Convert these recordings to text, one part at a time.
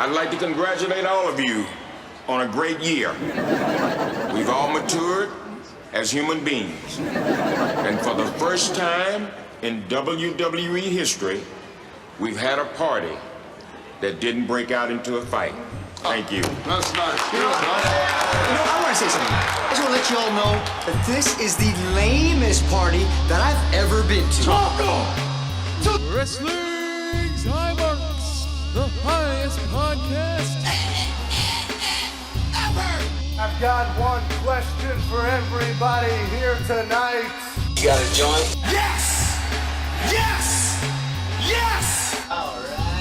I'd like to congratulate all of you on a great year. We've all matured as human beings. And for the first time in WWE history, we've had a party that didn't break out into a fight. Thank you. That's nice. I want to say something. I just want to let you all know that this is the lamest party that I've ever been to. Wrestling's High Marks, the highest podcast ever. I've got one question for everybody here tonight. You got a joint? Yes! Yes! Yes! All right.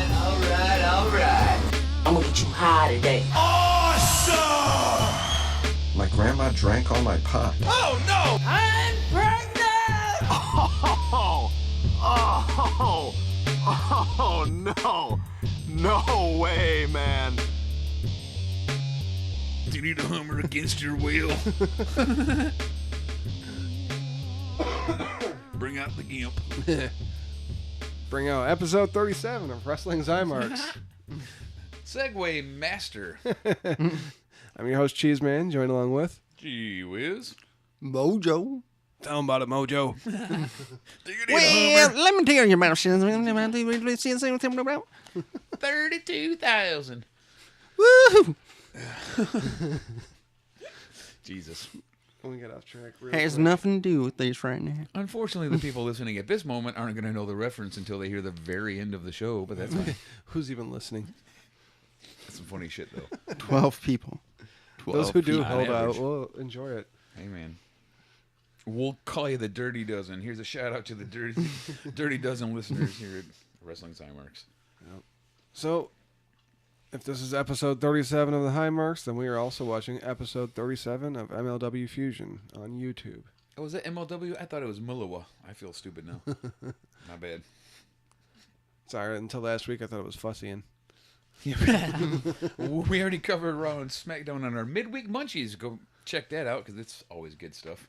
I'm gonna get you high today. Awesome! My grandma drank all my pop. Oh no! I'm pregnant! Oh no! No way, man. Do you need a Hummer against your will? Bring out the gimp. Bring out episode 37 of Wrestling's Eye Marks. Segway master. I'm your host, Cheez Man, joined along with Gee whiz. Mojo. Tell them about it, Mojo. Do you need a Well, Hummer? let me tell you about 32,000. Woo! Jesus. We get off track real Has quick. nothing to do with this right now. Unfortunately, the people listening at this moment aren't going to know the reference until they hear the very end of the show, but that's fine. Who's even listening? That's some funny shit, though. 12 people. Those who do on hold out average. will enjoy it. Hey, man. We'll call you the Dirty Dozen. Here's a shout out to the Dirty Dozen listeners here at Wrestling High Marks. So, if this is episode 37 of the High Marks, then we are also watching episode 37 of MLW Fusion on YouTube. Oh, was that MLW? I thought it was Mulliwa. I feel stupid now. My bad. Sorry, until last week I thought it was Fussian. We already covered Raw and SmackDown on our midweek munchies. Go check that out because it's always good stuff.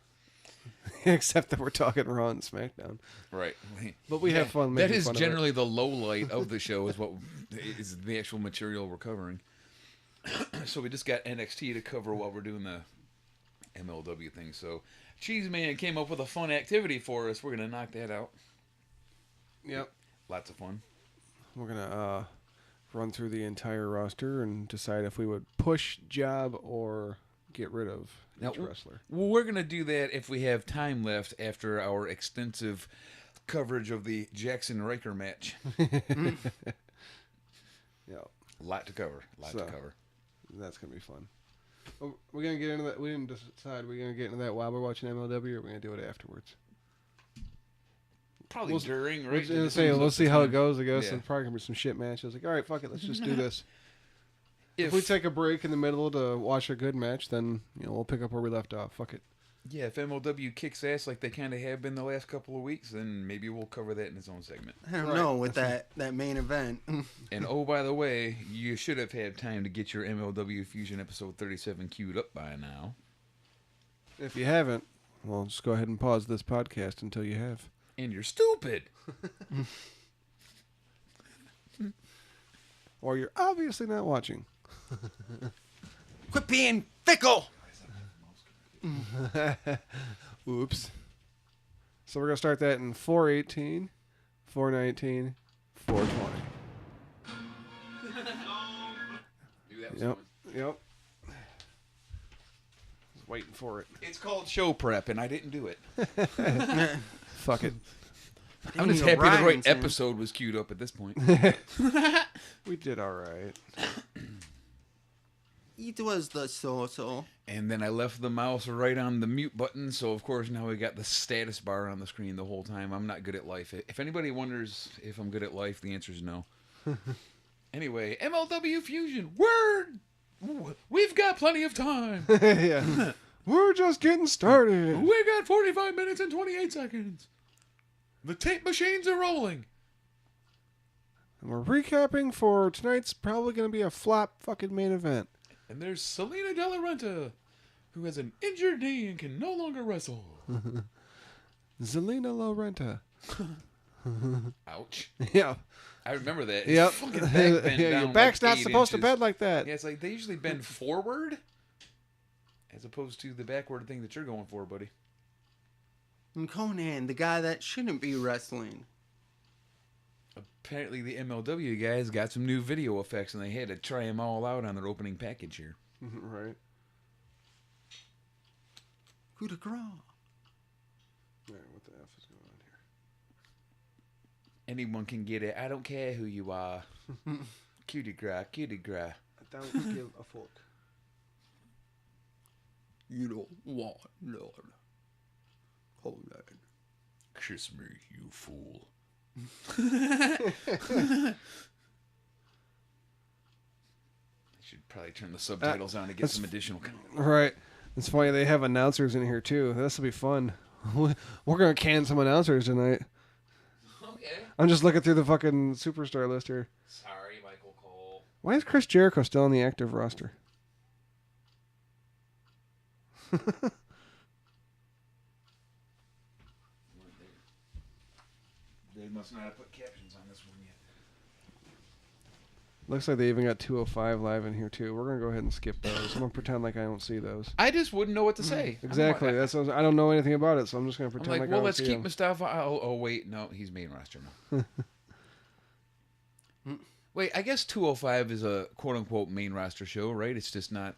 Except that we're talking Raw and SmackDown. Right. But we have fun That making is fun generally the low light of the show is what is the actual material we're covering. So we just got NXT to cover while we're doing the MLW thing. So Cheez Man came up with a fun activity for us. We're going to knock that out. of it. Yep. Lots of fun. We're going to run through the entire roster and decide if we would push, job, or get rid of each wrestler. Well, we're going to do that if we have time left after our extensive coverage of the Jackson Riker match. Yeah. A lot to cover. To cover. That's going to be fun. Oh, we're going to get into that. We didn't decide we're going to get into that while we're watching MLW, or we're going to do it afterwards. Probably during, right? We'll see how it goes, I guess. Yeah. There's probably going to be some shit matches. Like, all right, fuck it, let's just do this. If we take a break in the middle to watch a good match, then we'll pick up where we left off. Fuck it. Yeah, if MLW kicks ass like they kind of have been the last couple of weeks, then maybe we'll cover that in its own segment. I don't know with that main event. And oh, by the way, you should have had time to get your MLW Fusion episode 37 queued up by now. If you haven't, well, just go ahead and pause this podcast until you have. And you're stupid. Or you're obviously not watching. Quit being fickle. Oops. So we're going to start that in 418, 419, 420. Yep. Was waiting for it. It's called show prep, and I didn't do it. Fuck it. I'm just happy the right episode was queued up at this point. We did all right. It was the so-so. And then I left the mouse right on the mute button, so of course now we got the status bar on the screen the whole time. I'm not good at life. If anybody wonders if I'm good at life, the answer is no. Anyway, MLW Fusion, we've got plenty of time. Yeah. We're just getting started. We got 45 minutes and 28 seconds. The tape machines are rolling. And we're recapping for tonight's probably going to be a flop fucking main event. And there's Zelina Vega, who has an injured knee and can no longer wrestle. Zelina Lorenta. Ouch. Yeah. I remember that. Yep. Fucking back bend Yeah, down your back's like not 8 supposed to inches. bend like that. Yeah, it's like they usually bend forward as opposed to the backward thing that you're going for, buddy. And Conan, the guy that shouldn't be wrestling. Apparently the MLW guys got some new video effects and they had to try them all out on their opening package here. Right. Coup de grace. Alright, what the F is going on here? Anyone can get it. I don't care who you are. Cutie gras, cutie gras. I don't give a fuck. You don't want Lord. Hold on. Kiss me, you fool. I should probably turn the subtitles on to get some additional content. Right. It's funny, they have announcers in here too. This will be fun. We're going to can some announcers tonight. Okay. I'm just looking through the fucking superstar list here. Sorry, Michael Cole. Why is Chris Jericho still on the active roster? They must not have put captions on this one yet. Looks like they even got 205 live in here too. We're gonna go ahead and skip those. I'm gonna pretend like I don't see those. I just wouldn't know what to say. Exactly. That's what I don't know anything about it, so I'm just gonna I'm pretend like, like I well, don't let's see keep them. Mustafa. Oh, wait, no, he's main roster now. Wait, I guess 205 is a quote-unquote main roster show, right? It's just not...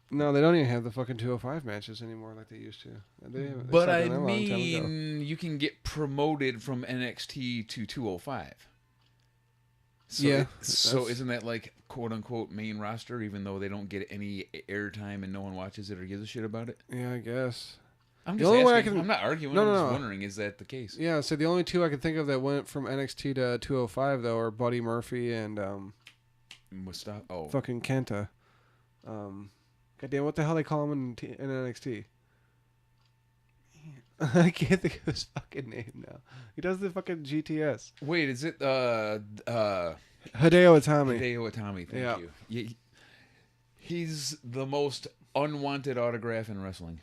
No, they don't even have the fucking 205 matches anymore like they used to. They But stopped I doing that a long time ago. mean, you can get promoted from NXT to 205. So Yeah, so that's- isn't that like quote-unquote main roster, even though they don't get any airtime and no one watches it or gives a shit about it? Yeah, I guess. I'm The just only way I asking. can- I'm not arguing. No, I'm no, just no. wondering, is that the case? Yeah, so the only two I can think of that went from NXT to 205 though are Buddy Murphy and Mustafa. Oh, fucking Kenta. Goddamn, what the hell they call him in NXT? I can't think of his fucking name now. He does the fucking GTS. wait, is it Hideo Itami. Hideo Itami? Thank Yeah. you. He's the most unwanted autograph in wrestling.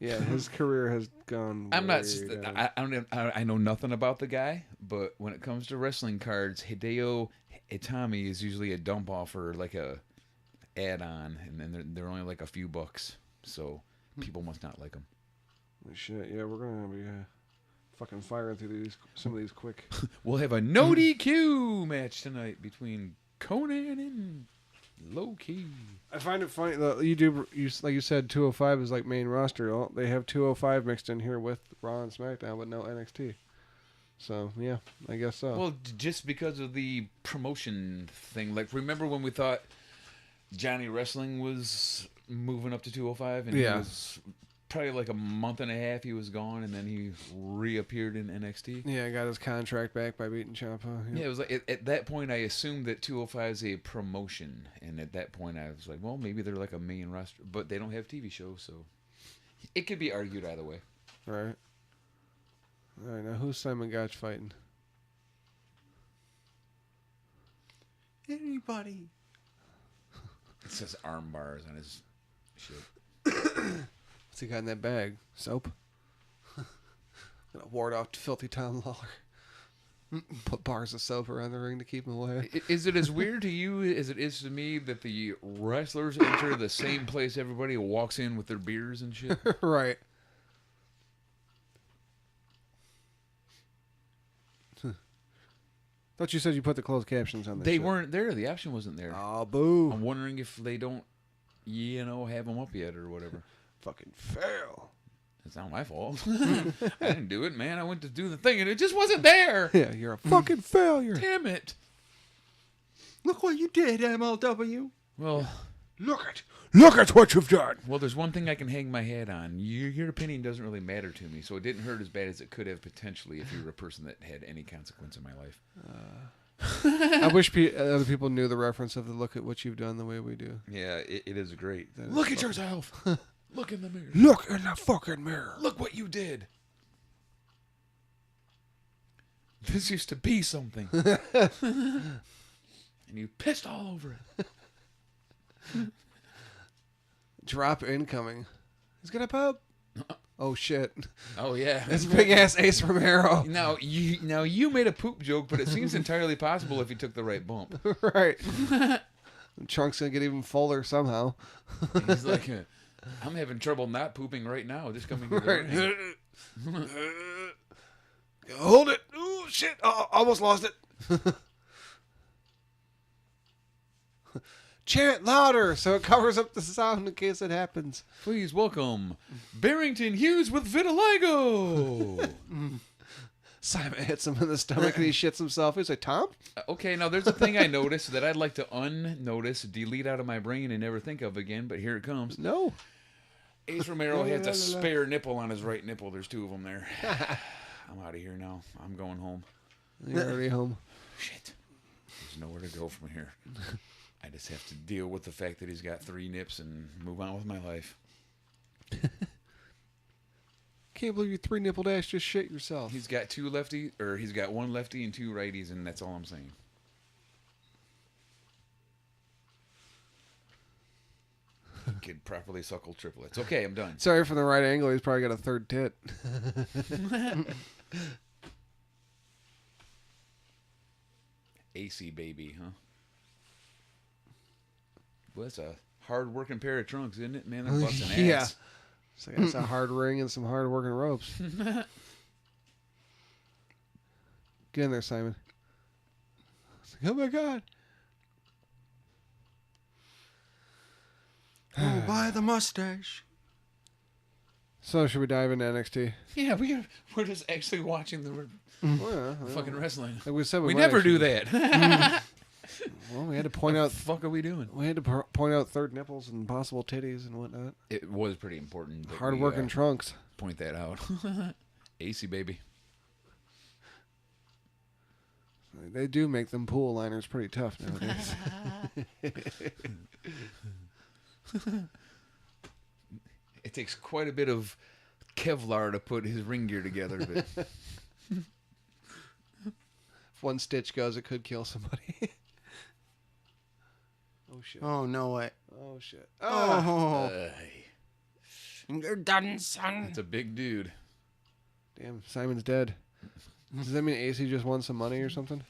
Yeah, his career has gone. I'm not. way down. I know nothing about the guy, but when it comes to wrestling cards, Hideo Itami is usually a dump offer, like a add-on, and then they're only like a few bucks. So people must not like him. Shit, yeah, we're gonna be fucking firing through some of these quick. We'll have a no DQ match tonight between Conan and Low Key. I find it funny that like you said, 205 is like main roster. Well, they have 205 mixed in here with Raw and SmackDown, but no NXT. So yeah, I guess so. Well, just because of the promotion thing. Like, remember when we thought Johnny Wrestling was moving up to 205, and Yeah. he was probably like a month and a half he was gone, and then he reappeared in NXT. yeah, got his contract back by beating Ciampa. Yeah, it was like at that point I assumed that 205 is a promotion, and at that point I was like, well, maybe they're like a main roster, but they don't have TV shows, so it could be argued either way. Right. All right, now who's Simon Gotch fighting? Anybody. It says arm bars on his shit. What's he got in that bag? Soap? Gonna ward off filthy Tom Lawler. Put bars of soap around the ring to keep him away. Is it as weird to you as it is to me that the wrestlers enter the same place everybody walks in with their beers and shit? Right. Thought you said you put the closed captions on this. They shit. weren't there. The option wasn't there. Oh, boo. I'm wondering if they don't, have them up yet or whatever. Fucking fail. It's not my fault. I didn't do it, man. I went to do the thing and it just wasn't there. Yeah, you're a fucking failure. Damn it. Look what you did, MLW. Well, Look at what you've done. there's one thing I can hang my hat on. Your opinion doesn't really matter to me, so it didn't hurt as bad as it could have potentially if you were a person that had any consequence in my life. I wish other people knew the reference of the look at what you've done the way we do. Yeah, it is great. That is Look at fucking- yourself. Look in the mirror. Look in the fucking mirror. Look what you did. This used to be something. And you pissed all over it. Drop incoming. He's gonna pop. Oh shit! Oh yeah, It's big ass Ace Romero. Now you made a poop joke, but it seems entirely possible if you took the right bump. Right. Trunk's gonna get even fuller somehow. He's like, I'm having trouble not pooping right now. Just coming to the ring. Hold it! Oh shit! Oh, almost lost it. Chant louder so it covers up the sound in case it happens. Please welcome Barrington Hughes with vitiligo. Simon hits him in the stomach and he shits himself. He's like, Tom? Okay, now there's a thing I noticed that I'd like to unnotice, delete out of my brain, and never think of again, but here it comes. No. Ace Romero has a spare nipple on his right nipple. There's two of them there. I'm out of here now. I'm going home. You're already home. Shit. There's nowhere to go from here. I just have to deal with the fact that he's got 3 nips and move on with my life. Can't believe you 3 nipple dash just shit yourself. He's got 2 lefties, or he's got 1 lefty and 2 righties, and that's all I'm saying. He could properly suckle triplets. Okay, I'm done. Sorry, from the right angle, he's probably got a 3rd tit. AC baby, huh? Well, that's a hard-working pair of trunks, isn't it? Man, they're busting ass. Yeah. So that's a hard ring and some hard working ropes. Get in there, Simon. It's like, oh my god. Oh, by the mustache. So should we dive into NXT? Yeah, we're just actually watching the fucking wrestling. Like we said, We might never do actually- that. Well, we had to point out. The fuck are we doing? We had to point out 3rd nipples and possible titties and whatnot. It was pretty important. That Hard we, working trunks. Point that out. AC baby. They do make them pool liners pretty tough nowadays. It takes quite a bit of Kevlar to put his ring gear together, but If one stitch goes, it could kill somebody. Oh shit! Oh, no way. Oh shit! Oh. You're done, son. it's a big dude. Damn, Simon's dead. Does that mean AC just won some money or something?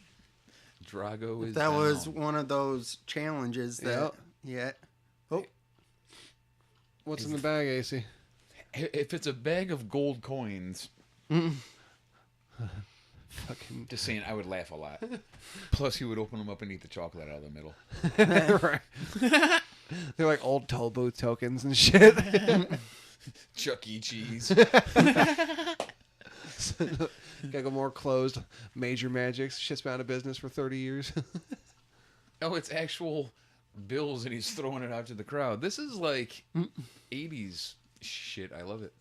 Drago is That down. was one of those challenges that... Yeah. Oh. What's in the bag, AC? If it's a bag of gold coins, Fucking just saying, I would laugh a lot. Plus, he would open them up and eat the chocolate out of the middle. right. They're like old toll booth tokens and shit. Chuck E. Cheese. Gotta go more closed. Major Magics. Shit's been out of business for 30 years. Oh, it's actual bills, and he's throwing it out to the crowd. This is like 80s shit. I love it.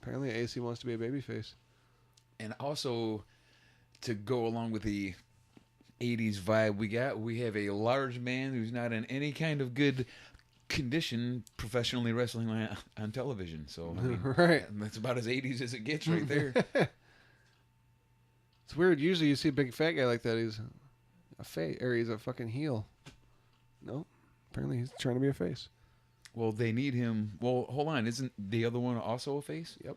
Apparently, AC wants to be a babyface. And also, to go along with the 80s vibe we have a large man who's not in any kind of good condition professionally wrestling on television. So, I mean, Right. that's about as 80s as it gets right there. It's weird. Usually, you see a big fat guy like that. He's a face, or he's a fucking heel. Nope. Apparently, he's trying to be a face. Well, they need him. Well, hold on. Isn't the other one also a face? Yep.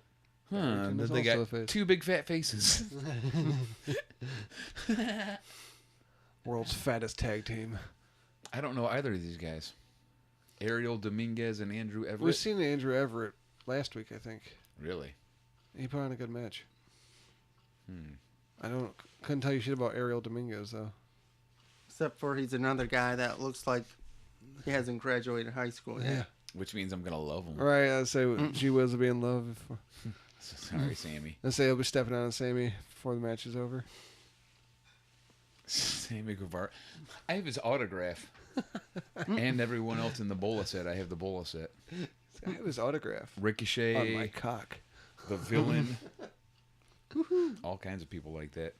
Huh. Barrington is They also a got face. 2 big fat faces. World's fattest tag team. I don't know either of these guys. Ariel Dominguez and Andrew Everett. We've seen Andrew Everett last week, I think. Really? He put on a good match. I couldn't tell you shit about Ariel Dominguez though. Except for he's another guy that looks like he hasn't graduated high school yet. Which means I'm gonna love him. Right. I'd say G Wiz will be in love. Sorry, Sammy. I'd say he'll be stepping on Sammy before the match is over. Sammy Guevara. I have his autograph. And everyone else in the Bola set. I have the Bola set. I have his autograph Ricochet. on my cock. The Villain. All kinds of people like that.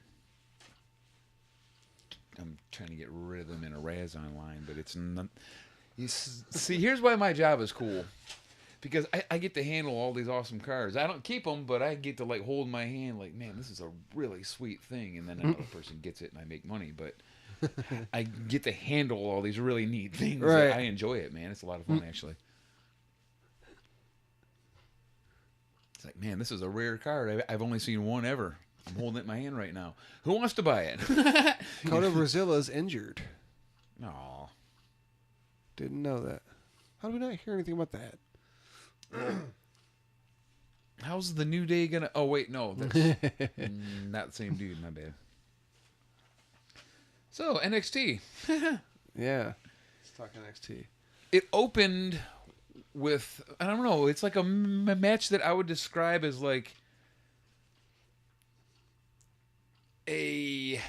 I'm trying to get rid of them in a Raz online, but it's not. See, here's why my job is cool. Because I get to handle all these awesome cars. I don't keep them, but I get to like hold my hand like, man, this is a really sweet thing. And then another person gets it and I make money. But I get to handle all these really neat things. Right. I enjoy it, man. It's a lot of fun, actually. It's like, man, this is a rare card. I've only seen one ever. I'm holding it in my hand right now. Who wants to buy it? Coda Brazilla's injured. Aw. Didn't know that. How do we not hear anything about that? How's the New Day gonna? Oh wait, no, that's not the same dude. My bad. So NXT. Yeah. Let's talk NXT. It opened with, I don't know, it's like a match that I would describe as like a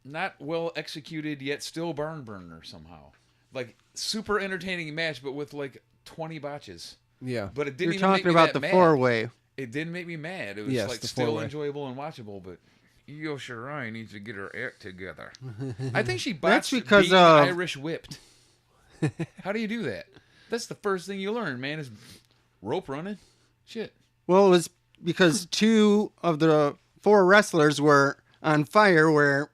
not well executed yet still barn burner somehow. Like super entertaining match, but with like 20 botches. Yeah. But it didn't You're even make talking me about that the mad. four-way. It didn't make me mad. It was Yes, like the still four-way. enjoyable and watchable, but Io Shirai needs to get her act together. I think she That's botched because being of- Irish whipped. How do you do that? That's the first thing you learn, man, is rope running. Shit. Well, it was because 2 of the 4 wrestlers were on fire, where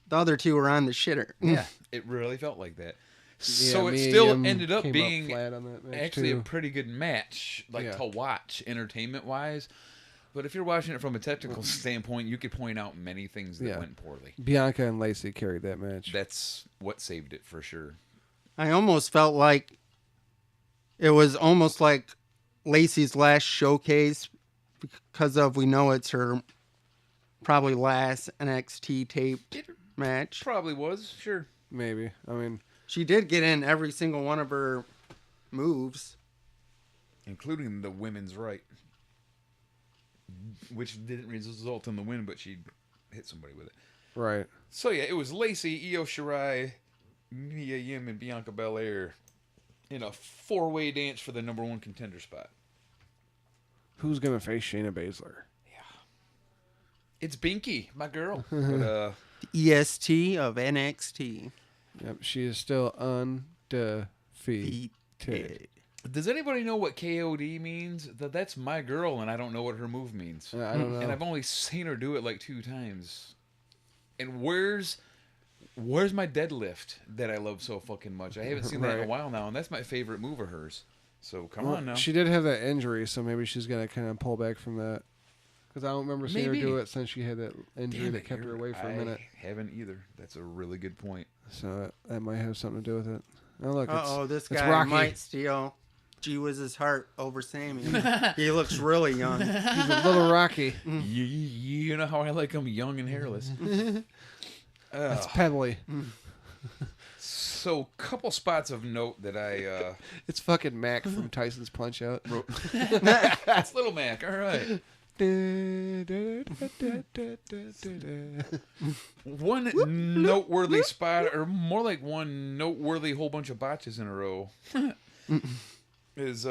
the other 2 were on the shitter. Yeah, it really felt like that. So it Mia still Yim ended up came being flat on that match, actually a too. pretty good match, like Yeah. to watch, entertainment-wise. But if you're watching it from a technical standpoint, you could point out many things that Yeah. went poorly. Bianca and Lacey carried that match. That's what saved it for sure. I almost felt like it was almost like Lacey's last showcase, because of, we know it's her probably last NXT taped match. Probably was, sure. Maybe. I mean, She did get in every single one of her moves. Including the women's right. Which didn't result in the win, but she hit somebody with it. right. So yeah, it was Lacey, Io Shirai, Mia Yim, and Bianca Belair in a 4-way dance for the number 1 contender spot. Who's going to face Shayna Baszler? It's Binky, my girl. But The EST of NXT. Yep, she is still undefeated. does anybody know what KOD means? That's my girl, and I don't know what her move means. I don't know. And I've only seen her do it like 2 times. And where's my deadlift that I love so fucking much? I haven't seen that in a Right. while now, and that's my favorite move of hers. So come on now. She did have that injury, so maybe she's going to kind of pull back from that. Because I don't remember seeing her Maybe. do it since she had that injury Damn that it, kept her you're- away for a minute. I haven't either. That's a really good point. So that might have something to do with it. Oh, look, Uh-oh, this it's guy Rocky. might steal G-Wiz's heart over Sammy. He looks really young. He's a little Rocky. You know how I like them young and hairless. It's pebbly. So, couple spots of note that I It's fucking Mac from Tyson's Punch Out. It's Little Mac. All right. One noteworthy spot, or more like one noteworthy whole bunch of botches in a row, is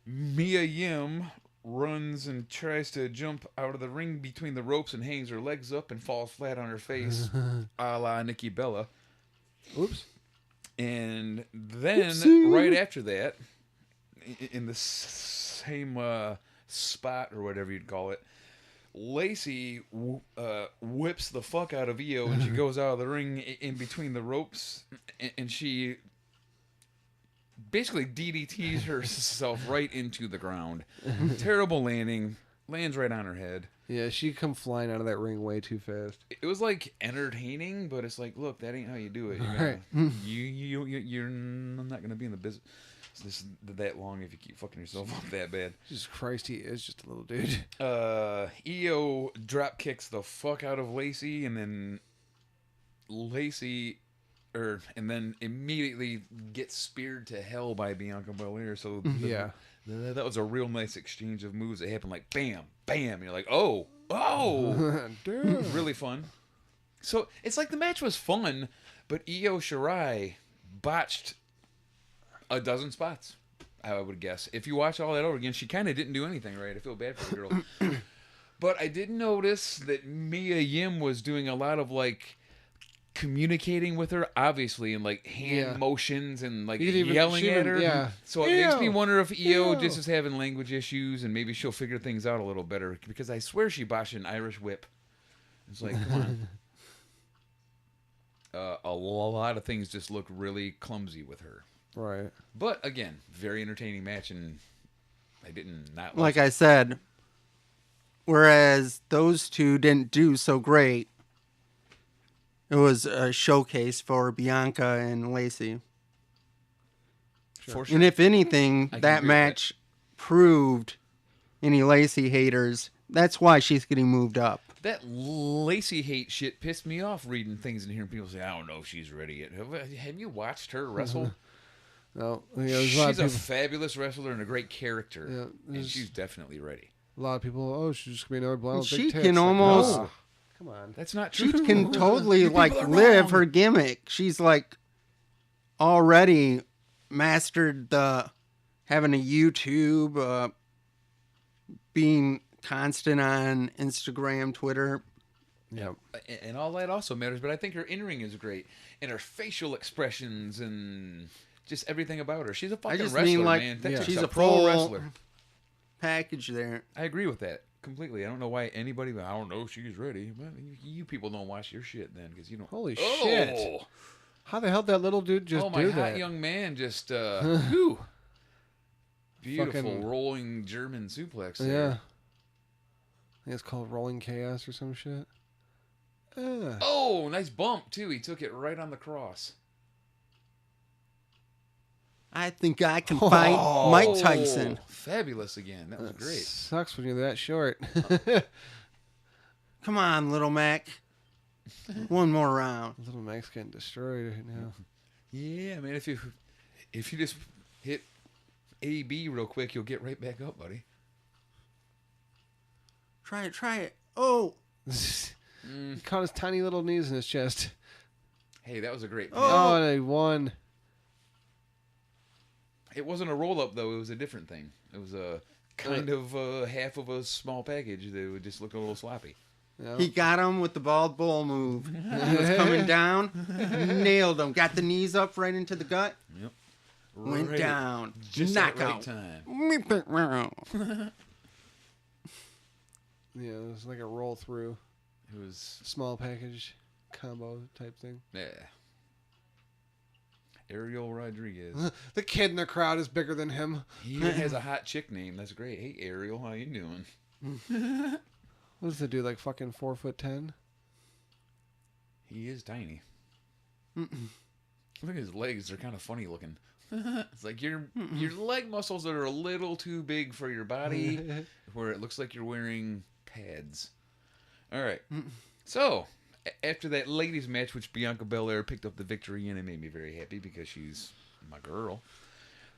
Mia Yim runs and tries to jump out of the ring between the ropes and hangs her legs up and falls flat on her face, a la Nikki Bella. Oops. And then right after that, in the same spot or whatever you'd call it, Lacey whips the fuck out of Io, and she goes out of the ring in between the ropes, and she basically DDTs herself right into the ground. Terrible landing, lands right on her head. Yeah, she come flying out of that ring way too fast. It was like entertaining, but it's like, look, that ain't how you do it. Right. You're not gonna be in the business that long if you keep fucking yourself up that bad. Jesus Christ, he is just a little dude. Io drop kicks the fuck out of Lacey, and then and then immediately gets speared to hell by Bianca Belair. So Yeah. that was a real nice exchange of moves that happened like bam, bam. You're like, oh, Dude. really fun. So it's like the match was fun, but Io Shirai botched a dozen spots, I would guess. If you watch all that over again, she kind of didn't do anything right. I feel bad for the girl. But I did notice that Mia Yim was doing a lot of like communicating with her, obviously, and like hand motions and like yelling at her. Yeah. So it makes me wonder if Io just is having language issues, and maybe she'll figure things out a little better, because I swear she botched an Irish whip. It's like, come on. A lot of things just look really clumsy with her. Right. But again, very entertaining match, and I didn't not Like it. I said, whereas those two didn't do so great, it was a showcase for Bianca and Lacey. For sure. And if anything, I can that agree with match proved any Lacey haters. That's why she's getting moved up. That Lacey hate shit pissed me off reading things and hearing people say, I don't know if she's ready yet. Have you watched her wrestle? No, there's a lot of She's a people, fabulous wrestler and a great character. Yeah, and there's- she's definitely ready. a lot of people. Oh, she's just gonna be another blonde with She big tits. can Like, almost- no. Come on. That's not She true. can totally You like people are live wrong. her gimmick. She's like already mastered the having a YouTube, being constant on Instagram, Twitter. Yep. And all that also matters, but I think her in-ring is great. And her facial expressions and just everything about her. She's a fucking just wrestler, mean, like, man. That yeah. chick's She's a a pro full- wrestler. Package there. I agree with that completely. I don't know why anybody, I don't know if she's ready. Well, you people don't watch your shit then, because you don't. Holy Oh! shit. How the hell did that little dude just Oh, my do hot that? young man just, whew. Beautiful Fucking- rolling German suplex Yeah. there. I think it's called Rolling Chaos or some shit. Oh, nice bump, too. He took it right on the cross. I think I can fight Mike Tyson. Oh, fabulous again. That was great. Sucks when you're that short. Come on, little Mac. One more round. Little Mac's getting destroyed right now. Yeah, man. If you just hit AB real quick, you'll get right back up, buddy. Try it. Oh, He caught his tiny little knees in his chest. Hey, that was a great. Oh, and he won. It wasn't a roll up though. It was a different thing. It was a kind of half of a small package that would just look a little sloppy. Yeah. he got him with the bald bull move. He was coming down, nailed him. Got the knees up right into the gut. Yep. Went Right. down. Just at the right knockout. time. Yeah, it was like a roll through, It was small package combo type thing. yeah. Ariel Rodriguez. The kid in the crowd is bigger than him. He even has a hot chick name. That's great. Hey Ariel, how you doing? What does the dude, like fucking 4'10"? He is tiny. Look at his legs; they're kind of funny looking. It's like your leg muscles that are a little too big for your body, where it looks like you're wearing pads. All right. So after that ladies match, which Bianca Belair picked up the victory in, it made me very happy because she's my girl.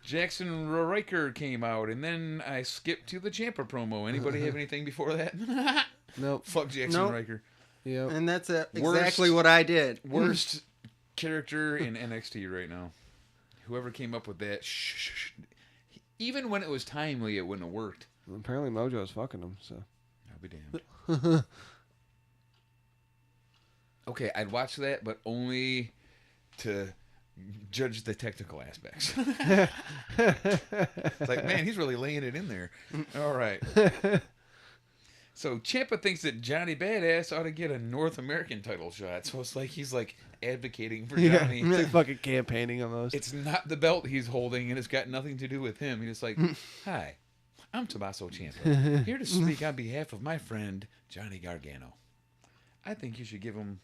Jackson Riker came out, and then I skipped to the Ciampa promo. Anybody have anything before that? Nope. Fuck Jackson Nope. Riker. Yep. And that's exactly what I did. Worst character in NXT right now. Whoever came up with that, even when it was timely, it wouldn't have worked. Apparently Mojo's fucking him, so. I'll be damned. Okay, I'd watch that, but only to judge the technical aspects. It's like, man, he's really laying it in there. All right. So Ciampa thinks that Johnny Badass ought to get a North American title shot. So it's like he's like advocating for Johnny. It's like fucking campaigning almost. It's not the belt he's holding, and it's got nothing to do with him. He's just like, hi, I'm Tommaso Ciampa, here to speak on behalf of my friend Johnny Gargano. I think you should give him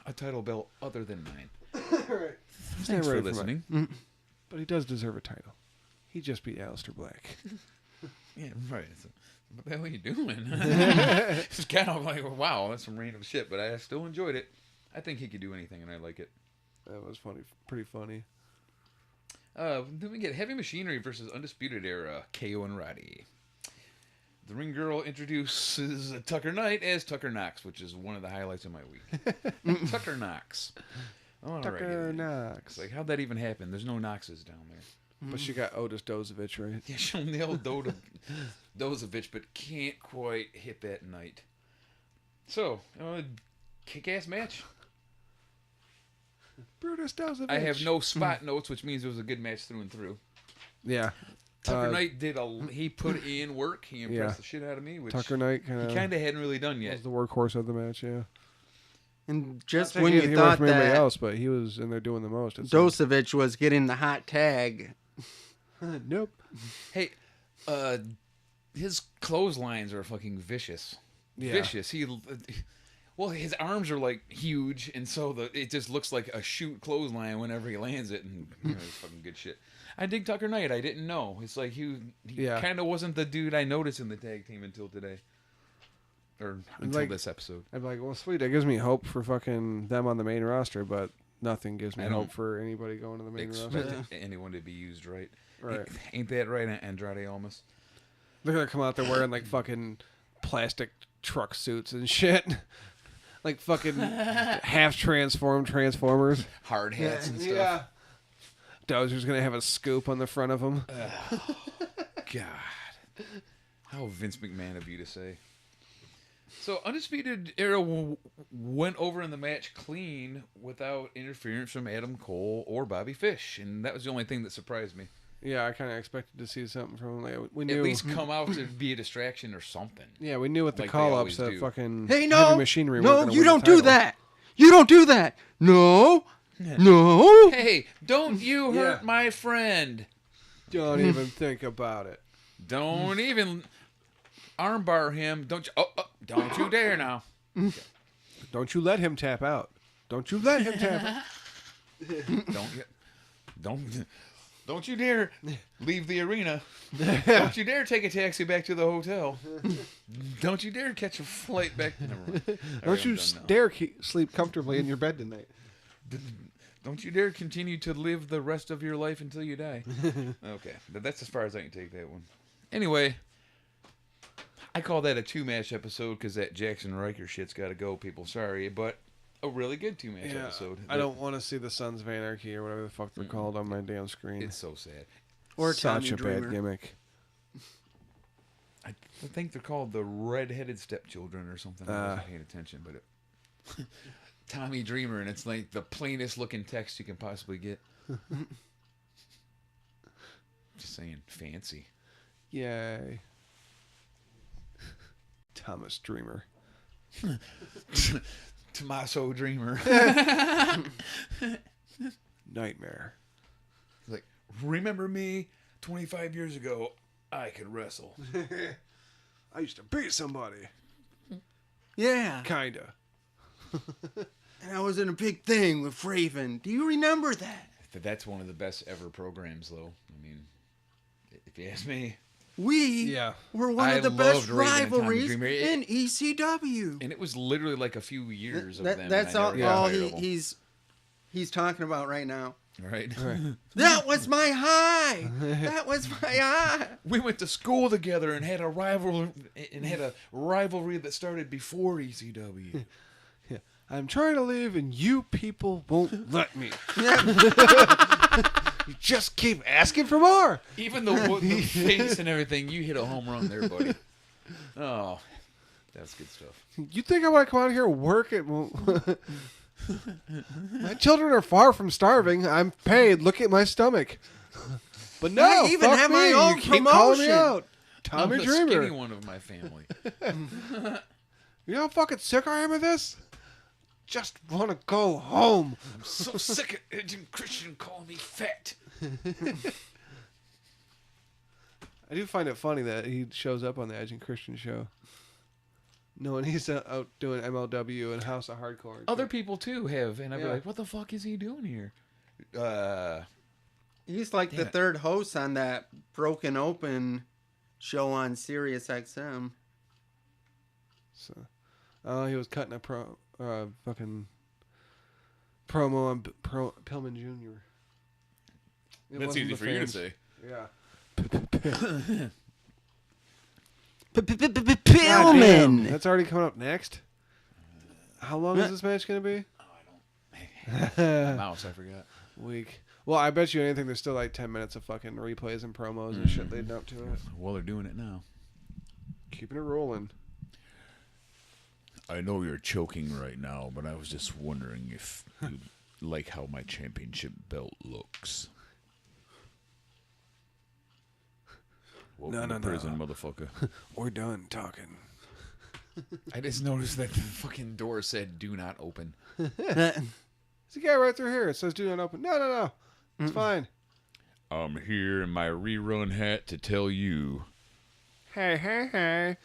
a title belt other than mine. Thanks not for ready for listening. But he does deserve a title. He just beat Aleister Black. Yeah, right. So, what the hell are you doing? It's kind of like, wow, that's some random shit, but I still enjoyed it. I think he could do anything, and I like it. That was funny, pretty funny. Then we get Heavy Machinery versus Undisputed Era, KO and Roddy. The ring girl introduces Tucker Knight as Tucker Knox, which is one of the highlights of my week. Tucker Knox. Tucker Knox. Like, how'd that even happen? There's no Knoxes down there. But she got Otis Dozovich, right? Yeah, she'll nail Dozovich, but can't quite hit that Knight. So, kick-ass match. Brutus Dozovich. I have no spot notes, which means it was a good match through and through. Yeah. Tucker Knight he put in work. He impressed Yeah. the shit out of me, which Tucker Knight he kind of hadn't really done yet. was the workhorse of the match, yeah. And just Not when taking you anything away thought from anybody that else, but he was in there doing the most. Dosevich was getting the hot tag, Nope. Hey, his clotheslines are fucking vicious. Yeah. Vicious. Well, his arms are like huge, and so it just looks like a shoot clothesline whenever he lands it, and it's fucking good shit. I dig Tucker Knight. I didn't know. It's like he kind of wasn't the dude I noticed in the tag team until today, or until this episode. I'm like, well, sweet. That gives me hope for fucking them on the main roster, but nothing gives me I don't hope for anybody going to the main roster. Expect anyone to be used right. Right. Ain't that right, Andrade Almas? They're gonna come out there wearing like fucking plastic truck suits and shit, like fucking half transformed Transformers. Hard hats and stuff. Yeah. Dozer's gonna have a scoop on the front of him. God. How Vince McMahon of you to say. So, Undisputed Era went over in the match clean without interference from Adam Cole or Bobby Fish. And that was the only thing that surprised me. Yeah, I kind of expected to see something from him. Like, we knew, At least come out to be a distraction or something. Yeah, we knew with the like they call-ups always that do. fucking Hey, heavy no, machinery. weren't no, gonna you win the don't do title. that. You don't do that. No, no. Hey, don't you hurt my friend. Don't even think about it. Don't even armbar him. Don't you? Don't you dare now. Don't you let him tap out. Don't you let him tap out. Don't you dare leave the arena. Don't you dare take a taxi back to the hotel. Don't you dare catch a flight back. Never mind. All right, Don't you I'm done now. dare sleep comfortably in your bed tonight. Don't you dare continue to live the rest of your life until you die. Okay, but that's as far as I can take that one. Anyway, I call that a 2-match episode because that Jackson Riker shit's got to go, people. Sorry, but a really good 2-match episode. I don't want to see the Sons of Anarchy or whatever the fuck they're called on my damn screen. It's so sad. Or such Tommy a Dreamer. bad gimmick. I think they're called the Red-Headed Stepchildren or something. I wasn't paying attention, but it... Tommy Dreamer, and it's like the plainest looking text you can possibly get. Just saying, fancy. Yay. Thomas Dreamer. Tommaso Dreamer. Nightmare. Like, remember me 25 years ago? I could wrestle. I used to beat somebody. Yeah. Kinda. And I was in a big thing with Raven. Do you remember that? That's one of the best ever programs, though. I mean, if you ask me. We were one of the best loved Raven and Tommy rivalries Dreamer. in ECW. And it was literally like a few years of them. That's and I all, never got all tired of them. he's talking about right now. Right. That was my high. That was my high. We went to school together and had a rivalry that started before ECW. Yeah. I'm trying to leave and you people won't let me. You just keep asking for more. Even the face and everything, you hit a home run there, buddy. Oh, that's good stuff. You think I want to come out here and work it? My children are far from starving. I'm paid. Look at my stomach. But no, I even fuck have me. my own You keep calling me promotion. out. I'm Tommy the Dreamer. skinny one of my family. You know how fucking sick I am of this? Just want to go home. I'm so sick of Agent Christian calling me fat. I do find it funny that he shows up on the Edge and Christian show. No, and he's out doing MLW and House of Hardcore. Other people too have, and I'd be like, "What the fuck is he doing here?" He's like the third host on that Broken Open show on Sirius XM. So, he was cutting a fucking promo on Pillman Jr. That's easy for you to say. Yeah. Pillman. That's already coming up next. How long is this match going to be? Mouse, I forgot. Week. Well, I bet you anything there's still like 10 minutes of fucking replays and promos and shit leading up to it. Well, they're doing it now. Keeping it rolling. I know you're choking right now, but I was just wondering if you like how my championship belt looks. Welcome to prison, motherfucker. We're done talking. I just noticed that the fucking door said "Do not open." There's a guy right through here. It says "Do not open." No. It's fine. I'm here in my rerun hat to tell you. Hey.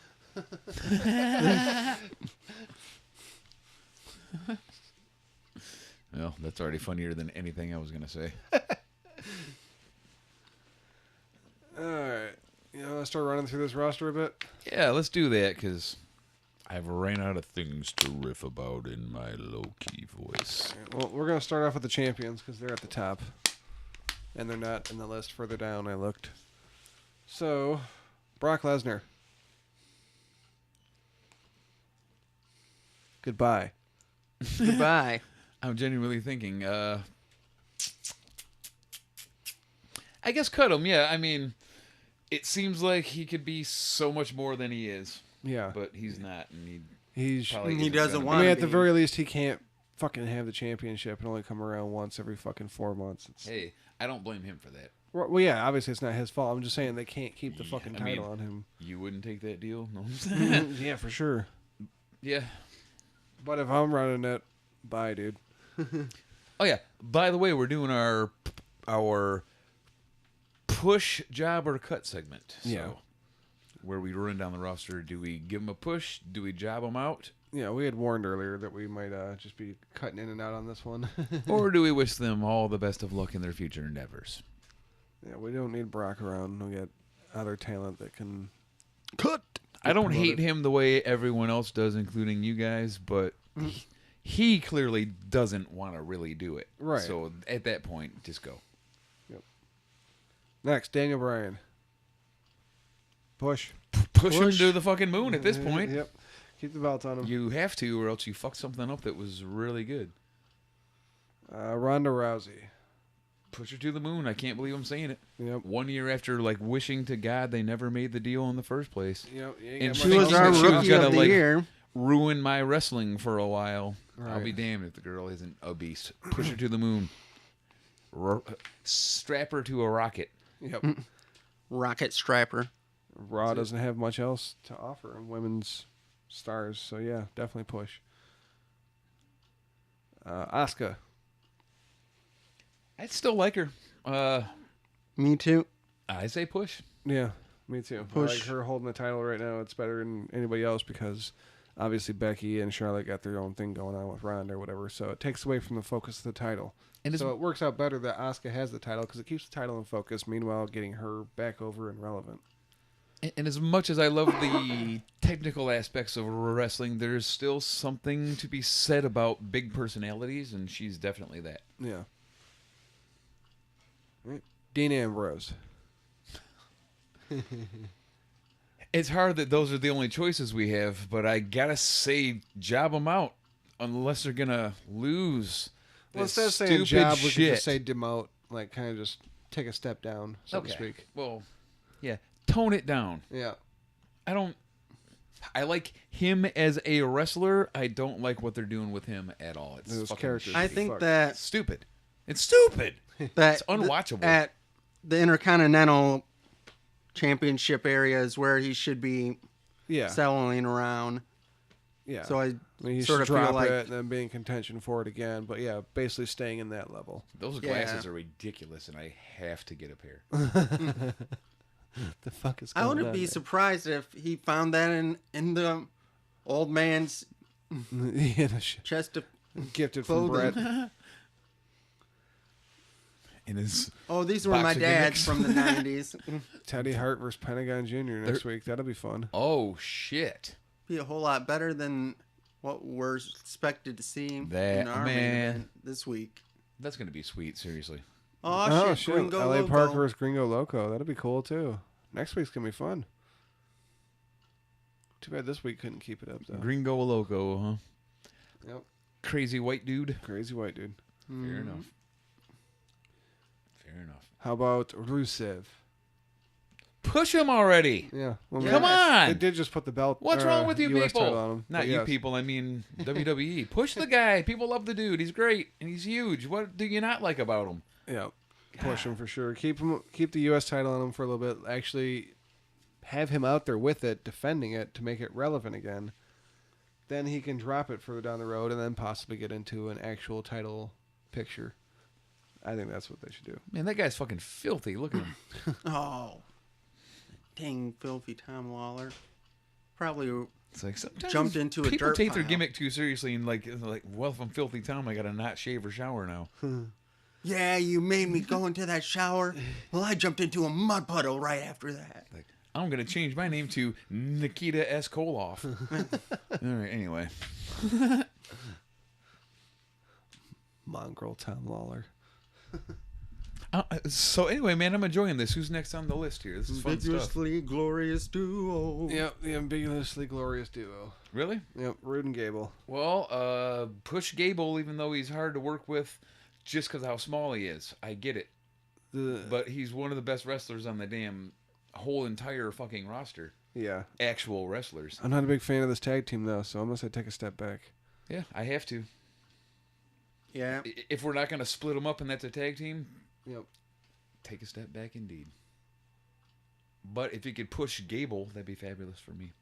Well, that's already funnier than anything I was gonna say. All right. Let's start running through this roster a bit. Yeah, let's do that because I've ran out of things to riff about in my low-key voice. Well, we're going to start off with the champions because they're at the top. And they're not in the list further down, I looked. So, Brock Lesnar. Goodbye. Goodbye. I'm genuinely thinking, I guess cut him, yeah. I mean, it seems like he could be so much more than he is. Yeah. But he's not, and he doesn't want. I mean, at the very least, he can't fucking have the championship and only come around once every fucking 4 months. Hey, I don't blame him for that. Well, yeah, obviously it's not his fault. I'm just saying they can't keep the fucking title on him. You wouldn't take that deal? No. Yeah, for sure. Yeah. But if I'm running it, bye, dude. Oh yeah. By the way, we're doing our push, job, or cut segment. So, yeah. Where we run down the roster. Do we give them a push? Do we job them out? Yeah, we had warned earlier that we might just be cutting in and out on this one. Or do we wish them all the best of luck in their future endeavors? Yeah, we don't need Brock around. We got other talent that can cut. I don't hate him the way everyone else does, including you guys, but he clearly doesn't want to really do it. Right. So at that point, just go. Yep. Next, Daniel Bryan. Push. Push him to the fucking moon at this point. Yep. Keep the belt on him. You have to, or else you fuck something up that was really good. Ronda Rousey. Push her to the moon. I can't believe I'm saying it. Yep. 1 year after, like, wishing to God they never made the deal in the first place. Yep. And she was our rookie of the year. Ruin my wrestling for a while. Right. I'll be damned if the girl isn't a beast. Push her to the moon. Strap her to a rocket. Yep. Rocket strapper. Raw doesn't have much else to offer in women's stars, so yeah, definitely push. Asuka. I'd still like her. Me too. I say push. Yeah, me too. Push. I like her holding the title right now. It's better than anybody else because obviously Becky and Charlotte got their own thing going on with Ronda or whatever, so it takes away from the focus of the title. And so it works out better that Asuka has the title because it keeps the title in focus, meanwhile getting her back over and relevant. And as much as I love the technical aspects of wrestling, there's still something to be said about big personalities, and she's definitely that. Yeah. Right. Dean Ambrose. It's hard that those are the only choices we have, but I gotta say, job them out unless they're gonna lose. Well, instead of saying job, we could just say demote, like kind of just take a step down, so to speak. Well, yeah, tone it down. Yeah. I like him as a wrestler. I don't like what they're doing with him at all. It's Those fucking characters. I think that stupid. It's stupid. that It's unwatchable. At the Intercontinental Championship area is where he should be settling around. Yeah. So I mean, he sort should of drop feel like it and then be in contention for it again. But yeah, basically staying in that level. Those glasses are ridiculous, and I have to get a pair. The fuck is I going on wouldn't be there? surprised if he found that in the old man's chest of gifted from clothing. Brett. In his Oh, these were my box of dad's gimmicks. from the 90s. Teddy Hart versus Pentagon Jr. next week. That'll be fun. Oh shit! Be a whole lot better than what we're expected to see That in our main man. event this week. That's gonna be sweet. Seriously. Oh, shit, Gringo LA Loco. Park versus Gringo Loco. That'll be cool too. Next week's gonna be fun. Too bad this week couldn't keep it up though. Gringo Loco, huh? Yep. Crazy white dude. Crazy white dude. Fair enough. Fair enough. How about Rusev? Push him already. Yeah. Well, Come on. They did just put the belt. What's wrong with you US title people? on him, Not but you yes. people. I mean WWE. Push the guy. People love the dude. He's great and he's huge. What do you not like about him? Yeah. Push him for sure. Keep the U.S. title on him for a little bit. Actually, have him out there with it, defending it to make it relevant again. then he can drop it further down the road and then possibly get into an actual title picture. I think that's what they should do. Man, that guy's fucking filthy. Look at him. Oh, dang, filthy Tom Lawler. Probably It's like sometimes jumped into a people dirt take their pile. gimmick too seriously and like, well, if I'm filthy Tom, I gotta not shave or shower now. Yeah, you made me go into that shower. Well, I jumped into a mud puddle right after that. Like, I'm gonna change my name to Nikita S. Koloff. All right, anyway. Mongrel Tom Lawler. So anyway, man, I'm enjoying this. Who's next on the list here? This is fun stuff. Ambiguously glorious duo. Yep, the ambiguously glorious duo. Really? Yep, Rude and Gable. Well, push Gable, even though he's hard to work with, just because how small he is. I get it. But he's one of the best wrestlers on the damn whole entire fucking roster. Yeah. Actual wrestlers. I'm not a big fan of this tag team, though, so I'm going to say take a step back. Yeah, I have to. Yeah. If we're not going to split them up and that's a tag team, Yep. take a step back indeed. But if you could push Gable, that'd be fabulous for me.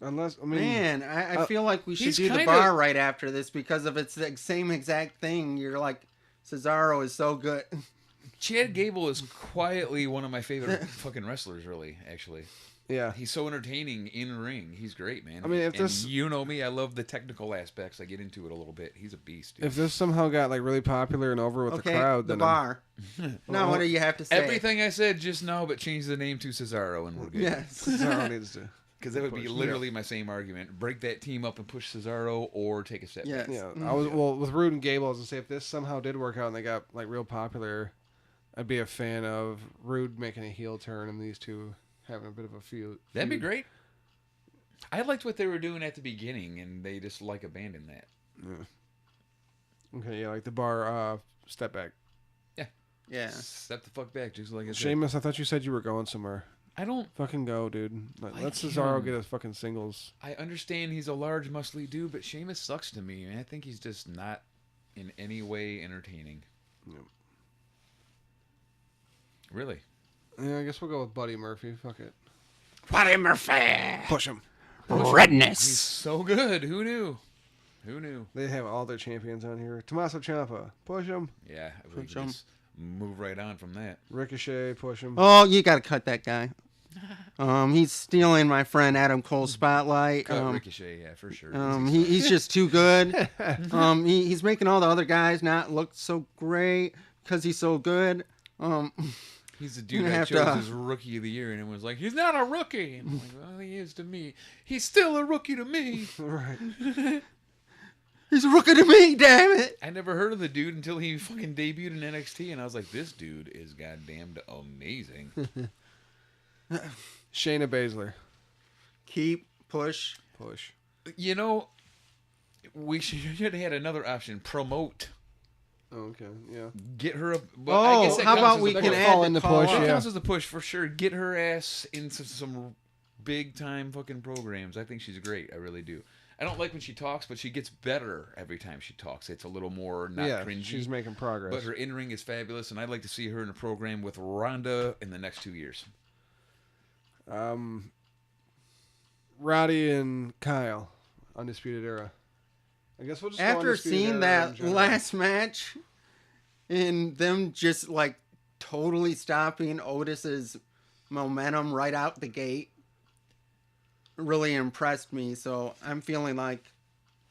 Unless, I mean... Man, I feel like we should he's do the kinda- bar right after this because if it's the same exact thing, you're like, Cesaro is so good. Chad Gable is quietly one of my favorite fucking wrestlers, really, actually. Yeah. He's so entertaining in ring. He's great, man. I mean, if And this- you know me, I love the technical aspects. I get into it a little bit. He's a beast, dude. If this somehow got like really popular and over with Okay, the crowd, the then bar. Now, what do you have to say? Everything I said just now, but change the name to Cesaro and we're good. Yes. Cesaro needs to. Because that would be literally my same argument. Break that team up and push Cesaro or take a step Yes. back. Yeah, I was well with Rude and Gable. I was gonna say if this somehow did work out and they got like real popular, I'd be a fan of Rude making a heel turn and these two having a bit of a feud. That'd be great. I liked what they were doing at the beginning, and they just like abandoned that. Yeah. Okay, yeah, like the bar step back. Yeah. Yeah. Step the fuck back, just like I said. Sheamus, I thought you said you were going somewhere. I don't... Fucking go, dude. Let Like Cesaro him. get his fucking singles. I understand he's a large, muscly dude, but Sheamus sucks to me, and I think he's just not in any way entertaining. Yep. Really? Yeah, I guess we'll go with Buddy Murphy. Fuck it. Buddy Murphy. Push him. He's Redness. so good. Who knew? Who knew? They have all their champions on here. Tommaso Ciampa. Push him. Yeah, we Push can him. just move right on from that. Ricochet. Push him. Oh, you got to cut that guy. He's stealing my friend Adam Cole's spotlight. Cut Ricochet, yeah, for sure. He's just too good. He's making all the other guys not look so great because he's so good. He's the dude You that have chose to- as rookie of the year, and everyone's like, he's not a rookie. And I'm like, well, he is to me. He's still a rookie to me. Right. He's a rookie to me, damn it. I never heard of the dude until he fucking debuted in NXT, and I was like, this dude is goddamn amazing. Shayna Baszler. Keep, push. Push. You know, we should have had another option. Promote. Oh, okay. Yeah. Get her up. Oh, I guess that how counts about as we a that can could push. add fall the into call push, up? That yeah. counts as a push for sure. Get her ass into some big time fucking programs. I think she's great. I really do. I don't like when she talks, but she gets better every time she talks. It's a little more not Yeah, cringy. she's making progress. But her in-ring is fabulous, and I'd like to see her in a program with Ronda in the next 2 years. Roddy and Kyle. Undisputed Era. I guess we'll just go After Undisputed seeing Era in that general. last match and them just like totally stopping Otis's momentum right out the gate really impressed me. So I'm feeling like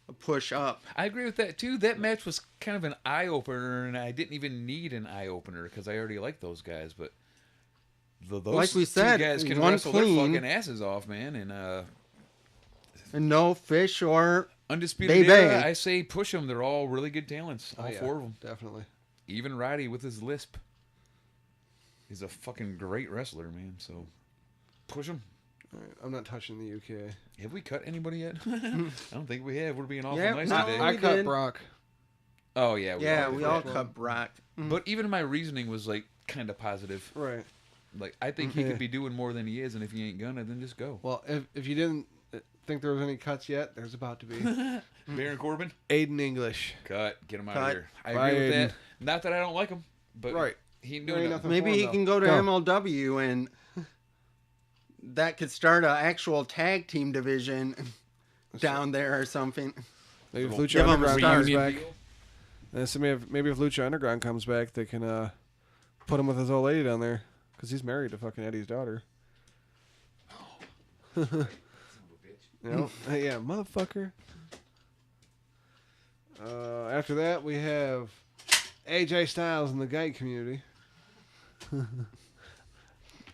a push up. I agree with that, too. That match was kind of an eye-opener, and I didn't even need an eye-opener because I already like those guys, but those Like we said, two guys can one wrestle clean. their fucking asses off, man, and And no fish or Undisputed Baby. Era, I say push them. They're all really good talents, all Oh, yeah, four of them. Definitely. Even Roddy with his lisp. He's a fucking great wrestler, man, so push him. All right, I'm not touching the UK. Have we cut anybody yet? I don't think we have. We're being awful Yeah, nice no, today. I we cut did. Brock. Oh, yeah. we all did. cut Brock. But even my reasoning was, like, kind of positive. Right. Like, I think he could be doing more than he is, and if he ain't gonna, then just go. Well, if you didn't think there was any cuts yet, there's about to be. Baron Corbin? Aiden English. Cut. Get him out Cut. of here. I Bye, agree with Aiden. that. Not that I don't like him, but Right. he ain't There doing ain't nothing. nothing Maybe for he him, can though. go to MLW and that could start an actual tag team division. down there or something. Maybe if Little- Lucha Give 'em a Underground start. comes Reunion back. deal? And so maybe if Lucha Underground comes back, they can put him with his old lady down there. Because he's married to fucking Eddie's daughter. Yeah, motherfucker. After that, we have AJ Styles in the gay community.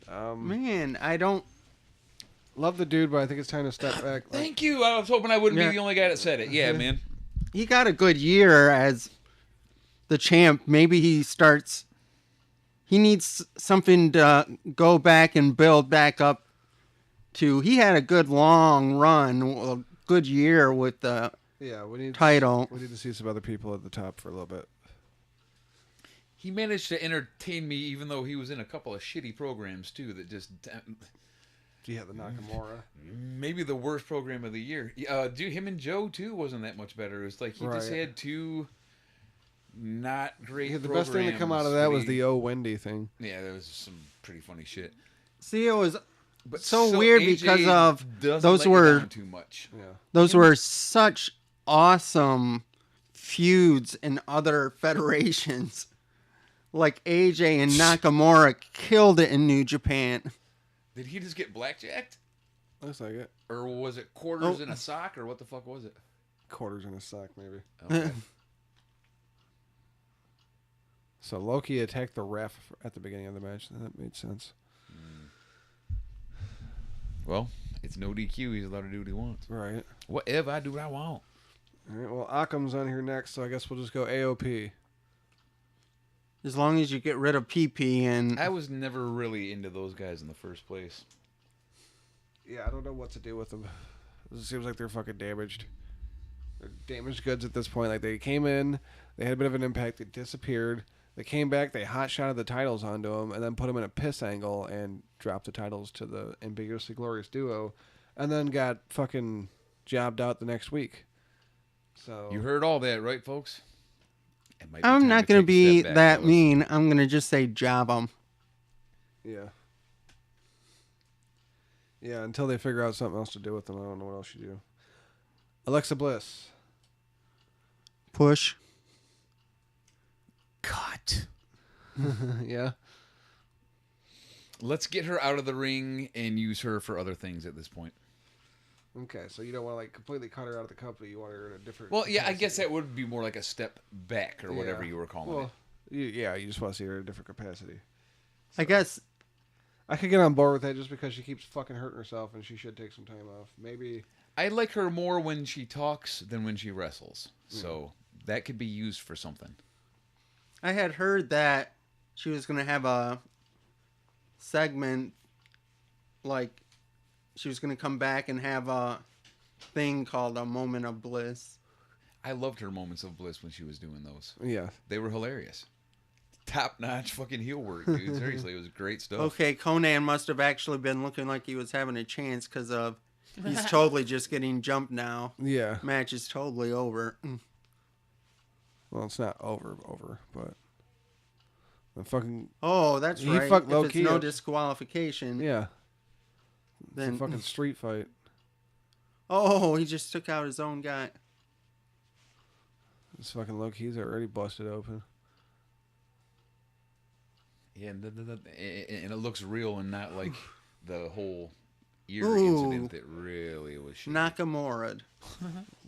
Man, I don't. Love the dude, but I think it's time to step back. Thank you. I was hoping I wouldn't Yeah. be the only guy that said it. Yeah, man. He got a good year as the champ. Maybe he starts. He needs something to go back and build back up to. He had a good long run, a good year with the Yeah, we need title. We need to see some other people at the top for a little bit. He managed to entertain me, even though he was in a couple of shitty programs too. That just Yeah, the Nakamura. maybe the worst program of the year. Dude, him and Joe too wasn't that much better. It was like he just Right. had two not great. Yeah, the best thing to come out of that was the Wendy thing. Yeah, there was some pretty funny shit. See, it was But so weird AJ because of doesn't those let you were down too much. Yeah. those were such awesome feuds in other federations. Like AJ and Nakamura killed it in New Japan. Did he just get blackjacked, Looks like it. or was it quarters Oh. in a sock, or what the fuck was it? Quarters in a sock, maybe. Okay. So Loki attacked the ref at the beginning of the match. That made sense. Well, it's no DQ. He's allowed to do what he wants. Right. Whatever, I do what I want. All right. Well, Occam's on here next, so I guess we'll just go AOP. As long as you get rid of PP and I was never really into those guys in the first place. Yeah, I don't know what to do with them. It seems like they're fucking damaged. They're damaged goods at this point. Like, they came in, they had a bit of an impact, they disappeared. They came back, they hot-shotted the titles onto them, and then put them in a piss angle and dropped the titles to the ambiguously glorious duo, and then got fucking jobbed out the next week. So You heard all that, right, folks? It might be I'm time not to going to take a be step back, that fellas. mean. I'm going to just say job them. Yeah. Yeah, until they figure out something else to do with them, I don't know what else you do. Alexa Bliss. Push. Cut. Yeah. Let's get her out of the ring and use her for other things at this point. Okay, so you don't want to like completely cut her out of the company. You want her in a different. Well, yeah, I capacity. guess that would be more like a step back or whatever Yeah. you were calling Well, it. you just want to see her in a different capacity. I guess I could get on board with that just because she keeps fucking hurting herself and she should take some time off. Maybe. I like her more when she talks than when she wrestles. So that could be used for something. I had heard that she was going to have a segment, like she was going to come back and have a thing called a moment of bliss. I loved her moments of bliss when she was doing those. Yeah. They were hilarious. Top-notch fucking heel work, dude. Seriously, it was great stuff. Okay, Conan must have actually been looking like he was having a chance because of he's totally just getting jumped now. Yeah. Match is totally over. Well, it's not over, but the fucking Oh, that's He right. fucked If low it's key no up. disqualification, yeah. It's then a fucking street fight. oh, he just took out his own guy. This fucking low key's already busted open. Yeah, and it looks real and not like the whole ear Ooh. incident that really was shit. Nakamura.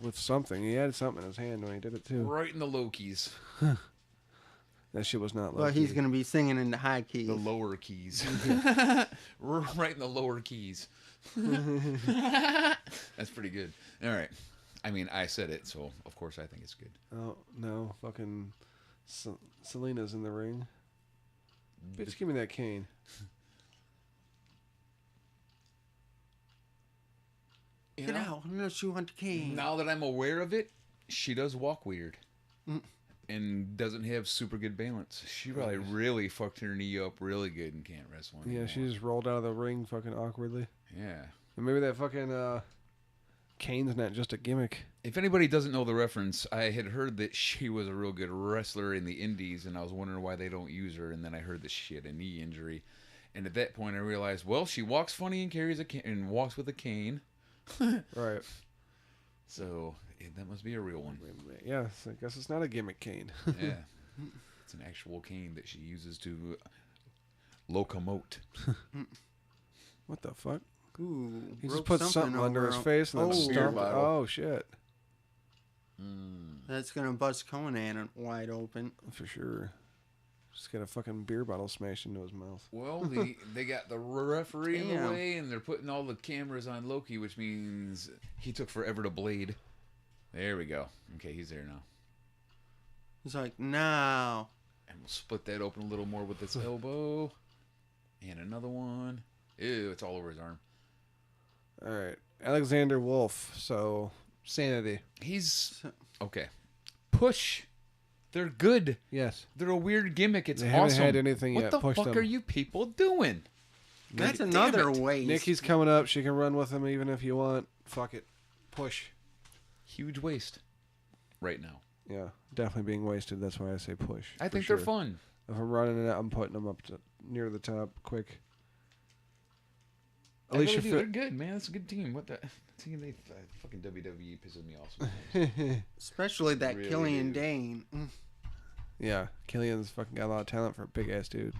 With something. He had something in his hand when he did it too. Right in the low keys. That shit was not low But key. he's going to be singing in the high keys. The lower keys. Right in the lower keys. That's pretty good. All right. I mean, I said it, so of course I think it's good. Oh, no. Fucking Selena's in the ring. Bitch, give me that cane. Get out, unless you want the king. Now that I'm aware of it, she does walk weird. And doesn't have super good balance. She probably really fucked her knee up really good and can't wrestle anymore. Yeah, she just rolled out of the ring fucking awkwardly. Yeah. And maybe that fucking cane's not just a gimmick. If anybody doesn't know the reference, I had heard that she was a real good wrestler in the indies, and I was wondering why they don't use her, and then I heard that she had a knee injury. And at that point I realized, well, she walks funny and carries and walks with a cane. Right. So that must be a real one. Yeah, I guess it's not a gimmick cane. Yeah. It's an actual cane that she uses to locomote. What the fuck? Ooh, He just broke put something under his face and then stomped. Oh, shit. That's going to bust Conan wide open. For sure. Just got a fucking beer bottle smashed into his mouth. Well, they got the referee in the way, and they're putting all the cameras on Loki, which means he took forever to blade. There we go. Okay, he's there now. He's like, no. And we'll split that open a little more with this elbow. And another one. Ew, it's all over his arm. All right. Alexander Wolf. So, Sanity. He's... Okay. Push. They're good. Yes. They're a weird gimmick. It's they awesome. Haven't had anything what yet. the Push fuck them. are you people doing? That's another waste. Nikki's coming up. She can run with him even if you want. Fuck it. Push. Huge waste. Right now. Yeah. Definitely being wasted. That's why I say push. I think they're fun. If I'm running it, I'm putting them up to near the top quick. Alicia they're good, man. That's a good team. What the team? They fucking WWE pisses me off. Especially that really Killian Dane. Yeah, Killian's fucking got a lot of talent for a big ass dude.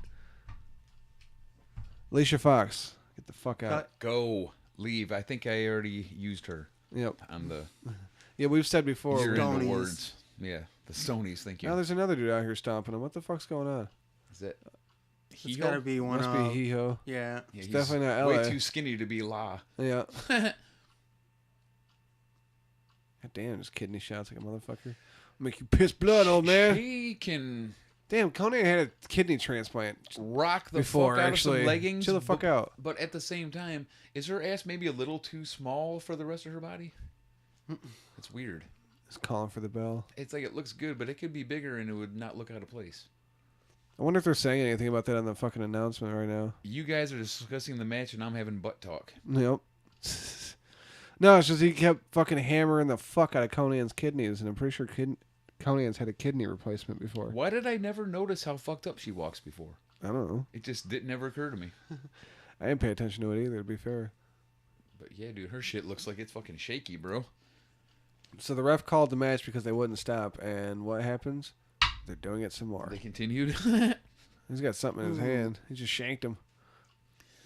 Alicia Fox, get the fuck out. Go. Leave. I think I already used her. Yep. On the. Yeah, we've said before. You're in the words. Yeah, the Stonys. Thank you. Now there's another dude out here stomping him. What the fuck's going on? Is that? It's got to be one Must of... be Heo. Yeah. It's definitely not LA. Way too skinny to be La. Yeah. God damn, just kidney shots like a motherfucker. Make you piss blood, old man. He can... Damn, Conan had a kidney transplant. Rock the before, fuck out actually. of some leggings. Chill the fuck out. But at the same time, is her ass maybe a little too small for the rest of her body? It's weird. It's calling for the bell. It's like it looks good, but it could be bigger and it would not look out of place. I wonder if they're saying anything about that on the fucking announcement right now. You guys are discussing the match and I'm having butt talk. Yep. No, it's just he kept fucking hammering the fuck out of Conan's kidneys, and I'm pretty sure Conan's had a kidney replacement before. Why did I never notice how fucked up she walks before? I don't know. It just didn't never occur to me. I didn't pay attention to it either, to be fair. But yeah, dude, her shit looks like it's fucking shaky, bro. So the ref called the match because they wouldn't stop, and what happens? They're doing it some more. They continued. He's got something in his hand. He just shanked him.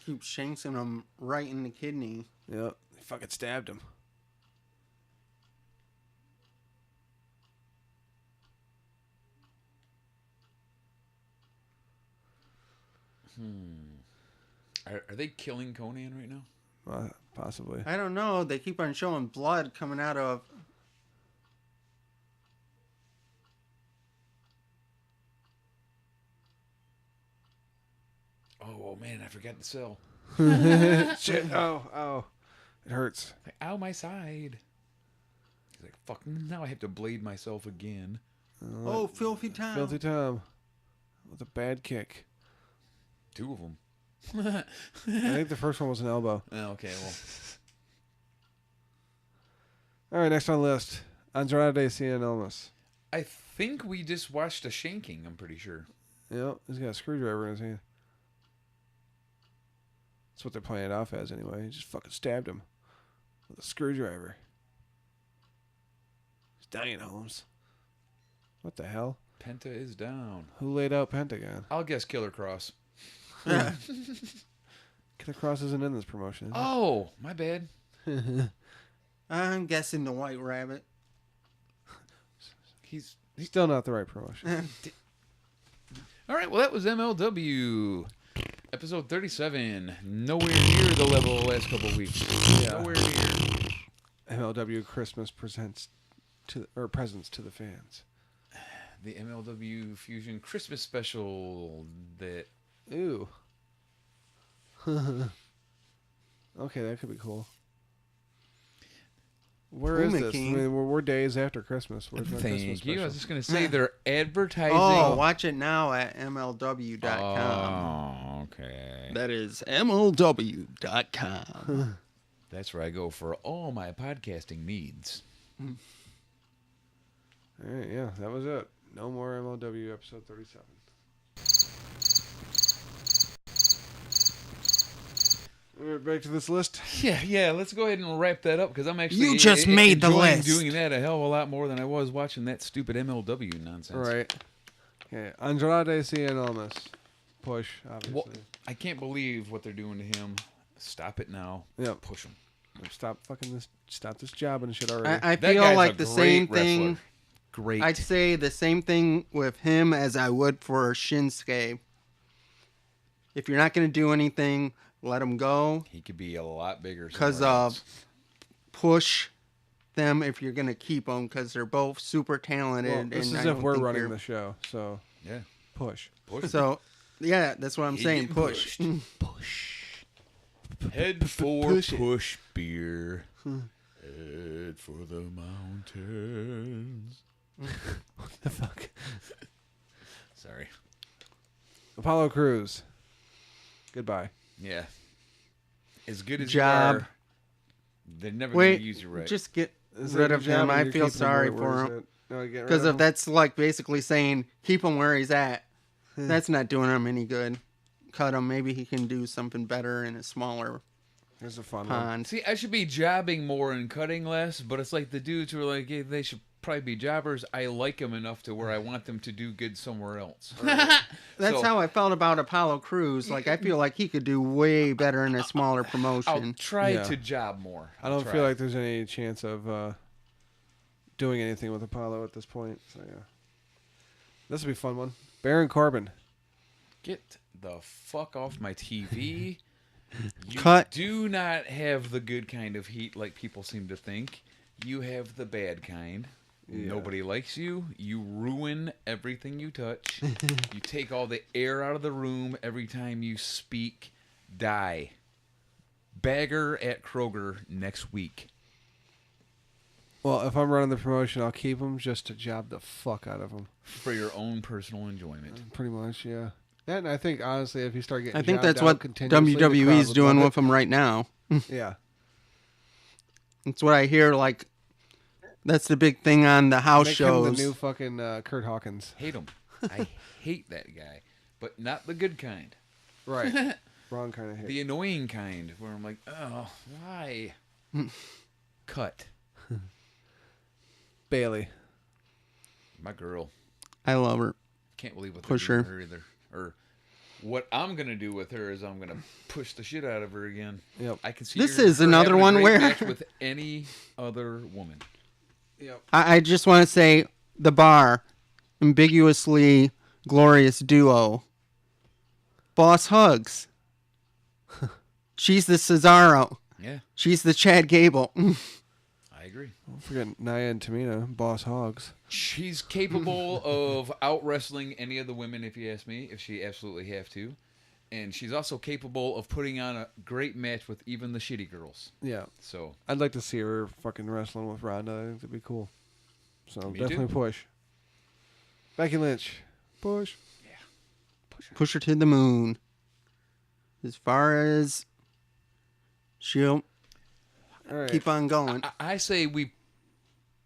Keeps shanking him right in the kidney. Yep. He fucking stabbed him. Are they killing Conan right now? Possibly. I don't know. They keep on showing blood coming out of... Oh man, I forgot to sell. Shit. Oh. It hurts. Like, ow, my side. He's like, fuck, now I have to blade myself again. Oh, Filthy Tom. Filthy Tom. With a bad kick. Two of them. I think the first one was an elbow. Oh, okay, well. All right, next on the list. Andrade Cien Almas. I think we just watched a shanking, I'm pretty sure. Yep, he's got a screwdriver in his hand. That's what they're playing it off as anyway. He just fucking stabbed him with a screwdriver. He's dying, Holmes. What the hell? Penta is down. Who laid out Pentagon? I'll guess Killer Cross. Killer Cross isn't in this promotion. Is he? Oh, my bad. I'm guessing the White Rabbit. He's still not the right promotion. All right, well, that was MLW. Episode 37. Nowhere near the level of the last couple of weeks. Yeah. Nowhere near. MLW Christmas presents presents to the fans. The MLW Fusion Christmas special that... Ooh. Okay, that could be cool. Where is this? I mean, we're days after Christmas. Where's my Christmas Thank you. special? I was just going to say they're advertising. Oh, watch it now at MLW.com. Oh, okay. That is MLW.com. That's where I go for all my podcasting needs. All right, yeah, that was it. No more MLW episode 37. Back to this list. Yeah. Let's go ahead and wrap that up because I'm actually You just made the enjoying list. doing that a hell of a lot more than I was watching that stupid MLW nonsense. Right. Okay. Andrade Cien Almas. Push, obviously. Well, I can't believe what they're doing to him. Stop it now. Yep. Push him. Stop this job and shit already. I That feel guy's like a the great same wrestler. thing. Great. I'd say the same thing with him as I would for Shinsuke. If you're not going to do anything, let him go. He could be a lot bigger. Because somewhere of else. push them if you're going to keep them because they're both super talented. Well, this and is I if don't we're think running they're- the show, so Yeah. push. Push. So, yeah, that's what I'm He's saying. getting Push. Push. Head for push beer. Head for the mountains. What the fuck? Sorry. Apollo Crews. Goodbye. Yeah. As good as Job. you are, they're never going Wait, to use you right. just get Is rid that of a job him. or I you're feel keeping sorry where for he's him. at? No, you get rid Because of if him? that's like basically saying keep him where he's at, that's not doing him any good. Cut him. Maybe he can do something better in a smaller Here's a fun one. pond. See, I should be jobbing more and cutting less, but it's like the dudes who are like, hey, they should probably be jobbers. I like them enough to where I want them to do good somewhere else. That's how I felt about Apollo Crews. Like I feel like he could do way better in a smaller I'll promotion. try Yeah. to job more. I don't feel like there's any chance of doing anything with Apollo at this point. So yeah, this will be a fun one. Baron Corbin. Get the fuck off my TV. You Cut. do not have the good kind of heat like people seem to think. You have the bad kind. Yeah. Nobody likes you. You ruin everything you touch. You take all the air out of the room every time you speak. Die. Bagger at Kroger next week. Well, if I'm running the promotion, I'll keep him just to job the fuck out of him. For your own personal enjoyment. Pretty much, yeah. And I think honestly, if you start getting, I think jobbed that's out what continuously, the crowd WWE's would doing love with him right now. it. Yeah. That's what I hear. Like that's the big thing on the house Make shows. him the new fucking Kurt Hawkins. Hate him. I hate that guy. But not the good kind. Right. Wrong kind of hate. The annoying kind, where I'm like, oh, why? Cut. Bailey. My girl. I love her. Can't believe what they're Push doing her. to her either. Or what I'm going to do with her is I'm going to push the shit out of her again. Yep. I can see This her is another having a one great where- match with any other woman. Yep. I just want to say the Bar, ambiguously glorious duo. Boss Hugs. She's the Cesaro. Yeah, She's the Chad Gable. I agree. Don't forget Nia and Tamina, Boss Hogs. She's capable of out wrestling any of the women, if you ask me, if she absolutely have to. And she's also capable of putting on a great match with even the shitty girls. Yeah. So, I'd like to see her fucking wrestling with Ronda. I think that'd be cool. So Me definitely too. push. Becky Lynch. Push. Push her to the moon. As far as she'll All right. keep on going. I say we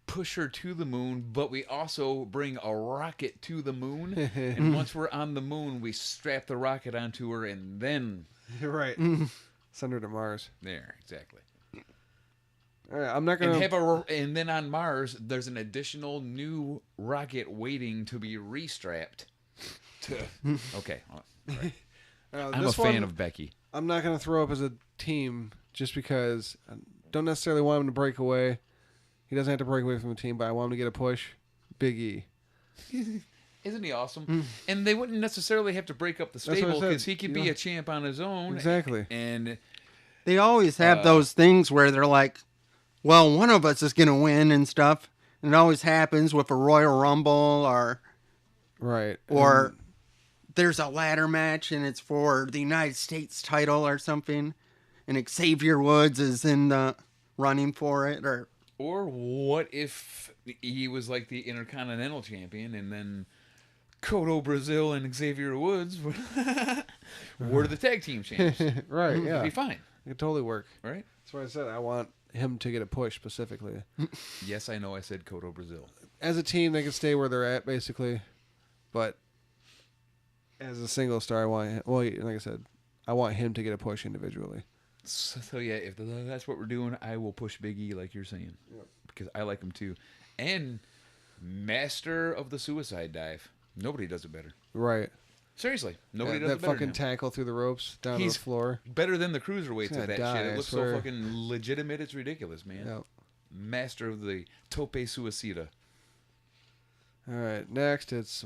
push her to the moon, but we also bring a rocket to the moon. And once we're on the moon, we strap the rocket onto her, and then You're right. Send her to Mars. there, exactly. All right. I'm not gonna. And then on Mars, there's an additional new rocket waiting to be restrapped. Okay, all right. I'm a this fan one, of Becky. I'm not gonna throw up as a team just because I don't necessarily want him to break away. He doesn't have to break away from the team, but I want him to get a push. Big E. Isn't he awesome? And they wouldn't necessarily have to break up the what I stable said. because he could You be know- a champ on his own. Exactly. And They always have those things where they're like, well, one of us is going to win and stuff. And it always happens with a Royal Rumble Right. or there's a ladder match and it's for the United States title or something. And Xavier Woods is in the running for it. or what if he was like the Intercontinental Champion and then Cotto Brazil and Xavier Woods were the tag team champs? right. It'd Yeah. be fine, It could totally work. right? That's why I said I want him to get a push specifically. Yes, I know I said Cotto Brazil. As a team, they can stay where they're at basically, but as a single star, I want. Well, like I said, I want him to get a push individually. So yeah, if that's what we're doing, I will push Big E like you're saying, because I like him too, and master of the suicide dive. Nobody does it better. Right. Seriously, nobody does that it better. fucking tackle through the ropes down to the floor. Better than the cruiserweights at that die, shit. It I looks swear. so fucking legitimate. It's ridiculous, man. Yep. Master of the tope suicida. All right, next it's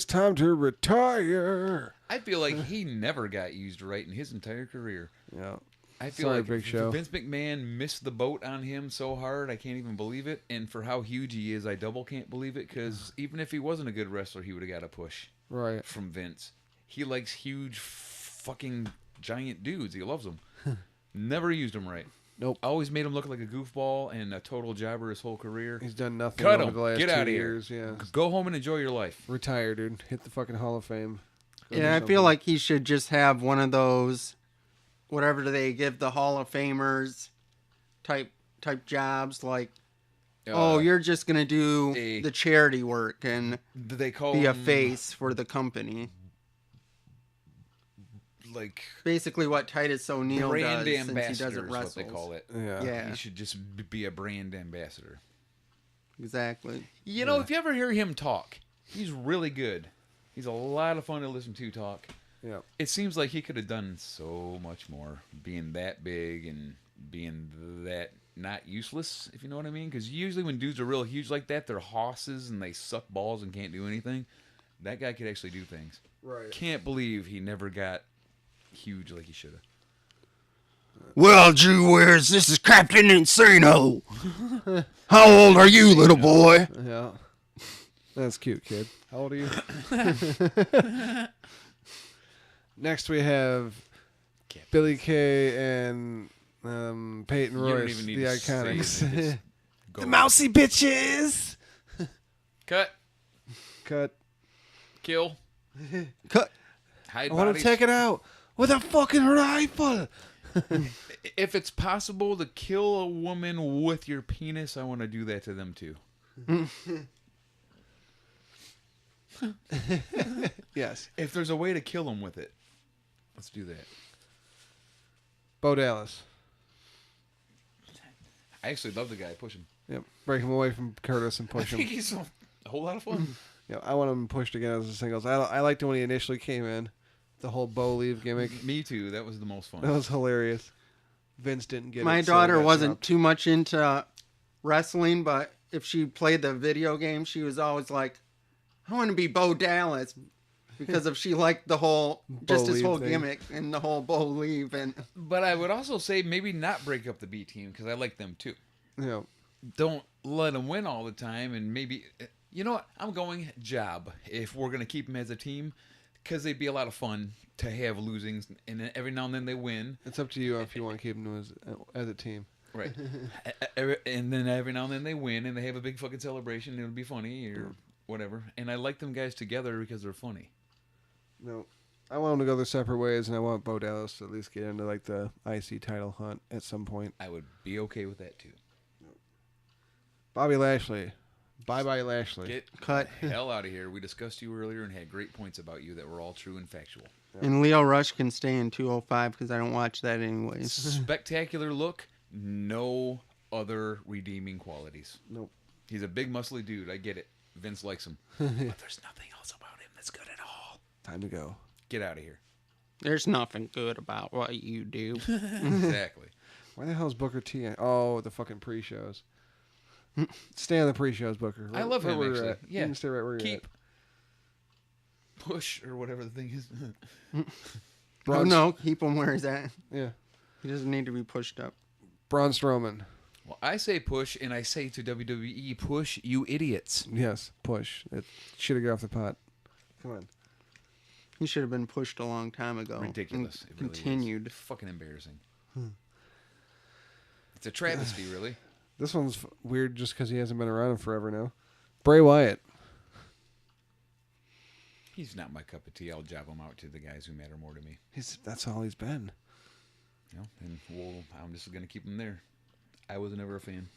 time to retire. I feel like he never got used right in his entire career. Yeah. I feel Sorry, like Big Show. Vince McMahon missed the boat on him so hard, I can't even believe it. And for how huge he is, I double can't believe it, because even if he wasn't a good wrestler, he would have got a push Right. from Vince. He likes huge fucking giant dudes. He loves them. Never used them right. Nope. Always made him look like a goofball and a total jobber his whole career. He's done nothing Cut over him. the last Get 2 out of years. here. Yeah. Go home and enjoy your life. Retire, dude. Hit the fucking Hall of Fame. Go do Yeah, I something. feel like he should just have one of those, whatever they give the Hall of Famers type jobs, like, you're just gonna do the charity work and they call be a him, face for the company. like, Basically, what Titus O'Neil brand does since he ambassador doesn't is what wrestle. they call it. Yeah. Yeah, He should just be a brand ambassador. exactly. You know, if you ever hear him talk, he's really good. He's a lot of fun to listen to talk. Yeah. It seems like he could have done so much more, being that big and being that not useless, if you know what I mean. Because usually when dudes are real huge like that, they're hosses and they suck balls and can't do anything. That guy could actually do things. Right. Can't believe he never got huge like he should have. Well, Drew Wears, this is Captain Insano. How old are you, little boy? Yeah. That's cute, kid. How old are you? Next we have Billy Kay and Peyton You don't Royce, even need the to say it, Iconics. just go. The mousy bitches. Cut. Cut. Kill. Cut. Hide I want to bodies. take it out with a fucking rifle. If it's possible to kill a woman with your penis, I want to do that to them too. Yes. If there's a way to kill them with it, let's do that. Bo Dallas. I actually love the guy. Push him. Yep. Break him away from Curtis and I push think him. he's a whole lot of fun. Yeah, I want him pushed again as a singles. I liked it when he initially came in. The whole Bo leave gimmick. Me too. That was the most fun. That was hilarious. Vince didn't get it. My so daughter it got wasn't dropped. too much into wrestling, but if she played the video game, she was always like, I want to be Bo Dallas. Because if she liked the whole, just his Leave whole thing. gimmick and the whole Bo leave. And But I would also say maybe not break up the B team because I like them too. Yeah. Don't let them win all the time, and maybe you know what? I'm going job if we're gonna keep them as a team because they'd be a lot of fun to have losings, and then every now and then they win. It's up to you if you want to keep them as a team. Right. And then every now and then they win, and they have a big fucking celebration. It'll be funny or whatever. And I like them guys together because they're funny. No. I want them to go their separate ways, and I want Bo Dallas to at least get into like the IC title hunt at some point. I would be okay with that too. Bobby Lashley. Bye-bye Lashley. Get Cut. the hell out of here. We discussed you earlier and had great points about you that were all true and factual. and Leo Rush can stay in 205 because I don't watch that anyways. Spectacular look. No other redeeming qualities. Nope. He's a big muscly dude. I get it. Vince likes him. But there's nothing else about him that's good at all. Time to go. Get out of here. There's nothing good about what you do. Exactly. Why the hell is Booker T? Oh, the fucking pre-shows. Stay on the pre-shows, Booker. I love Right him, where you're actually. at. Yeah. You can stay right where you're Keep. Push or whatever the thing is. Oh Braun- no, keep him where he's at. at. Yeah. He doesn't need to be pushed up. Braun Strowman. Well, I say push, and I say to WWE, push, you idiots. Yes, push. It should have got off the pot. Come on. He should have been pushed a long time ago. Ridiculous. And It really is. continued. Fucking embarrassing. It's a travesty, really. This one's weird just because he hasn't been around in forever now. Bray Wyatt. He's not my cup of tea. I'll job him out to the guys who matter more to me. That's all he's been. You know, and I'm just going to keep him there. I was never a fan,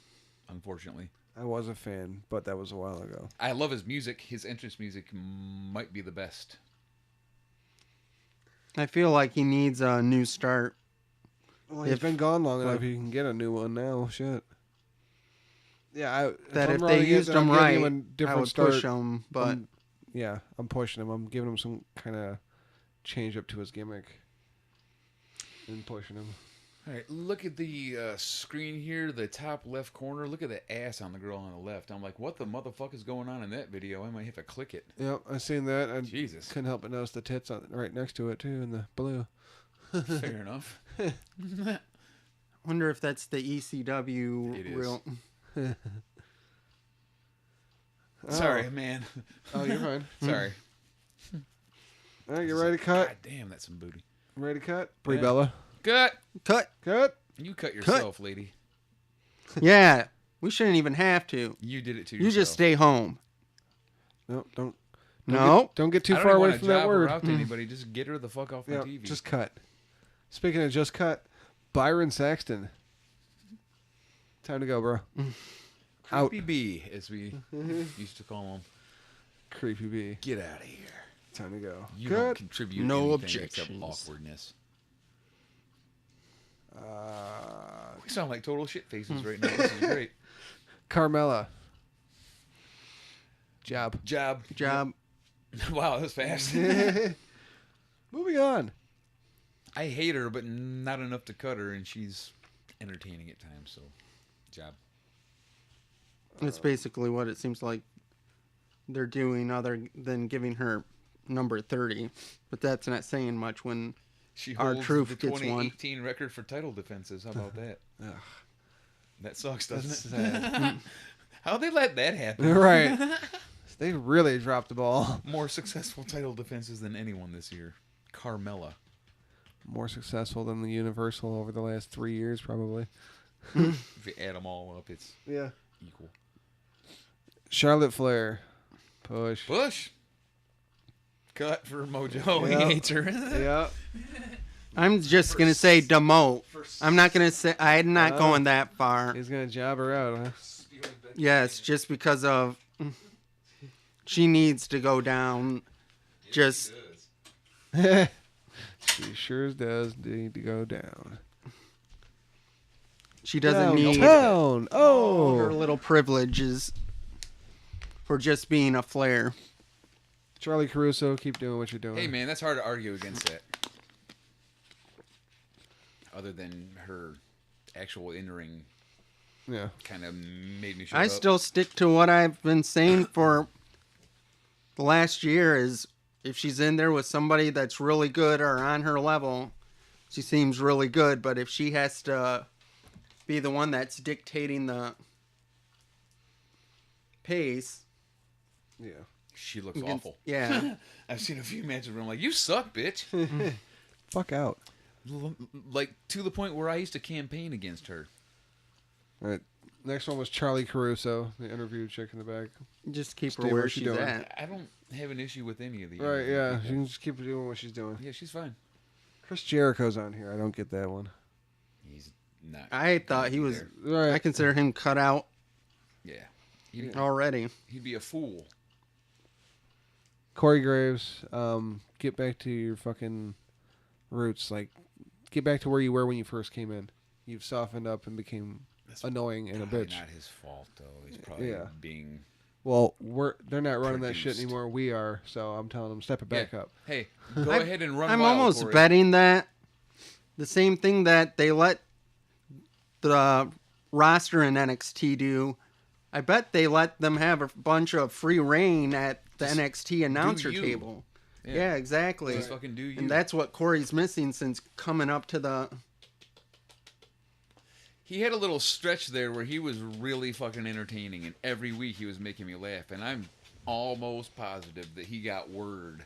unfortunately. I was a fan, but that was a while ago. I love his music. His entrance music might be the best. I feel like he needs a new start. Well, he's been gone long enough. He can get a new one now. Shit. Yeah, if they used him right, I would push him. But I'm pushing him. I'm giving him some kind of change up to his gimmick and pushing him. All right, look at the screen here, the top left corner. Look at the ass on the girl on the left. I'm like, what the motherfucker is going on in that video? I might have to click it. Yep, I seen that. I Jesus. Couldn't help but notice the tits right next to it, too, in the blue. Fair enough. Wonder if that's the ECW It is. real. Sorry, man. Oh, you're fine. Sorry. All right, you ready to cut? God damn, that's some booty. Ready to cut? Brie Bella. Cut. Cut. You cut yourself, lady. Yeah, we shouldn't even have to. You did it to You yourself. just stay home. No, don't. No. Don't get too I don't far even away wanna from that job her word. out to anybody. Just get her the fuck off my Yeah, TV. just cut. Speaking of just cut, Byron Saxton. Time to go, bro. Out. Creepy B, as we used to call him. Creepy B. Get out of here. Time to go. You Cut. don't contribute No anything objections. except awkwardness. We sound like total shit faces right now. This is great. Carmella. Job. Job. Wow, that was fast. Moving on. I hate her, but not enough to cut her, and she's entertaining at times, so job. That's basically what it seems like they're doing, other than giving her number 30. But that's not saying much when She our holds truth the gets one. 2018 record for title defenses. How about that? That sucks, doesn't That's it? sad. How'd they let that happen? Right. They really dropped the ball. More successful title defenses than anyone this year. Carmella. More successful than the Universal over the last 3 years, probably. If you add them all up, it's equal. Charlotte Flair. Push. Bush. Cut for Mojo. Yep. He hates her. Yeah. I'm just going to say demote. I'm not going to say, I'm not going that far. He's going to job her out, huh? Yes, just because of, she needs to go down. Just, She sure does need to go down. she doesn't need Down. all Oh. her little privileges for just being a Flair. Charlie Caruso, keep doing what you're doing. Hey, man, that's hard to argue against that. Other than her actual in-ring Yeah. kind of made me shut I up. still stick to what I've been saying for the last year is if she's in there with somebody that's really good or on her level, she seems really good. But if she has to be the one that's dictating the pace, Yeah. She looks awful. Yeah. I've seen a few matches where I'm like, you suck, bitch. Fuck out. Like, to the point where I used to campaign against her. All right. Next one was Charlie Caruso, the interview chick in the back. Just keep Stay her where where she she's doing. at. I don't have an issue with any of these. Right, yeah. She can just keep doing what she's doing. Yeah, she's fine. Chris Jericho's on here. I don't get that one. He's not. I thought he was. Right. I consider him cut out Yeah. already. He'd be a fool. Corey Graves, get back to your fucking roots. Like, get back to where you were when you first came in. You've softened up and became annoying and a Probably bitch. not his fault, though. He's probably being... Well, they're not running that shit produced. anymore. We are, so I'm telling them, step it back up. Hey, go ahead and run I'm wild, almost Corey. betting that the same thing that they let the roster in NXT do, I bet they let them have a bunch of free reign at the NXT announcer you. table. Yeah, exactly. Just fucking do you. And that's what Corey's missing since coming up to the... He had a little stretch there where he was really fucking entertaining, and every week he was making me laugh. And I'm almost positive that he got word,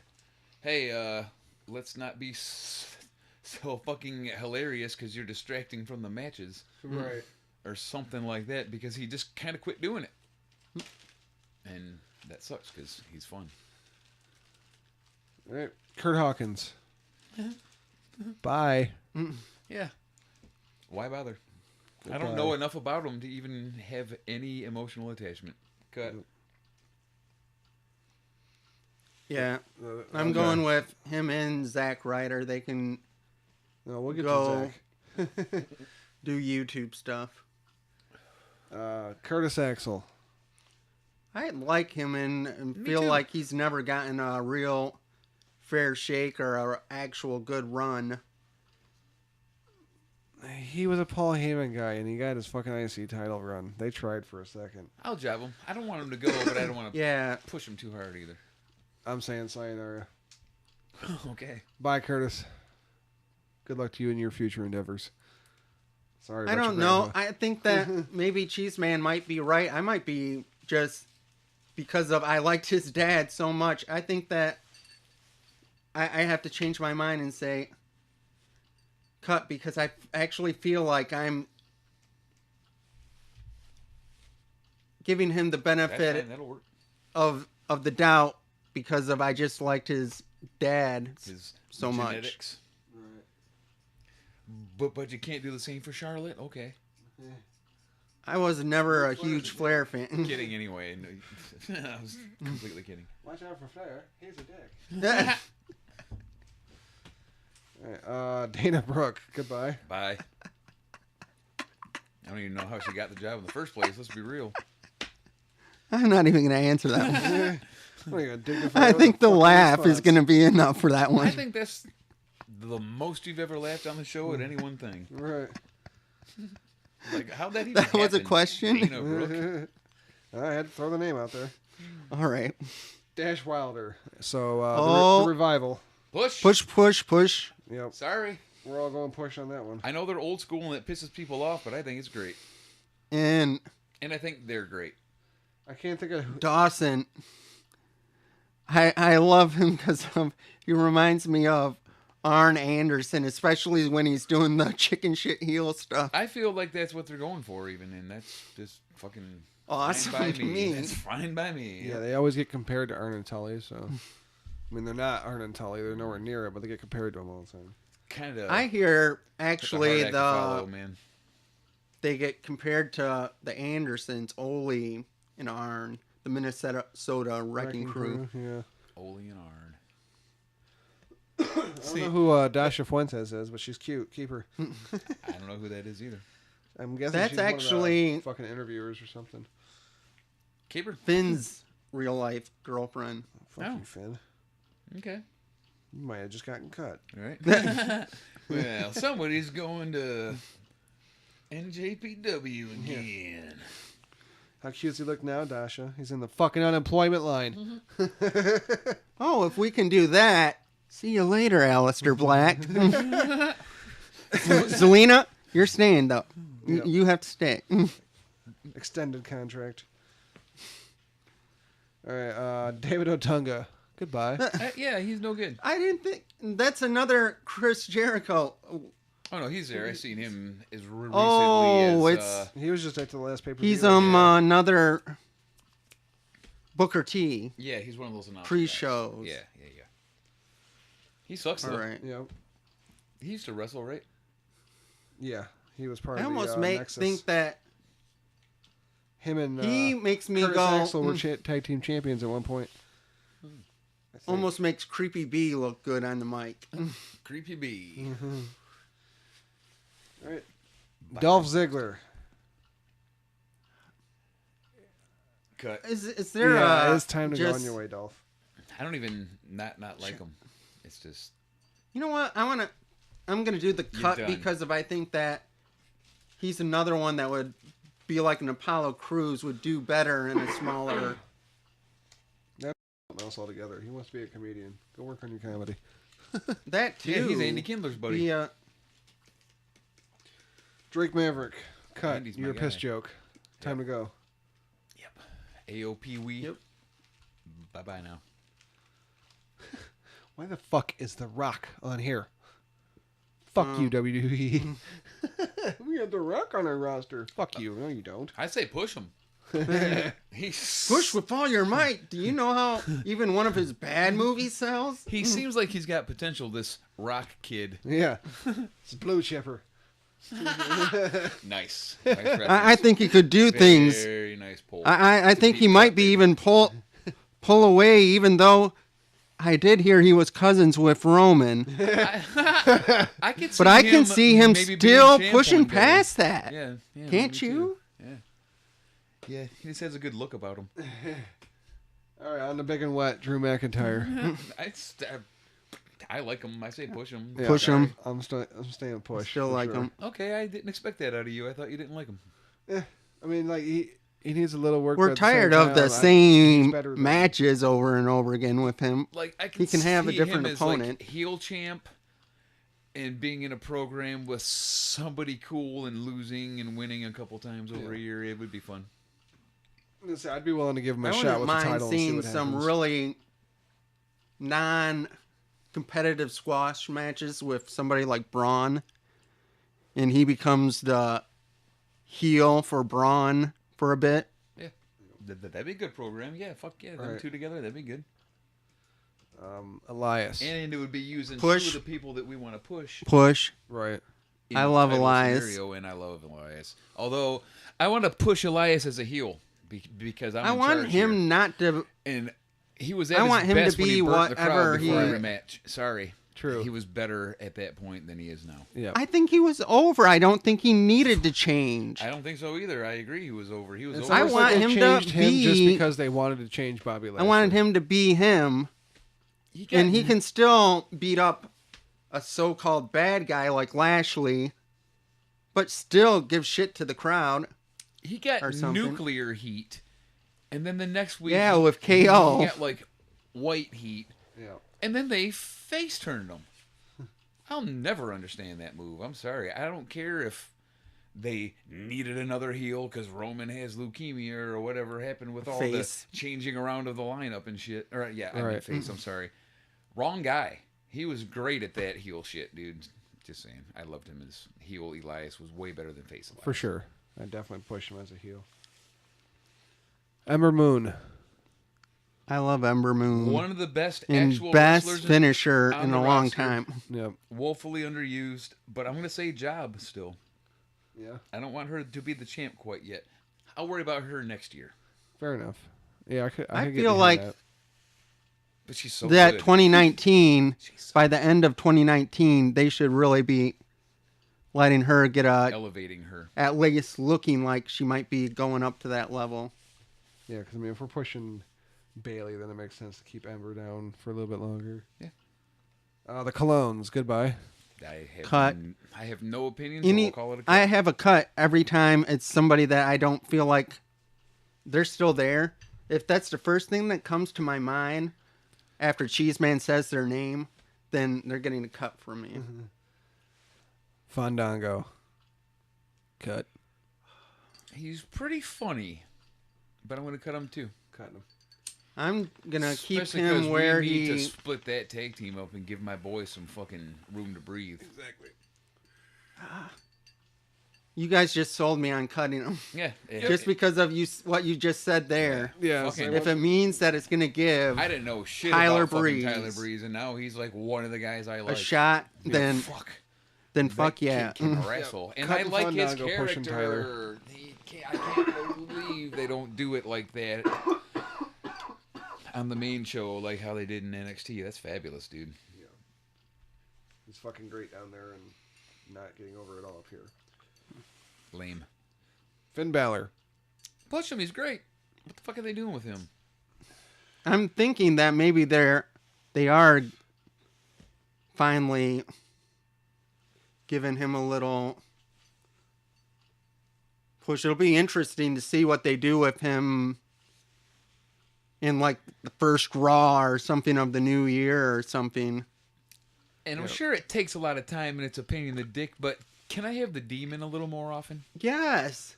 hey, let's not be so fucking hilarious because you're distracting from the matches. Right. Or something like that, because he just kind of quit doing it. And that sucks because he's fun. All right. Kurt Hawkins. Bye. Yeah. Why bother? I don't know enough about him to even have any emotional attachment. Cut. Yeah. I'm going with him and Zack Ryder. They can No, we'll get go... to Zach. do YouTube stuff. Curtis Axel. I like him and feel like he's never gotten a real fair shake or an actual good run. He was a Paul Heyman guy, and he got his fucking IC title run. They tried for a second. I'll jab him. I don't want him to go, but I don't want to push him too hard either. I'm saying sayonara. Okay. Bye, Curtis. Good luck to you in your future endeavors. Sorry I about don't your know. grandma. I think that maybe Cheese Man might be right. I might be just because of I liked his dad so much. I think that I have to change my mind and say cut because I actually feel like I'm giving him the benefit That'll work. of the doubt because of I just liked his dad so Genetics. much. But you can't do the same for Charlotte? Okay. I was never a huge Flair fan. Kidding anyway. No, I was completely kidding. Watch out for Flair. He's a dick. All right, Dana Brooke. Goodbye. Bye. I don't even know how she got the job in the first place. Let's be real. I'm not even going to answer that one. What are you gonna dignify I with think a the fucking laugh is response? going to be enough for that one. I think that's the most you've ever laughed on the show at any one thing. Right. Like, how'd that even That was a happen? question? Dana Brooke? I had to throw the name out there. All right. Dash Wilder. So the revival. Push. Push, push, push. Yep. Sorry. We're all going push on that one. I know they're old school and it pisses people off, but I think it's great. And I think they're great. I can't think of who. Dawson. I love him because he reminds me of Arn Anderson, especially when he's doing the chicken shit heel stuff. I feel like that's what they're going for, even, and that's just fucking Awesome fine by to me. me. That's fine by me. Yeah, they always get compared to Arn and Tully, so. I mean, they're not Arn and Tully. They're nowhere near it, but they get compared to them all the time. Kind of. I hear actually man. they get compared to the Andersons, Ole and Arn, the Minnesota Wrecking Crew. Yeah. Ole and Arn. I don't know who Dasha Fuentes is, but she's cute. Keep her. I don't know who that is either. I'm guessing That's she's one of actually the fucking interviewers or something. Keep her. Finn's real life girlfriend. Fuck you, Finn. Okay. You might have just gotten cut. All right. Well, somebody's going to NJPW again. How cute does he look now, Dasha? He's in the fucking unemployment line. Oh, if we can do that, see you later, Aleister Black. Zelina, you're staying though. Yep. You have to stay. Extended contract. All right, David Otunga. Goodbye. Yeah, he's no good. I didn't think that's another Chris Jericho. Oh no, he's there. I seen him as recently as. It's he was just at the last paper. he's another Booker T. Yeah, he's one of those announcers. Pre-shows. Yeah. He sucks though. All right. Yep. He used to wrestle, right? Yeah, he was part I of the almost Nexus. think that Him and he makes me Curtis go. Axel were tag team champions at one point. Almost makes Creepy B look good on the mic. Creepy B. All right. Dolph Ziggler. Cut. Is there Yeah, it's time to go on just- your way, Dolph. I don't even not like him. It's just You know what? I'm gonna do the cut done. because I think that he's another one that would be like an Apollo Crews would do better in a smaller. Something else altogether. He wants to be a comedian. Go work on your comedy. That too. yeah, he's Andy Kindler's buddy. Yeah. Drake Maverick. Cut. Andy's my You're a piss guy. joke. Time to go. Yep. AOP we. Yep. Bye bye now. Why the fuck is The Rock on here? Fuck you, WWE. We have The Rock on our roster. Fuck you. No, you don't. I say push him. Push with all your might. Do you know how even one of his bad movies sells? He seems like he's got potential. This Rock kid. Yeah. It's Blue Chipper. Nice. I think he could do things. Very nice pull. I think he might be even pull away, even though I did hear he was cousins with Roman. I could see But I can see him maybe being still champ pushing one day. past that. Yeah, Can't me you? too. Yeah, he just has a good look about him. All right, on the big and wet, Drew McIntyre. I like him. I say push him. Yeah, Push him. I'm staying push. Still for like sure. him. Okay, I didn't expect that out of you. I thought you didn't like him. Yeah, I mean, like he needs a little work. We're but at the same tired of the time, same he's better than- matches over and over again with him. Like I He can have a see different him as, opponent. like, heel champ, and being in a program with somebody cool and losing and winning a couple times over a year. It would be fun. Listen, I'd be willing to give him a I shot wouldn't with the mind title and see seeing what some happens. really non-competitive squash matches with somebody like Braun, and he becomes the heel for Braun for a bit. Yeah, that'd be a good program. Yeah, fuck yeah, them Right. two together, that'd be good. Elias. And it would be using Push. two of the people that we want to push. Push. Right. in I love title Elias. scenario, and I love Elias. Although I want to push Elias as a heel because I'm I in want charge him here. not to. And he was at I his want him to best when he be burnt the crowd whatever before he- every match. Sorry. True. He was better at that point than he is now. Yeah. I think he was over. I don't think he needed to change. I don't think so either. I agree. He was over. He was It's over. I almost want like they him to changed him just be- because they wanted to change Bobby I Lashley. wanted him to be him, and he can still beat up a so-called bad guy like Lashley, but still give shit to the crowd. He got or something. nuclear heat, and then the next week, Yeah, with he KO. got like white heat, Yeah. and then they face turned him. I'll never understand that move. I'm sorry. I don't care if they needed another heel because Roman has leukemia or whatever happened with all Face. the changing around of the lineup and shit. Or yeah, I mean Right. face. I'm sorry. Wrong guy. He was great at that heel shit, dude. Just saying. I loved him as heel. Elias was way better than face Elias. For sure. I definitely push him as a heel. Ember Moon. I love Ember Moon. One of the best and actual best wrestlers finisher on in the a long roster. time. Yep. Woefully underused, but I'm going to say Job still. Yeah. I don't want her to be the champ quite yet. I'll worry about her next year. Fair enough. Yeah, I I could get feel behind like that. But she's so that good. 2019, by the end of 2019, they should really be letting her get a, Elevating her. at least looking like she might be going up to that level. Yeah, because I mean, if we're pushing Bailey, then it makes sense to keep Ember down for a little bit longer. Yeah. The Colognes, goodbye. Cut. I have no opinion, so we'll call it a cut. I have a cut every time it's somebody that I don't feel like they're still there. If that's the first thing that comes to my mind after Cheez Man says their name, then they're getting a cut from me. Fandango. Cut. He's pretty funny, but I'm going to cut him too. Cutting him. I'm gonna keep Especially 'cause him where we need to he. split that tag team up and give my boy some fucking room to breathe. Exactly. You guys just sold me on cutting him. Yeah. Just because of what you just said there. Yeah. Fucking- If it means that it's gonna give I didn't know shit Tyler about fucking Breeze Tyler Breeze, and now he's like one of the guys I like. a shot, Yeah, then fuck. fuck That yeah. kid can wrestle. And I Cutting like his Fandango, pushing character. I can't believe they don't do it like that on the main show, like how they did in NXT. That's fabulous, dude. Yeah. He's fucking great down there and not getting over it all up here. Lame. Finn Balor. Push him. He's great. What the fuck are they doing with him? I'm thinking that maybe they are finally giving him a little push. It'll be interesting to see what they do with him in like the first Raw or something of the new year or something. And I'm sure it takes a lot of time and it's a pain in the dick, but can I have the demon a little more often? Yes.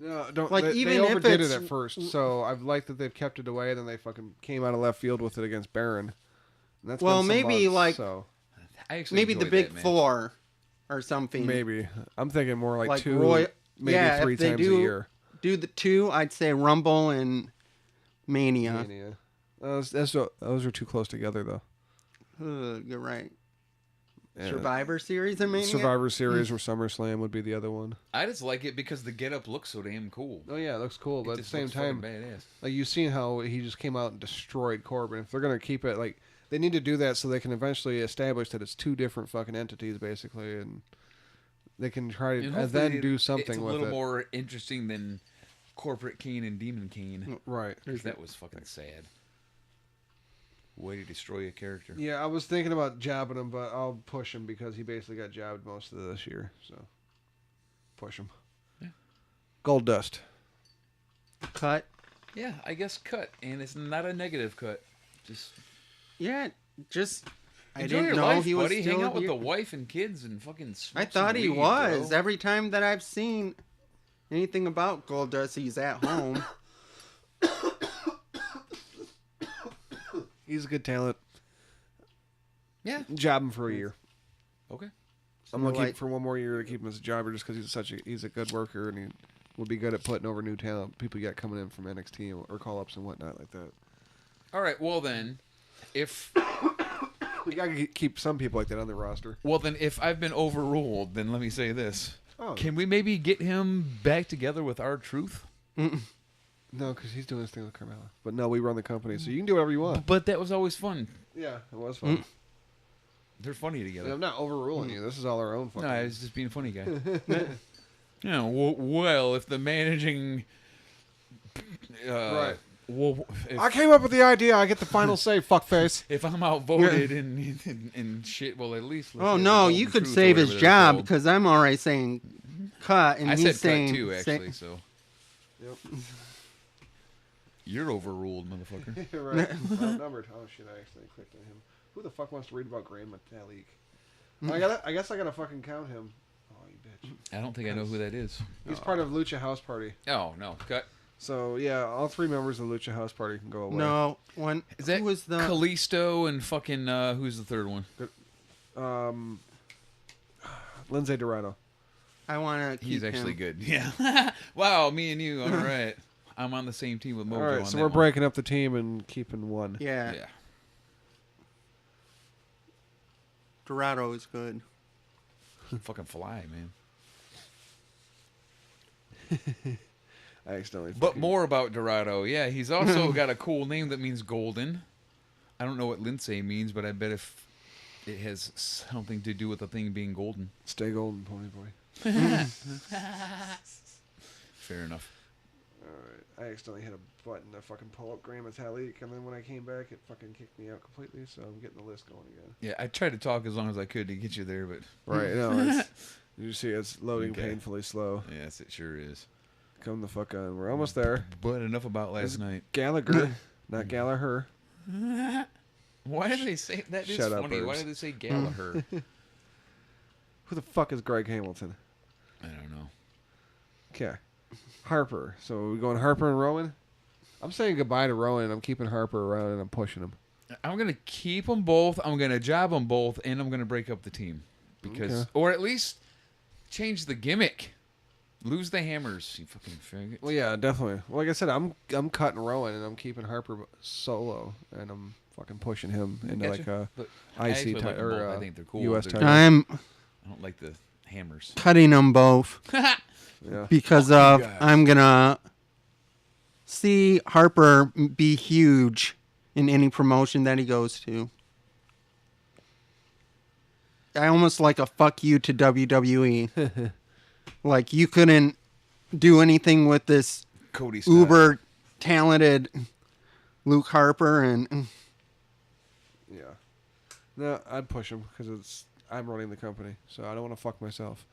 No, don't. Like, They even if overdid it it's- at first, so I've liked that they've kept it away. Then they fucking came out of left field with it against Baron. And that's Well, been some maybe, months, like, so I actually Maybe the enjoyed big that match. four or something. maybe I'm thinking more like, Like two, Roy- maybe yeah, three if they times do- a year. Do the two, I'd say Rumble and Mania. Mania. Those are too close together, though. You're right. Survivor Series, I mean. Survivor Series or SummerSlam would be the other one. I just like it because the getup looks so damn cool. Oh yeah, it looks cool, but at the just same looks time, fucking badass. like you've seen how he just came out and destroyed Corbin. If they're gonna keep it, like they need to do that so they can eventually establish that it's two different fucking entities, basically, and they can try to and then do something with it. It's a little more interesting than Corporate Kane and Demon Kane. Right. Because that was fucking sad. Way to destroy a character. Yeah, I was thinking about jabbing him, but I'll push him because he basically got jabbed most of this year. So, push him. Yeah. Gold Dust. Cut. Yeah, I guess cut. And it's not a negative cut. Just... Yeah, just... I Enjoy didn't your know life, he was buddy. still Hang out with here. the wife and kids and fucking smoke I thought some he weed, was. bro. Every time that I've seen anything about Goldust, he's at home. He's a good talent. Yeah. Job him for a year. Okay. I'm gonna keep for one more year to keep him as a jobber just because he's a good worker and he would be good at putting over new talent. People you got coming in from NXT or call ups and whatnot like that. All right. Well then, if we gotta keep some people like that on the roster. Well then, if I've been overruled, then let me say this: Oh. Can we maybe get him back together with R-Truth? No, because he's doing his thing with Carmella. But no, we run the company, so you can do whatever you want. But that was always fun. Yeah, it was fun. They're funny together. I'm not overruling you. This is all our own fucking... No, I was just being a funny guy. You know, well, if the managing... right. Well, I came up with the idea. I get the final say, fuckface. If I'm outvoted and shit, well, at least... Oh, no, you could save his job because I'm already saying cut. And I he's said saying, cut too, actually, so... Yep. You're overruled, motherfucker. Right. Outnumbered. Oh, shit, I accidentally clicked on him. Who the fuck wants to read about Grand Metalik? I guess I gotta fucking count him. Oh, you bitch. I don't think I know who that is. He's part of Lucha House Party. Oh, no. Cut. So, yeah, all three members of the Lucha House Party can go away. No, Is that who was the... Kalisto and fucking, who's the third one? Lindsay Dorado. I want to keep He's actually him. good. Yeah. Wow, me and you. All right. I'm on the same team with Mojo. All right, on so that we're one. breaking up the team and keeping one. Yeah. Yeah. Dorado is good. Fucking fly, man. I accidentally. But more about Dorado. Yeah, he's also got a cool name that means golden. I don't know what Lindsay means, but I bet if it has something to do with the thing being golden. Stay golden, pony boy. Fair enough. Alright, I accidentally hit a button to fucking pull up Grand Metalik, and then when I came back, it fucking kicked me out completely, so I'm getting the list going again. Yeah, I tried to talk as long as I could to get you there, but... Right, no, you see it's loading Okay. painfully slow. Yes, it sure is. Come the fuck on. We're almost there. But enough about last night. Gallagher, not Gallagher. Why did they say... That is Shut up, funny. Why Herbs. did they say Gallagher? Who the fuck is Greg Hamilton? I don't know. Okay. Harper. So are we going Harper and Rowan? I'm saying goodbye to Rowan. I'm keeping Harper around and I'm pushing him. I'm going to keep them both. I'm going to job them both, and I'm going to break up the team. Because, Okay. or at least change the gimmick. Lose the hammers, you fucking faggot. Well, yeah, definitely. Well, like I said, I'm cutting Rowan and I'm keeping Harper solo and I'm fucking pushing him into Gotcha. like a But I actually IC like them or both. I think they're cool. US They're- title. I'm I don't like the hammers. cutting them both Yeah. because of I'm going to see Harper be huge in any promotion that he goes to. I almost like a fuck you to WWE. Like, you couldn't do anything with this Cody style. uber talented Luke Harper, and Yeah. No, I'd push him because I'm running the company, so I don't want to fuck myself.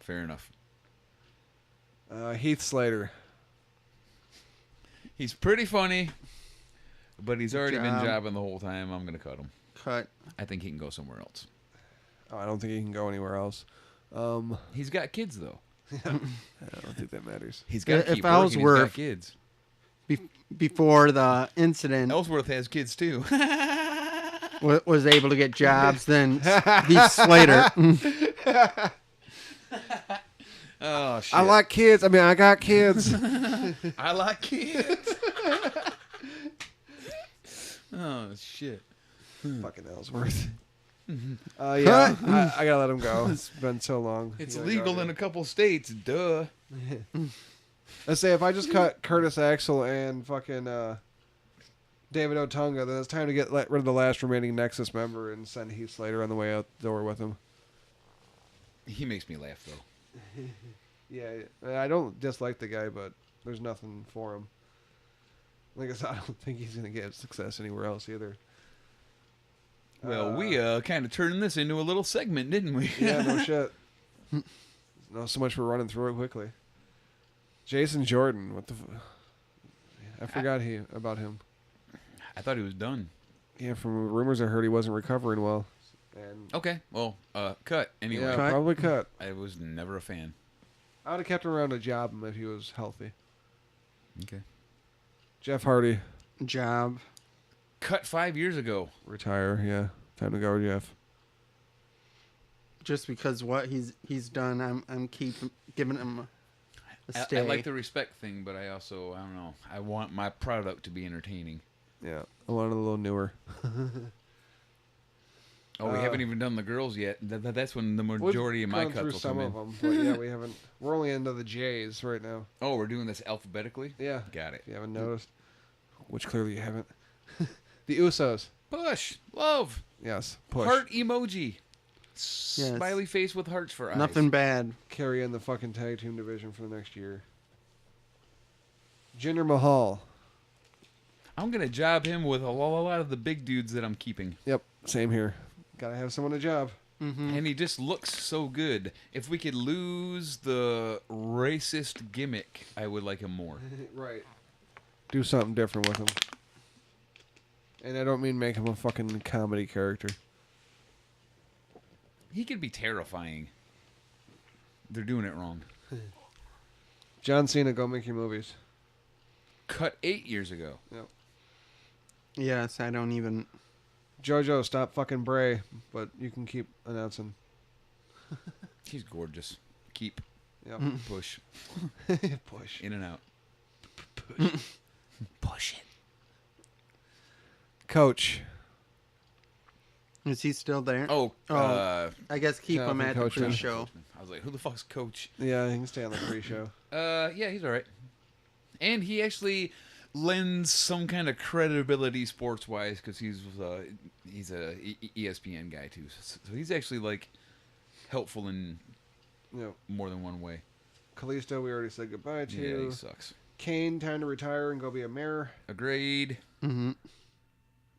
Fair enough. Heath Slater. He's pretty funny, but he's already been job. jobbing the whole time. I'm going to cut him. cut. I think he can go somewhere else. Oh, I don't think he can go anywhere else. He's got kids, though. I don't think that matters. He's got to If keep working. He's got Ellsworth- kids. Before the incident Ellsworth has kids, too. was able to get jobs, then Heath Slater. Oh, shit. I like kids. I mean, I got kids. I like kids. Oh, shit. Fucking Ellsworth. Yeah, I gotta let him go. It's been so long. It's legal in a couple states. Duh. I say if I just cut Curtis Axel and fucking David Otunga, then it's time to get rid of the last remaining Nexus member and send Heath Slater on the way out the door with him. He makes me laugh though. Yeah, I don't dislike the guy, but there's nothing for him. Like I said, I don't think he's gonna get success anywhere else either. Well, we kind of turned this into a little segment, didn't we? Yeah, no shit. No, so much for running through it quickly. Jason Jordan, what the? I forgot about him. I thought he was done. Yeah, from rumors I heard he wasn't recovering well. And Okay, well, cut anyway. yeah, probably cut. I was never a fan. I would have kept him around to job him if he was healthy. Okay. Jeff Hardy, Job. Cut 5 years ago. retire. Yeah, time to go, Jeff. Just because what he's done, I'm giving him a stay. I like the respect thing, but I don't know. I want my product to be entertaining. Yeah, I want it a little newer. Oh, we haven't even done the girls yet. That's when the majority of my We've gone cuts through will come some in. of them, but yeah, we haven't. We're only into the J's right now. Oh, we're doing this alphabetically? Yeah, Got it. if you haven't noticed, which clearly you haven't. The Usos. Push. Love. Yes, push. Heart emoji. Smiley face with hearts for eyes. Nothing bad. Carry in the fucking tag team division for the next year. Jinder Mahal. I'm going to job him with a lot of the big dudes that I'm keeping. Yep, same here. Gotta have someone to job. And he just looks so good. If we could lose the racist gimmick, I would like him more. Right. Do something different with him. And I don't mean make him a fucking comedy character. He could be terrifying. They're doing it wrong. John Cena, go make your movies. Cut 8 years ago. Yep. Yes, I don't even. JoJo, stop fucking Bray, but you can keep announcing. He's gorgeous. Keep. Yep. Push. Push. In and out. Push it. Coach. Is he still there? Oh, I guess keep him Jonathan at the Coachman. pre-show. I was like, who the fuck's Coach? Yeah, he can stay on the pre-show. Yeah, he's all right. And he actually lends some kind of credibility sports-wise because he's a ESPN guy too. So he's actually like helpful in Yep. more than one way. Kalisto, we already said goodbye to. Yeah, he sucks. Kane, time to retire and go be a mayor. Agreed. Mm-hmm.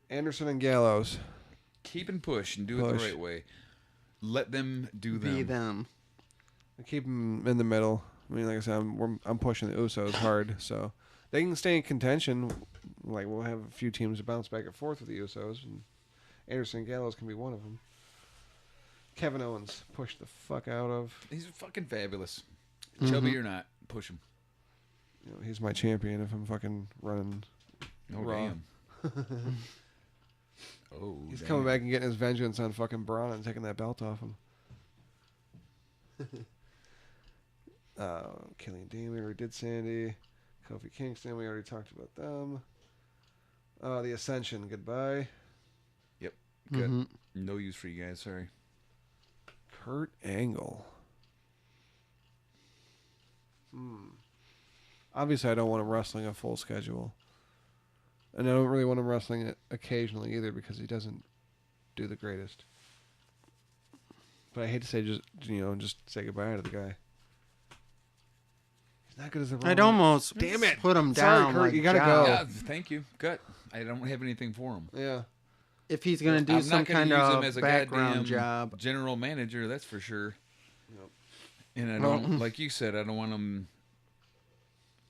Anderson and Gallows. Keep and push and do it the right way. Let them do them. Be them. Keep them in the middle. I mean, like I said, I'm pushing the Usos hard, so they can stay in contention. Like, we'll have a few teams bounce back and forth with the Usos, and Anderson and Gallows can be one of them. Kevin Owens, push the fuck out of. He's fucking fabulous. Chubby or not, push him. You know, he's my champion if I'm fucking running. Oh, Raw. damn. Oh, He's damn. coming back and getting his vengeance on fucking Braun and taking that belt off him. Killian Dane, we already did Sandy. Kofi Kingston, we already talked about them. The Ascension, goodbye. Yep. Good. Mm-hmm. No use for you guys, sorry. Kurt Angle. Obviously, I don't want him wrestling a full schedule. And I don't really want him wrestling it occasionally either because he doesn't do the greatest. But I hate to say just say goodbye to the guy. He's not good as a I'd almost Damn it. put him Sorry, down. Kurt, like you gotta Job. go. Yeah, thank you. Good. I don't have anything for him. Yeah. If he's gonna do I'm some not gonna kind use of him as a background goddamn job, general manager, that's for sure. Yep. And I don't, like you said, I don't want him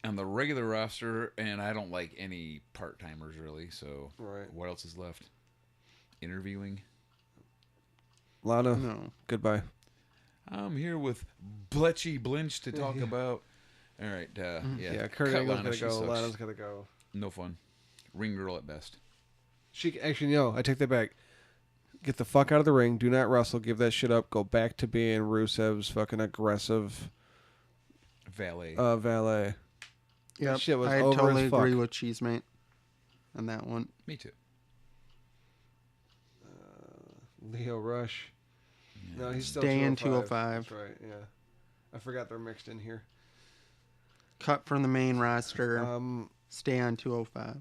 on the regular roster, and I don't like any part-timers really, so Right. what else is left? Interviewing? Lana, no. goodbye. I'm here with Bletchy Blinch to talk about. All right, yeah. Yeah, Kurt Cut Angle's Lana, gotta she go. sucks. Lana's gotta go. No fun. Ring girl at best. She actually, no, I take that back. Get the fuck out of the ring. Do not wrestle. Give that shit up. Go back to being Rusev's fucking aggressive Valet. valet. Yep. shit was I over totally as fuck. agree with Cheese Mate on that one. Me too. Leo Rush. No, he's still Dan 205. 205. That's right, yeah. I forgot they're mixed in here. Cut from the main roster. Stay on 205.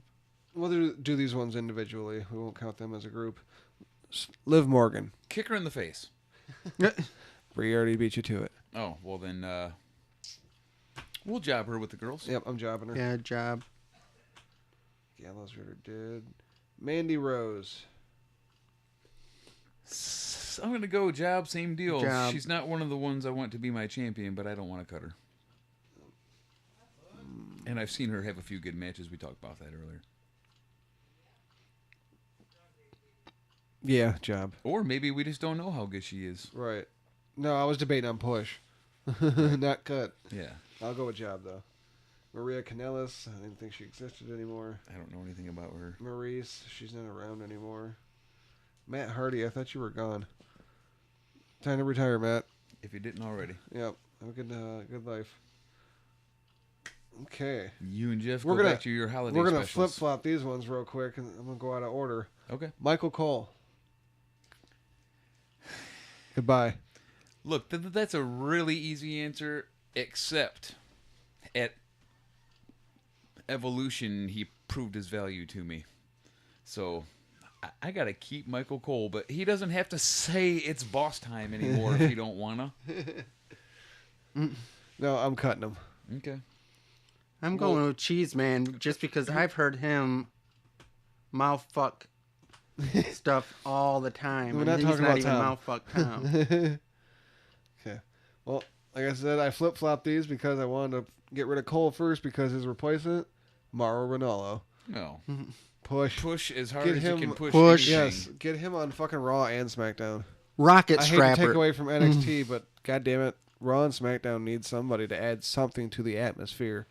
We'll do these ones individually. We won't count them as a group. Liv Morgan. Kick her in the face. Bree already beat you to it. Oh, well then, we'll job her with the girls. Yep, I'm jobbing her. Yeah, job. Gallows Ritter did. Mandy Rose. I'm going to go job, same deal. Job. She's not one of the ones I want to be my champion, but I don't want to cut her. And I've seen her have a few good matches. We talked about that earlier. Yeah, job. Or maybe we just don't know how good she is. Right. No, I was debating on push. Not cut. Yeah. I'll go with job, though. Maria Kanellis. I didn't think she existed anymore. I don't know anything about her. Maurice. She's not around anymore. Matt Hardy. I thought you were gone. Time to retire, Matt. If you didn't already. Yep. Have a good life. Okay. You and Jeff We're go gonna back to your holiday We're gonna specials. flip-flop these ones real quick, and I'm gonna go out of order. Okay. Michael Cole. Goodbye. Look, that's a really easy answer, except at Evolution, he proved his value to me. So I got to keep Michael Cole, but he doesn't have to say it's boss time anymore if you don't want to. No, I'm cutting him. Okay. I'm going with Cheez, man, just because I've heard him mouth fuck stuff all the time. We're and not he's talking not about even Tom. mouth fuck Tom. Okay. Well, like I said, I flip-flopped these because I wanted to get rid of Cole first because his replacement, Mauro Ranallo. No. Push as hard Get as him, you can push. push. anything. Yes, get him on fucking Raw and SmackDown. Rocket I hate to strapper. take away from NXT, but goddamn it, Raw and SmackDown need somebody to add something to the atmosphere,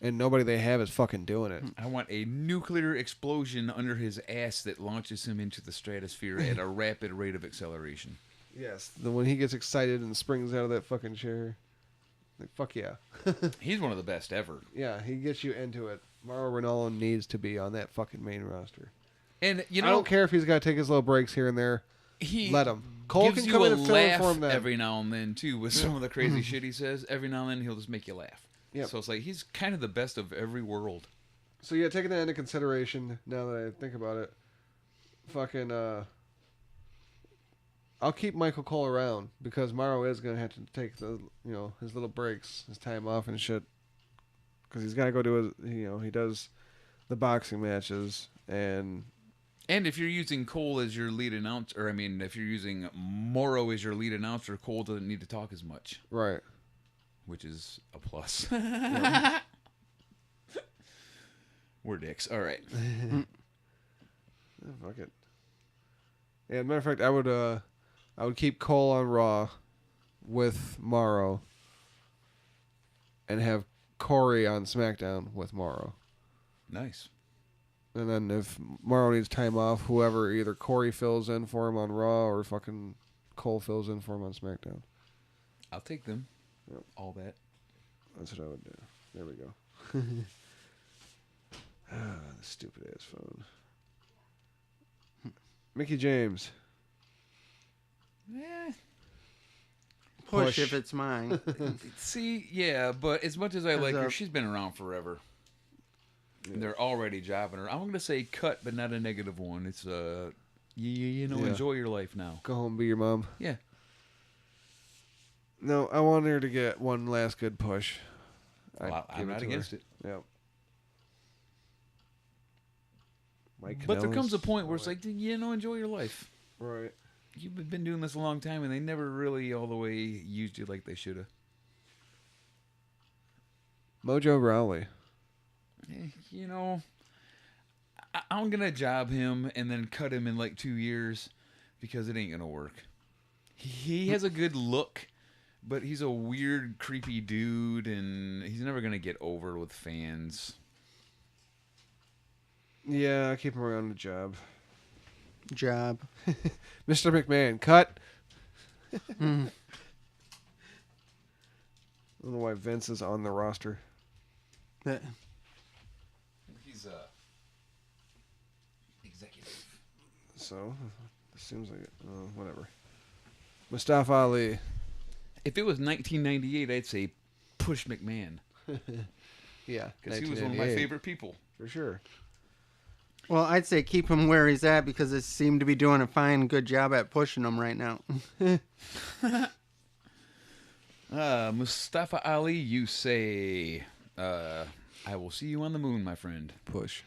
and nobody they have is fucking doing it. I want a nuclear explosion under his ass that launches him into the stratosphere at a rapid rate of acceleration. Yes, when he gets excited and springs out of that fucking chair, like fuck yeah. He's one of the best ever. Yeah, he gets you into it. Mauro Ranallo needs to be on that fucking main roster. And you know, I don't care if he's got to take his little breaks here and there. He Let him. Cole gives can you come a in and fill in laugh for him then. every now and then too with some of the crazy shit he says. Every now and then he'll just make you laugh. Yep. So it's like he's kind of the best of every world. So yeah, taking that into consideration, now that I think about it, fucking I'll keep Michael Cole around because Mauro is gonna have to take the his little breaks, his time off and shit, because he's gotta go do his he does the boxing matches and if you're using Cole as your lead announcer, or I mean, if you're using Morrow as your lead announcer, Cole doesn't need to talk as much. Right. Which is a plus. We're dicks. All right. Fuck it. Yeah, matter of fact, I would keep Cole on Raw with Morrow and have Corey on SmackDown with Morrow. Nice. And then if Morrow needs time off, whoever, either Corey fills in for him on Raw or fucking Cole fills in for him on SmackDown. I'll take them. Yep. All that. That's what I would do. There we go. The stupid ass phone. Mickie James. Eh. Push if it's mine. See, yeah, but as much as I like her, a- she's been around forever. And they're already jobbing her. I'm going to say cut, but not a negative one. It's, Yeah. enjoy your life now. Go home and be your mom. Yeah. No, I want her to get one last good push. Well, I'm not against it. Yep. Mike But there Kanellis. comes a point where it's like, enjoy your life. Right. You've been doing this a long time, and they never really all the way used you like they should have. Mojo Rawley. I'm going to job him and then cut him in like 2 years because it ain't going to work. He has a good look, but he's a weird, creepy dude, and he's never going to get over with fans. Yeah, I keep him around the job. Job. Mr. McMahon, cut. I don't know why Vince is on the roster. He's executive. So, Seems like it. Whatever. Mustafa Ali. If it was 1998, I'd say push McMahon. Yeah, because he was one of my favorite people. For sure. Well, I'd say keep him where he's at because they seem to be doing a fine, good job at pushing him right now. Mustafa Ali, you say, I will see you on the moon, my friend. Push.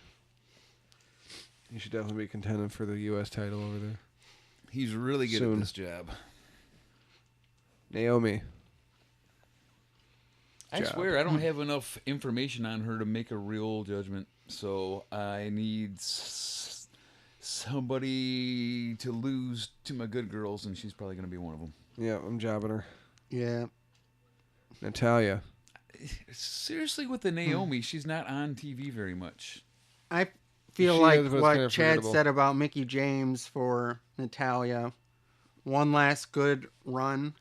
You should definitely be contending for the U.S. title over there. He's really good at this job. Naomi. I swear I don't have enough information on her to make a real judgment, so I need somebody to lose to my good girls, and she's probably going to be one of them. Yeah, I'm jobbing her. Yeah. Natalia. Seriously, with the Naomi, she's not on TV very much. I feel She like is, but it's what kinda Chad forgettable. said about Mickie James for Natalia. One last good run.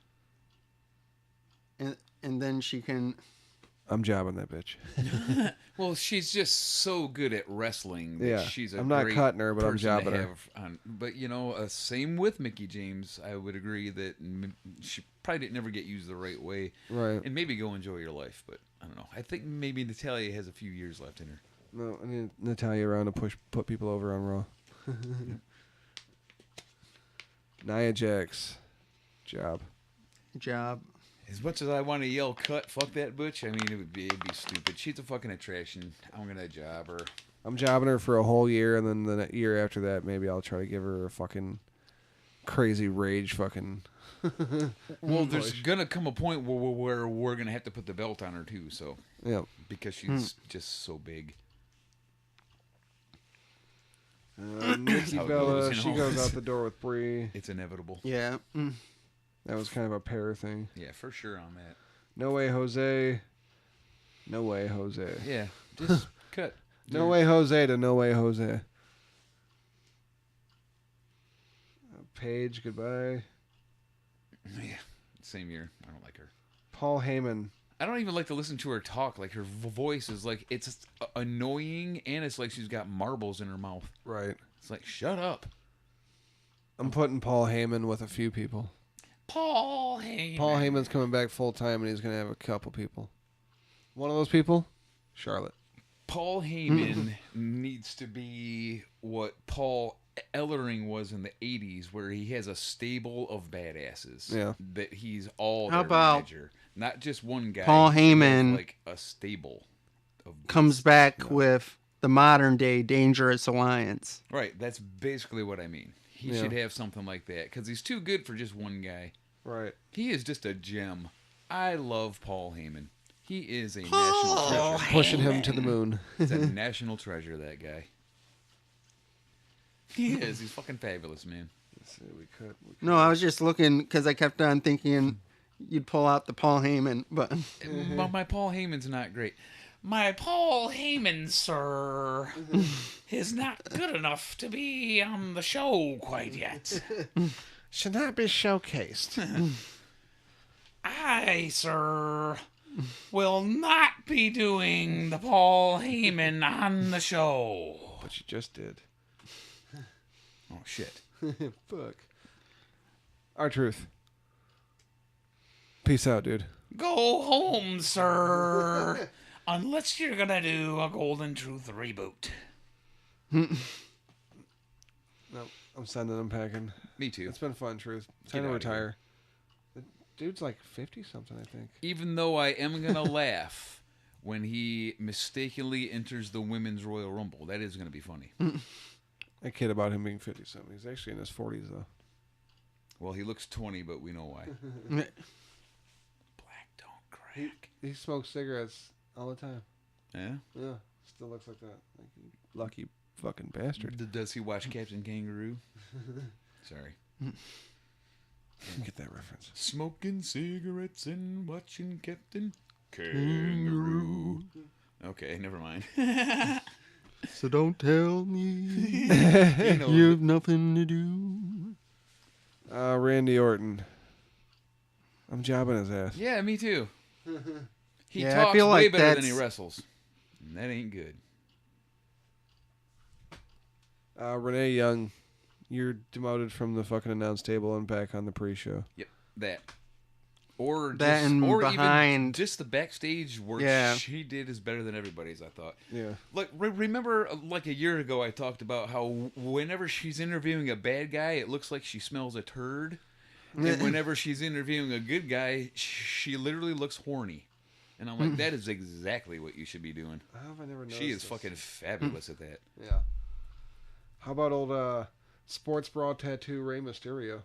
And then she can... I'm jobbing that bitch. Well, she's just so good at wrestling. That Yeah, she's a I'm not great cutting her, but I'm person to jobbing her. have on. But you know, same with Mickie James. I would agree that she probably didn't never get used the right way. Right. And maybe go enjoy your life. But I don't know. I think maybe Natalia has a few years left in her. No, I need Natalia around to put people over on Raw. Nia Jax. Job. As much as I want to yell "cut," fuck that bitch. I mean, it'd be stupid. She's a fucking attraction. I'm gonna job her. I'm jobbing her for a whole year, and then the year after that, maybe I'll try to give her a fucking crazy rage fucking... Well, there's gonna come a point where we're gonna have to put the belt on her too. So yeah, because she's just so big. Nikki How it Bella, goes, you she know. goes out the door with Brie. It's inevitable. Yeah. That was kind of a pair thing. Yeah, for sure on that. No way, Jose. No way, Jose. Yeah, just cut. No way, Jose to no way, Jose. Paige, goodbye. Yeah, same year. I don't like her. Paul Heyman. I don't even like to listen to her talk. Like her voice is like it's annoying, and it's like she's got marbles in her mouth. Right. It's like shut up. I'm putting Paul Heyman with a few people. Paul Heyman. Paul Heyman's coming back full time, and he's going to have a couple people. One of those people, Charlotte. Paul Heyman needs to be what Paul Ellering was in the 80s, where he has a stable of badasses. Yeah. That he's all How their about manager. Not just one guy. Paul He should have, Heyman like a stable. comes back with the modern day Dangerous Alliance. Right, that's basically what I mean. He should have something like that, because he's too good for just one guy. Right. He is just a gem. I love Paul Heyman. He is a national treasure. Pushing him to the moon. He's a national treasure, that guy. He is. He's fucking fabulous, man. Let's see, we could. No, I was just looking because I kept on thinking you'd pull out the Paul Heyman, but My Paul Heyman's not great. My Paul Heyman, sir, is not good enough to be on the show quite yet. Should not be showcased. I, sir, will not be doing the Paul Heyman on the show. But you just did. Oh, shit. Fuck. R-Truth. Peace out, dude. Go home, sir. Unless you're gonna do a Golden Truth reboot. No, I'm sending him packing. Me too. It's been fun, Truth. Get Time to outta here. retire. The dude's like 50-something, I think. Even though I am gonna laugh when he mistakenly enters the Women's Royal Rumble. That is gonna be funny. I kid about him being 50-something. He's actually in his 40s, though. Well, he looks 20, but we know why. Black don't crack. He smokes cigarettes all the time. Yeah? Yeah. Still looks like that. Like, you lucky fucking bastard. Does he watch Captain Kangaroo? Sorry. Get that reference. Smoking cigarettes and watching Captain Kangaroo. Okay, never mind. so don't tell me You know, you've nothing to do. Randy Orton. I'm jobbing his ass. yeah, me too. He Yeah, I talks feel way like better than he that's- wrestles. And that ain't good. Renee Young. You're demoted from the fucking announce table and back on the pre-show. Yep, that. Or That just, and or behind- even just the backstage work she did is better than everybody's, I thought. Yeah. Like, remember, like a year ago, I talked about how whenever she's interviewing a bad guy, it looks like she smells a turd. And whenever she's interviewing a good guy, she literally looks horny. And I'm like, that is exactly what you should be doing. How have I never noticed She is this? fucking fabulous at that. Yeah. How about old sports bra tattoo Rey Mysterio?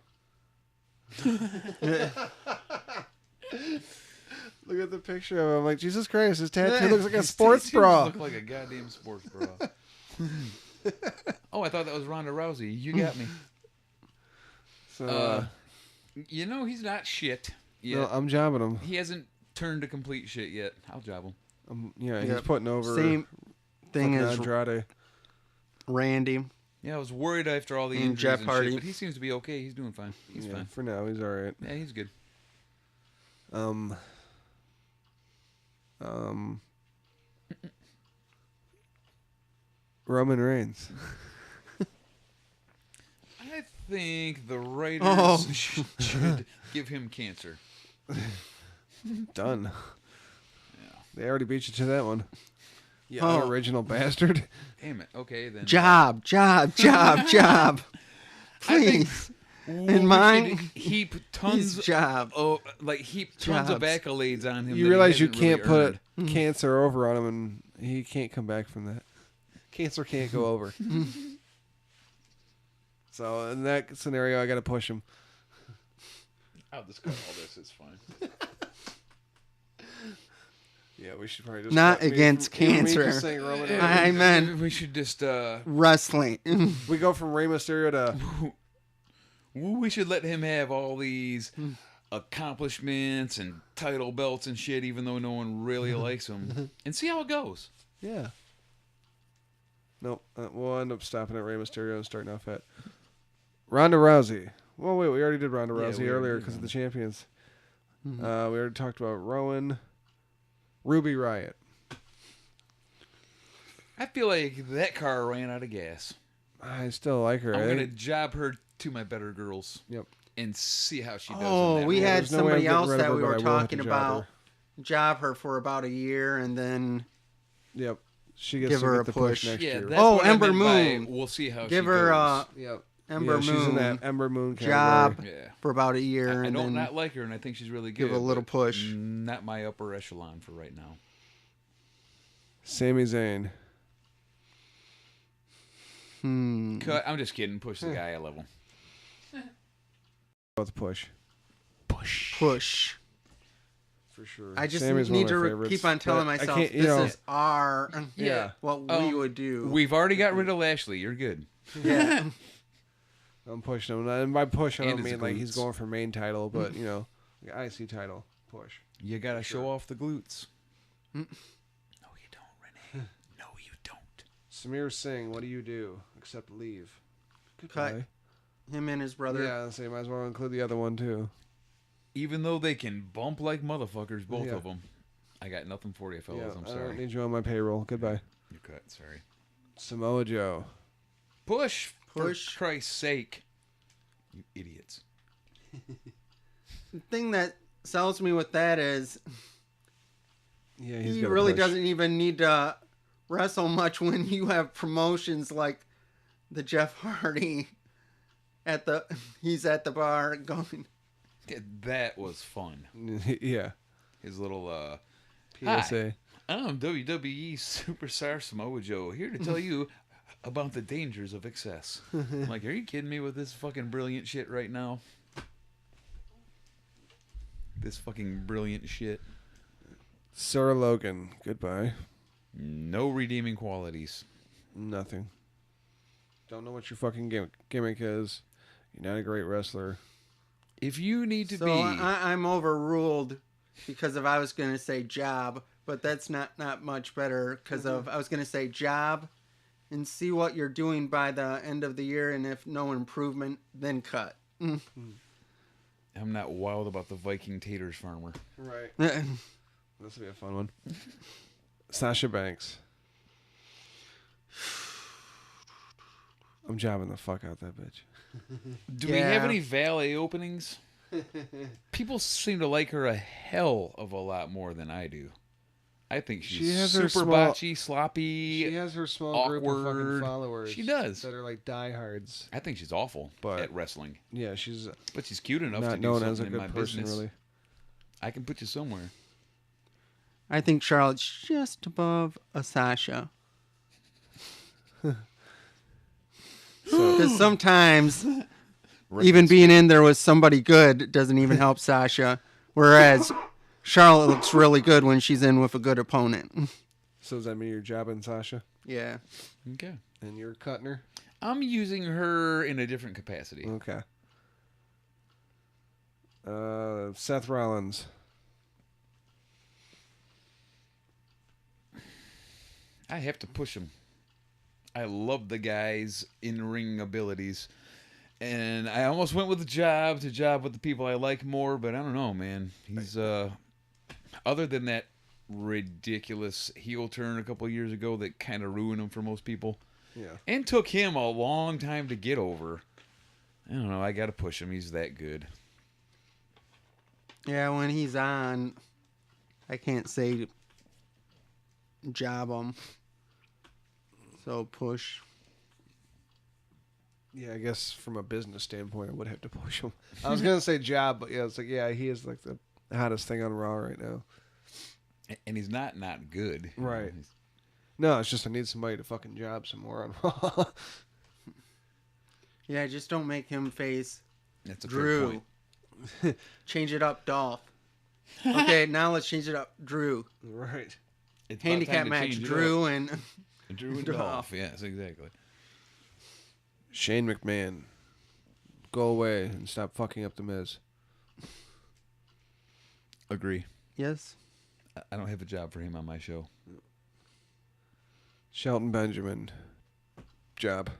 Look at the picture of him. I'm like, Jesus Christ, his tattoo looks like a sports bra. Look like a goddamn sports bra. Oh, I thought that was Ronda Rousey. You got me. So, you know, he's not shit yet. no, I'm jobbing him. He hasn't turned to complete shit yet. I'll job him. He's putting over Same thing as Andrade. Randy. Yeah, I was worried after all the And injuries Jeff and Hardy. shit, but he seems to be okay. He's doing fine. He's fine. For now, he's all right. Yeah, he's good. Roman Reigns. I think the writers should give him cancer. Done. Yeah. They already beat you to that one. You Oh. original bastard. Damn it. Okay, then. Job. Please. And mine, heap tons his job. heap tons of Jobs. accolades on him. You that realize he you hasn't really can't put earned. cancer over on him, and he can't come back from that. Cancer can't go over. So in that scenario, I got to push him. I'll just cut all this. It's fine. Yeah, we should probably just Not cut me against from- me cancer. just saying Roman Reigns. I meant we should just wrestling. We go from Rey Mysterio to we should let him have all these accomplishments and title belts and shit, even though no one really likes him, and see how it goes. yeah. Nope, we'll end up stopping at Rey Mysterio and starting off at Ronda Rousey. Well, wait, we already did Ronda Yeah, Rousey we already earlier did because of the Ronda. champions. We already talked about Rowan, Ruby Riott. I feel like that car ran out of gas. I still like her. I'm I gonna think- job her to my better girls. Yep. And see how she does. Oh, in that we role. had there's no way I'm somebody getting else rid of that her, we but were I will have talking to job about. her. Job her for about a year and then Yep. She gets Give to her get a the push. next Yeah, year. that's Oh, what I Ember meant by Moon. We'll see how give she her goes. Yep. Ember She's Moon in that Ember Moon job category. Yeah. for about a year I and don't then not like her, and I think she's really good. give a little but push. Not my upper echelon for right now. Sami Zayn. Cut. I'm just kidding. Push the guy a level. About the push. push. For sure. I just Sammy's one need of to my favorites, keep on telling but I myself can't, this you know, is our Yeah. what we would do. We've already got rid of Lashley. You're good. Yeah. I'm pushing him. And by push, I And don't his mean like he's glutes. going for main title, but you know, like IC title push. You gotta show off the glutes. Mm. No, you don't, Renee. No, you don't. Samir Singh, what do you do except leave? Cut him and his brother. Yeah, so you might as well include the other one too. Even though they can bump like motherfuckers, both Yeah. of them. I got nothing for you, fellas. Yeah, I'm I sorry. don't need you on my payroll. Goodbye. You're cut. Sorry. Samoa Joe. Push. Push. For Christ's sake. You idiots. The thing that sells me with that is Yeah, he's he got a really push. doesn't even need to wrestle much when you have promotions like the Jeff Hardy he's at the bar going. Yeah, that was fun. Yeah. His little PSA. Hi, I'm WWE Superstar Samoa Joe, here to tell you about the dangers of excess. I'm like, are you kidding me with this fucking brilliant shit right now? This fucking brilliant shit. Sarah Logan. Goodbye. No redeeming qualities. Nothing. Don't know what your fucking gimmick is. You're not a great wrestler. If you need to So be... I'm overruled because I was going to say job, but that's not much better because I was going to say job and see what you're doing by the end of the year, and if no improvement, then cut. I'm not wild about the Viking Taters farmer. Right. This will be a fun one. Sasha Banks. I'm jobbing the fuck out that bitch. Do we have any valet openings? People seem to like her a hell of a lot more than I do. I think she's super botchy, sloppy. She has her small awkward group of fucking followers. She does. That are like diehards. I think she's awful at wrestling. Yeah, but she's cute enough not to do known something as a in good my person, business. really. I can put you somewhere. I think Charlotte's just above a Sasha. Because sometimes, even being in there with somebody good doesn't even help Sasha. Whereas Charlotte looks really good when she's in with a good opponent. So does that mean you're jobbing Sasha? Yeah. Okay. And you're cutting her? I'm using her in a different capacity. Okay. Seth Rollins. I have to push him. I love the guy's in-ring abilities. And I almost went with the job with the people I like more, but I don't know, man. He's other than that ridiculous heel turn a couple of years ago that kind of ruined him for most people. Yeah. And took him a long time to get over. I don't know, I got to push him. He's that good. Yeah, when he's on, I can't say job him. So push. Yeah, I guess from a business standpoint, I would have to push him. I was going to say job, but yeah, it's like, yeah, he is like the hottest thing on Raw right now. And he's not good. Right. No, it's just I need somebody to fucking job some more on Raw. Yeah, just don't make him face That's a Drew. Change it up, Dolph. Okay, now let's change it up, Drew. Right. It's handicap match, Drew and Dolph. Yes, exactly. Shane McMahon, go away and stop fucking up the Miz. Agree. Yes. I don't have a job for him on my show. Shelton Benjamin, job.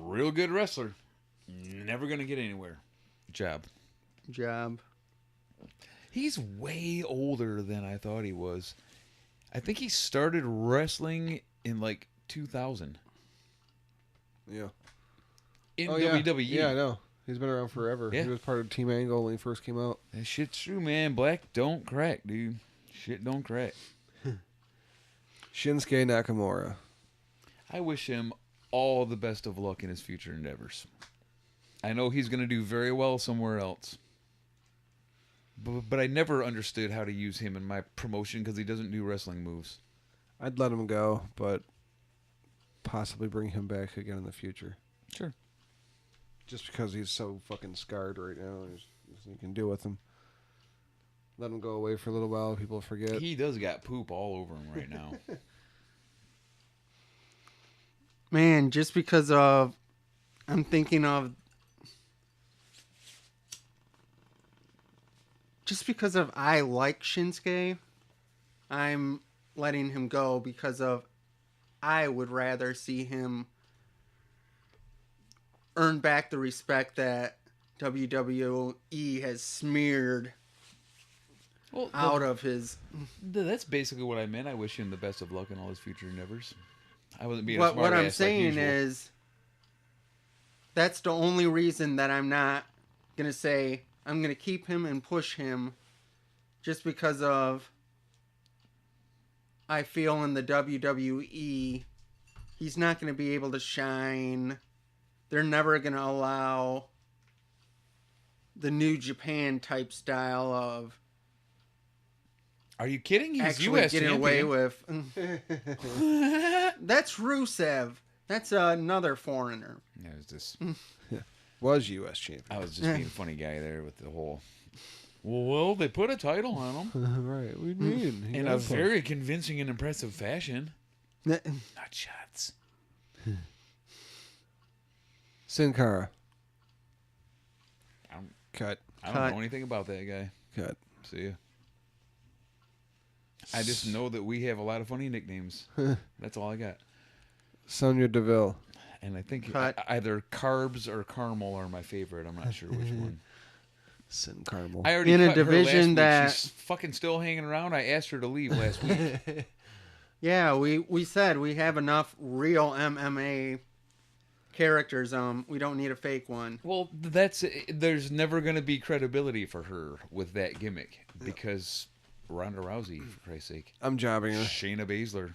Real good wrestler. Never going to get anywhere. Job. He's way older than I thought he was. I think he started wrestling in like 2000. Yeah. In WWE. Yeah, I know. He's been around forever. Yeah. He was part of Team Angle when he first came out. That shit's true, man. Black don't crack, dude. Shit don't crack. Shinsuke Nakamura. I wish him all the best of luck in his future endeavors. I know he's going to do very well somewhere else. But I never understood how to use him in my promotion because he doesn't do wrestling moves. I'd let him go, but possibly bring him back again in the future. Sure. Just because he's so fucking scarred right now. There's nothing you can do with him. Let him go away for a little while. People forget. He does got poop all over him right now. Man, just because of... I'm thinking of... Just because of I like Shinsuke, I'm letting him go because of I would rather see him earn back the respect that WWE has smeared out of his... That's basically what I meant. I wish him the best of luck in all his future endeavors. I wasn't being What I'm saying is that's the only reason that I'm not going to say I'm going to keep him and push him, just because of I feel in the WWE he's not going to be able to shine. They're never going to allow the New Japan type style of... Are you kidding? He's actually US getting champion. away with... That's Rusev. That's another foreigner. Yeah, it was just... Was U.S. champion. I was just being a funny guy there with the whole... Well, they put a title on him. Right. What do you mean? In a very convincing and impressive fashion. Not shots. Sin Cara. I don't know anything about that guy. Cut. See ya. I just know that we have a lot of funny nicknames. That's all I got. Sonya Deville. And I think either Carbs or Caramel are my favorite. I'm not sure which one. Sin Caramel. I already in cut a division her last that week. She's fucking still hanging around. I asked her to leave last week. Yeah, we said we have enough real MMA characters. We don't need a fake one. Well, there's never going to be credibility for her with that gimmick because Ronda Rousey, for Christ's sake. I'm jobbing her. Shayna Baszler.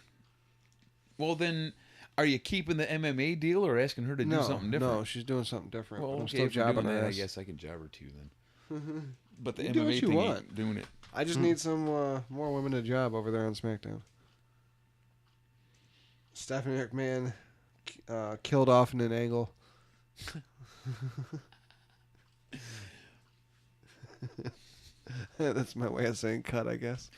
Well, then, are you keeping the MMA deal or asking her to do something different? No, she's doing something different. Well, I'm okay, still if you're jobbing doing her that, I ass. guess I can job her too then. But the You MMA do what you thing want. ain't doing it. I just need some more women to job over there on SmackDown. Stephanie McMahon killed off in an angle. That's my way of saying cut, I guess.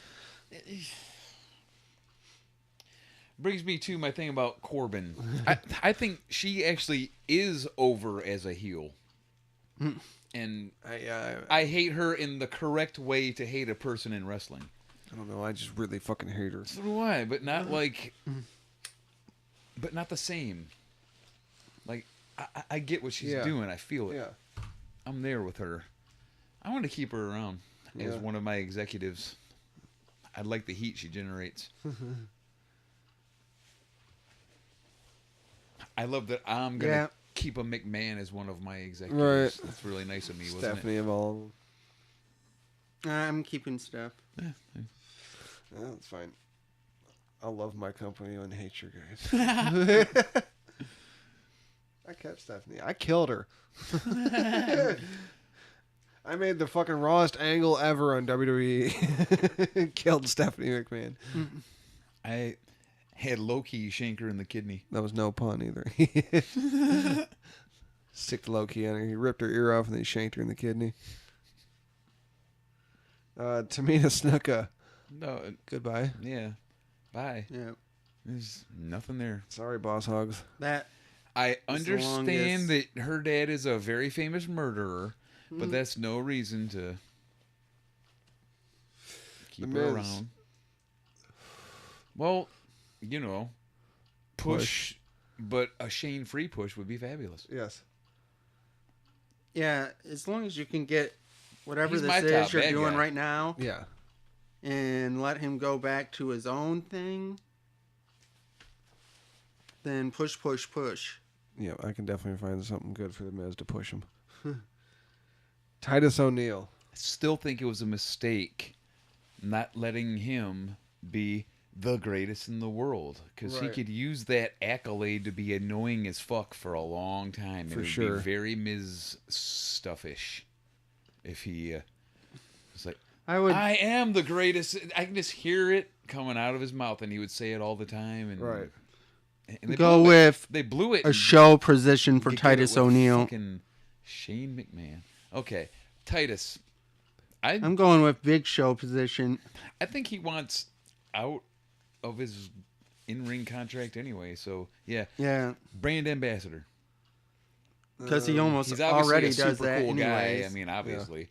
Brings me to my thing about Corbin. I think she actually is over as a heel. And I hate her in the correct way to hate a person in wrestling. I don't know. I just really fucking hate her. So do I, but not like... But not the same. Like, I get what she's doing. I feel it. Yeah. I'm there with her. I want to keep her around as one of my executives. I like the heat she generates. I love that I'm going to keep a McMahon as one of my executives. Right. That's really nice of me, wasn't Stephanie it? of all. I'm keeping Steph. Yeah, that's fine. I love my company and hate your guys. I kept Stephanie. I killed her. I made the fucking rawest angle ever on WWE. Killed Stephanie McMahon. I had low-key shank her in the kidney. That was no pun either. Stick the low-key on her. He ripped her ear off and then he shanked her in the kidney. Tamina Snuka. No. Goodbye. Yeah. Bye. Yeah. There's nothing there. Sorry, boss hogs. I understand that her dad is a very famous murderer, but that's no reason to keep her around. Well, you know, push, but a Shane-free push would be fabulous. Yes. Yeah, as long as you can get whatever He's my this top is you're bad doing guy. right now. Yeah. And let him go back to his own thing. Then push. Yeah, I can definitely find something good for the Miz to push him. Titus O'Neil. I still think it was a mistake not letting him be the greatest in the world, because he could use that accolade to be annoying as fuck for a long time. For it would sure. be very Miz stuffish if he was like, I am the greatest. I can just hear it coming out of his mouth, and he would say it all the time. And, Right. And they Go blew with it. They blew it. a show position for Get Titus it with O'Neil. fucking Shane McMahon. Okay, Titus. I'm going with big show position. I think he wants out of his in-ring contract anyway. So yeah. Yeah. Brand ambassador. Because he almost He's obviously already a super does that cool anyways. guy. I mean, obviously.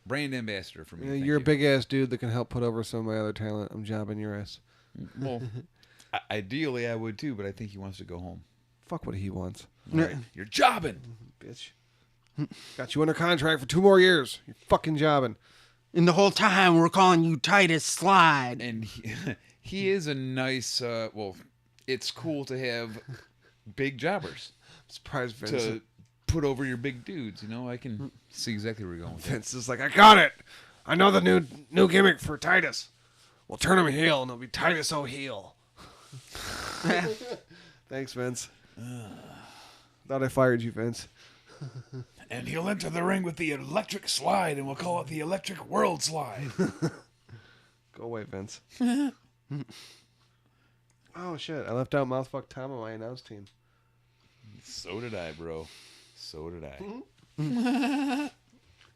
Brand ambassador for me. Yeah, thank you're you. a big ass dude that can help put over some of my other talent. I'm jobbing your ass. Well, ideally I would too, but I think he wants to go home. Fuck what he wants. All right, you're jobbing, bitch. Got you under contract for 2 more years. You're fucking jobbing. And the whole time we're calling you Titus Slide. And he is a nice. Well, it's cool to have big jobbers. I'm surprised Vince. To put over your big dudes. You know, I can see exactly where you're going with that. Vince is like, I got it. I know the new gimmick for Titus. We'll turn him heel, and it'll be Titus O'Heel. Thanks, Vince. Thought I fired you, Vince. And he'll enter the ring with the electric slide, and we'll call it the Electric World Slide. Go away, Vince. Oh, shit. I left out Mouthfuck Tom on my announce team. So did I, bro. So did I.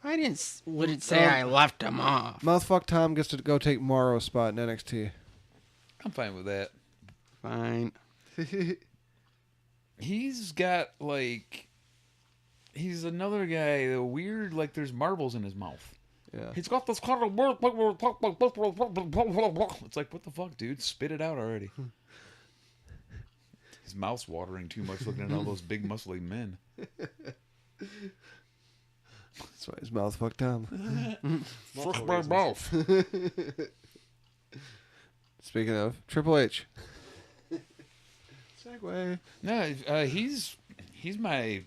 I wouldn't say I left him off. Mouthfuck Tom gets to go take Morrow's spot in NXT. I'm fine with that. Fine. He's got, like... He's another guy, the weird, like there's marbles in his mouth. Yeah. He's got this kind of weird... It's like, what the fuck, dude? Spit it out already. His mouth's watering too much looking at all those big muscly men. That's why his mouth fucked Tom. Fuck my mouth. Speaking of, Triple H. Segway. No, he's He's my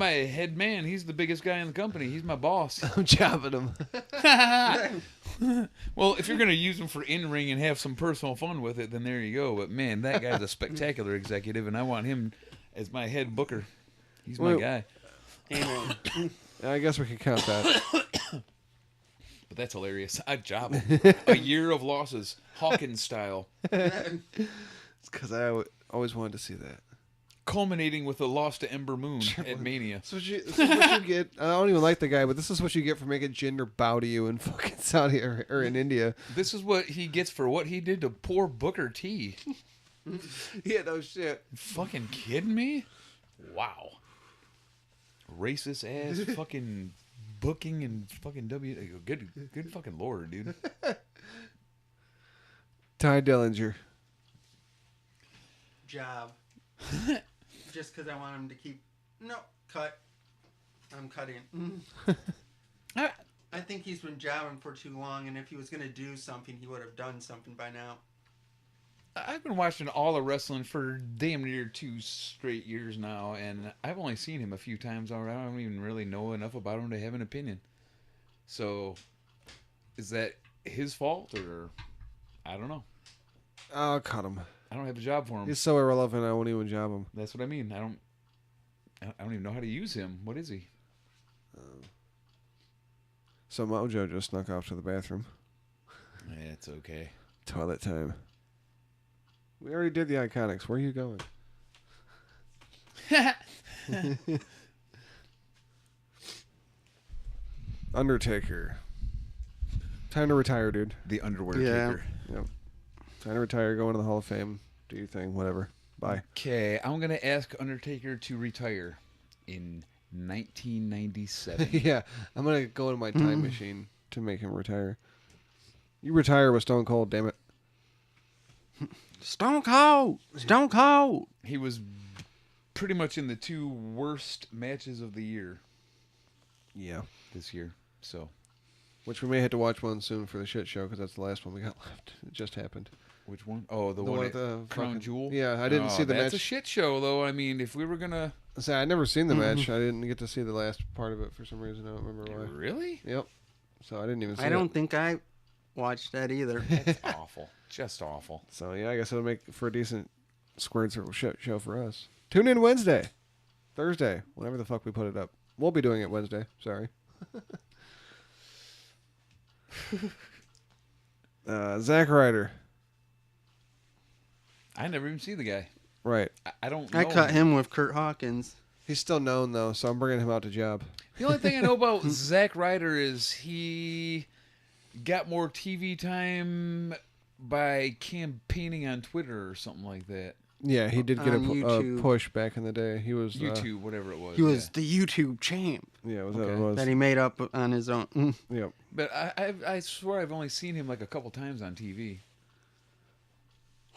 head man. He's the biggest guy in the company. He's my boss. I'm chopping him. Well, if you're going to use him for in-ring and have some personal fun with it, then there you go. But, man, that guy's a spectacular executive, and I want him as my head booker. He's my guy. I guess we can count that. But that's hilarious. I'd job him. A year of losses, Hawkins style. It's because I always wanted to see that. Culminating with a loss to Ember Moon at Mania. This is what you get. I don't even like the guy, but this is what you get for making Jinder bow to you in fucking Saudi or in India. This is what he gets for what he did to poor Booker T. Yeah, no shit. Fucking kidding me? Wow. Racist ass fucking booking and fucking good fucking lord, dude. Ty Dillinger. Job. Just because I want him to keep. No, cut. I'm cutting. I think he's been jobbing for too long, and if he was going to do something, he would have done something by now. I've been watching all of wrestling for damn near 2 straight years now, and I've only seen him a few times already. I don't even really know enough about him to have an opinion. So, is that his fault, or I don't know. I'll cut him. I don't have a job for him. He's so irrelevant. I won't even job him. That's what I mean. I don't even know how to use him. What is he? So Mojo just snuck off to the bathroom. Yeah, it's okay. Toilet time. We already did the Iconics. Where are you going? Undertaker. Time to retire, dude. The underwear taker. Yep. Time to retire. Go into the Hall of Fame. Do your thing. Whatever. Bye. Okay, I'm going to ask Undertaker to retire in 1997. Yeah. I'm going to go in my time machine to make him retire. You retire with Stone Cold, damn it. Stone Cold! Stone Cold! He was pretty much in the 2 worst matches of the year. Yeah. This year, so. Which we may have to watch one soon for the shit show, because that's the last one we got left. It just happened. Which one? Oh, the one at the Crown Jewel? Yeah, I didn't see the match. That's a shit show, though. I mean, if we were going to... See, I'd never seen the match. I didn't get to see the last part of it for some reason. I don't remember why. Really? Yep. So I didn't even see it. I don't think I watched that either. That's awful. Just awful. So, yeah, I guess it'll make for a decent squared circle shit show for us. Tune in Wednesday. Thursday. Whenever the fuck we put it up. We'll be doing it Wednesday. Sorry. Zack Ryder. I never even see the guy. Right. I don't know I cut him with Kurt Hawkins. He's still known, though, so I'm bringing him out to job. The only thing I know about Zack Ryder is he got more TV time by campaigning on Twitter or something like that. Yeah, he did get On a push back in the day. He was YouTube, whatever it was. He was the YouTube champ. Yeah, was that what it was? That he made up on his own. Yep. But I swear I've only seen him like a couple times on TV.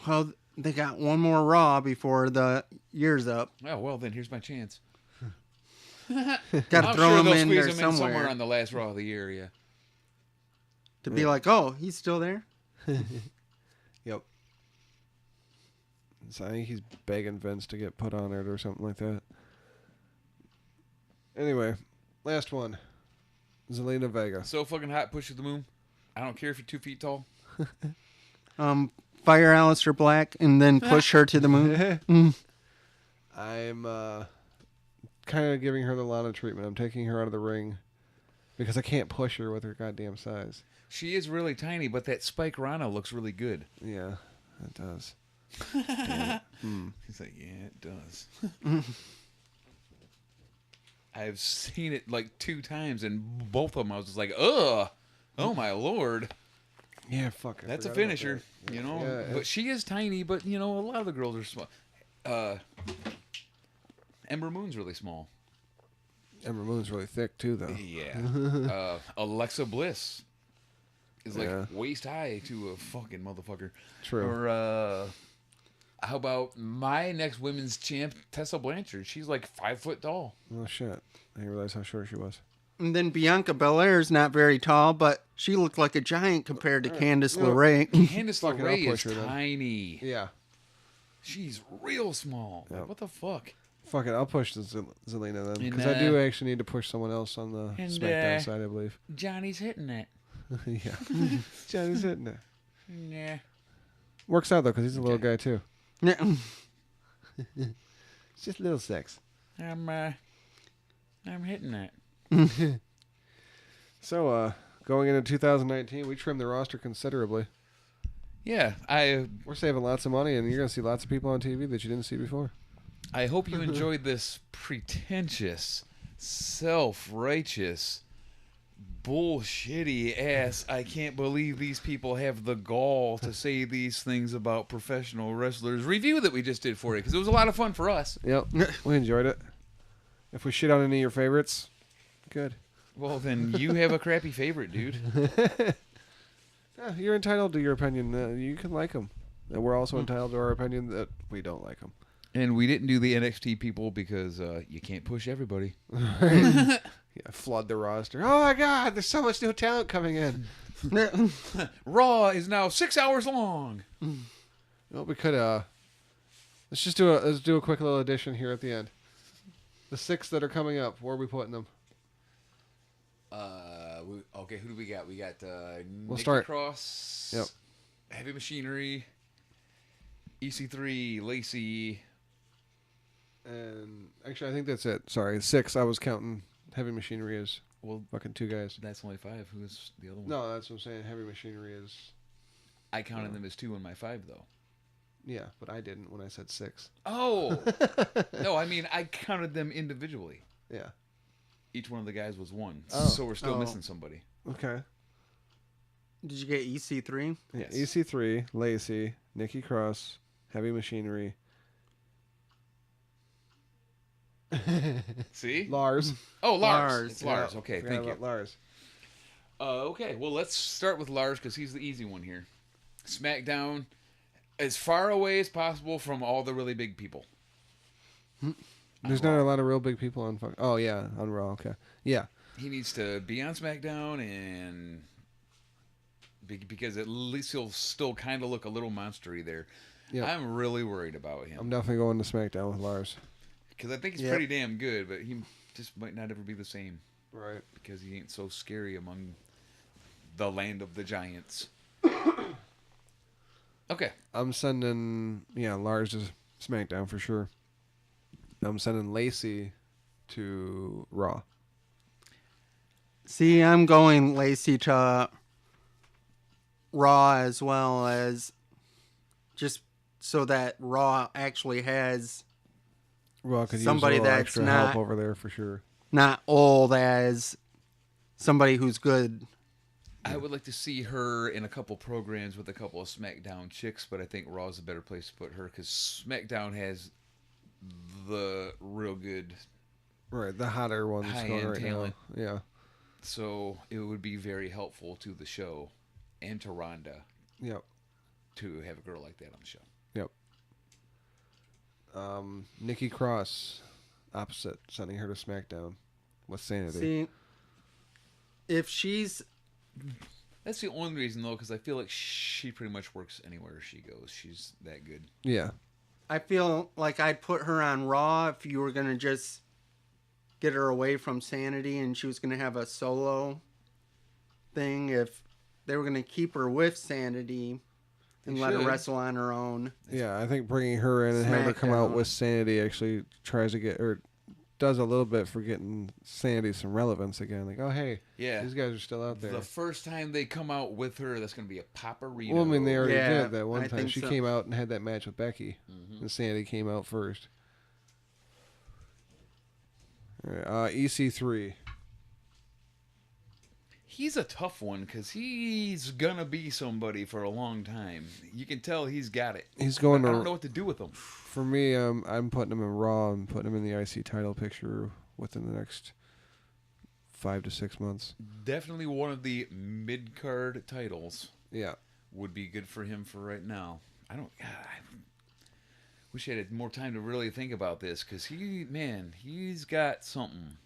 Well, they got one more Raw before the year's up. Oh, well, then here's my chance. Got to I'm throw sure him they'll in squeeze there him in somewhere somewhere. on the last Raw of the year, yeah. To be like, oh, he's still there? Yep. So I think he's begging Vince to get put on it or something like that. Anyway, last one. Zelina Vega. So fucking hot, push to the moon. I don't care if you're 2 feet tall. Fire Aleister Black and then push her to the moon. I'm kind of giving her the Lana treatment. I'm taking her out of the ring because I can't push her with her goddamn size. She is really tiny, but that Spike Rana looks really good. Yeah, it does. He's like, yeah, it does. I've seen it like 2 times, and both of them I was just like, ugh, oh my lord. Yeah, fuck. That's a finisher, you know. Yeah, but she is tiny, but you know, a lot of the girls are small. Ember Moon's really small. Ember Moon's really thick too, though. Yeah. Alexa Bliss is like Yeah. waist high to a fucking motherfucker. True. Or how about my next women's champ, Tessa Blanchard? She's like 5 foot tall. Oh shit! I didn't realize how short she was. And then Bianca Belair's not very tall, but she looked like a giant compared to Candice LeRae. Candice Fuck it, LeRae I'll is push her then. tiny. Yeah. She's real small. Like, Yep. what the fuck? Fuck it, I'll push the Zelina then. And, Because I do actually need to push someone else on the and, SmackDown side, I believe. Johnny's hitting it. Yeah. Johnny's hitting it. Yeah. Works out, though, because he's a little guy, too. Yeah. It's just little sex. I'm hitting it. So, going into 2019, we trimmed the roster considerably. Yeah, We're saving lots of money, and you're going to see lots of people on TV that you didn't see before. I hope you enjoyed this pretentious, self-righteous, bullshitty ass. I can't believe these people have the gall to say these things about professional wrestlers review that we just did for you, because it was a lot of fun for us. Yep, we enjoyed it. If we shit on any of your favorites, good. Well, then you have a crappy favorite, dude. Yeah, you're entitled to your opinion. You can like them. And we're also entitled to our opinion that we don't like them. And we didn't do the NXT people because you can't push everybody. Yeah, flood the roster. Oh my God, there's so much new talent coming in. Raw is now 6 hours long. Well, we could let's do a quick little addition here at the end. The 6 that are coming up, where are we putting them? Okay, who do we got? We got Nikki start. Cross, Yep. Heavy Machinery, EC3, Lacey. And actually, I think that's it. Sorry, 6. I was counting Heavy Machinery as fucking 2 guys. That's only 5. Who's the other one? No, that's what I'm saying. Heavy Machinery is. I counted them as 2 in my 5, though. Yeah, but I didn't when I said 6. Oh! No, I mean, I counted them individually. Yeah. Each one of the guys was 1. Oh. So we're still missing somebody. Okay. Did you get EC3? Yeah, Yes. EC3, Lacey, Nikki Cross, Heavy Machinery. See? Lars. Oh, Lars. Lars, It's Lars. Yeah, Okay, forgot thank you. about Lars. Okay, well, let's start with Lars because he's the easy one here. SmackDown, as far away as possible from all the really big people. There's not a lot of real big people on. Oh yeah, on Raw. Okay. Yeah. He needs to be on SmackDown and because at least he'll still kind of look a little monstery there. Yeah. I'm really worried about him I'm definitely going to SmackDown with Lars. because I think he's Yep. pretty damn good, but he just might not ever be the same Right. because he ain't so scary among the land of the giants. Okay. I'm sending Lars to SmackDown for sure. I'm sending Lacey to Raw. See, I'm going Lacey to Raw as well as just so that Raw actually has Raw could Somebody use a little that's extra not- help over there for sure. not old as somebody who's good. I would like to see her in a couple programs with a couple of SmackDown chicks, but I think Raw's a better place to put her because SmackDown has the real good Right, the hotter ones going high-end right talent. now. Yeah. So it would be very helpful to the show and to Rhonda Yep. to have a girl like that on the show. Yep. Nikki Cross, opposite, sending her to SmackDown with Sanity. See, if she's That's the only reason, though, because I feel like she pretty much works anywhere she goes. She's that good. Yeah. I feel like I'd put her on Raw if you were going to just get her away from Sanity and she was going to have a solo thing. If they were going to keep her with Sanity and They let her should. wrestle on her own. Yeah, I think bringing her in and having her come out SmackDown. with Sanity actually tries to get, or does a little bit for getting Sanity some relevance again. Like, oh, hey, Yeah. these guys are still out there. The first time they come out with her, that's going to be a Paparino. Well, I mean, they already Yeah, did that one I time. think She so. came out and had that match with Becky, and Sanity came out first. All right, EC3. He's a tough one because he's going to be somebody for a long time. You can tell he's got it. He's going I to. don't know what to do with him. For me, I'm putting him in Raw and putting him in the IC title picture within the next 5 to 6 months. Definitely one of the mid-card titles Yeah. would be good for him for right now. I wish I had more time to really think about this because he's got something.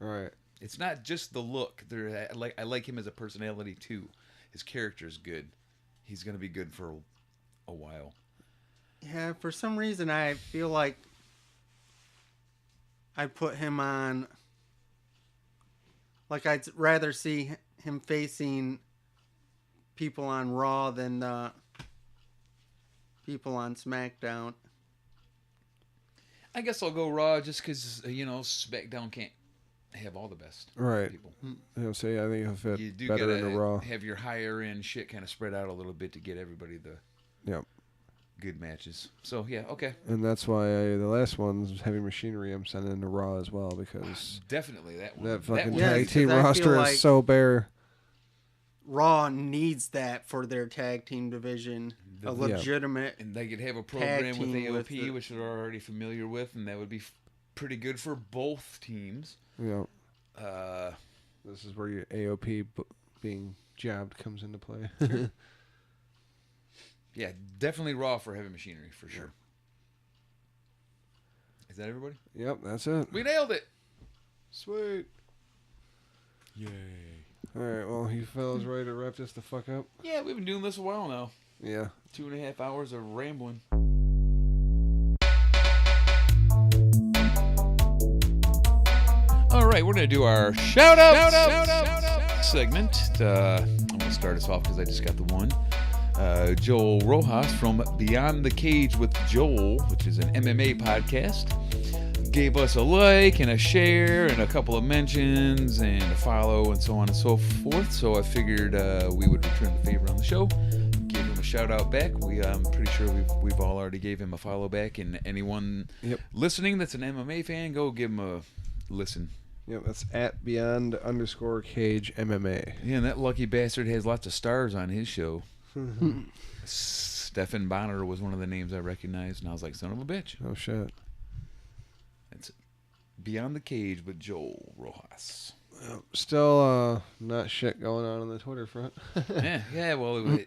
All right. It's not just the look. I like him as a personality too. His character's good. He's gonna be good for a while. Yeah, for some reason I feel like I put him on. Like I'd rather see him facing people on Raw than the people on SmackDown. I guess I'll go Raw just because, SmackDown can't have all the best people. So I think he'll fit You do better gotta in the Raw. have your higher end shit kind of spread out a little bit to get everybody the good matches. So, yeah, okay. And that's why the last one's Heavy Machinery I'm sending into Raw as well, because definitely that one. that fucking Yeah, tag team because I feel roster like is so bare. Raw needs that for their tag team division. A legitimate. And they could have a program with team with AOP, which they're already familiar with, and that would be pretty good for both teams. Yeah. This is where your AOP being jabbed comes into play. Yeah, definitely Raw for Heavy Machinery, for sure. Is that everybody? Yep, that's it. We nailed it. Sweet. Yay. All right, well, you fellas ready to wrap this the fuck up? Yeah, we've been doing this a while now. Yeah. 2.5 hours of rambling. All right, we're going to do our shout-out segment. I'm going to start us off because I just got the one. Joel Rojas from Beyond the Cage with Joel, which is an MMA podcast, gave us a like and a share and a couple of mentions and a follow and so on and so forth. So I figured we would return the favor on the show, give him a shout out back. I'm pretty sure we've all already gave him a follow back, and anyone listening that's an MMA fan, go give him a listen. Yep, that's at Beyond_Cage MMA. Yeah, and that lucky bastard has lots of stars on his show. Stephan Bonner was one of the names I recognized, and I was like, son of a bitch. Oh, shit. It's Beyond the Cage with Joel Rojas. Still not shit going on the Twitter front. yeah, well,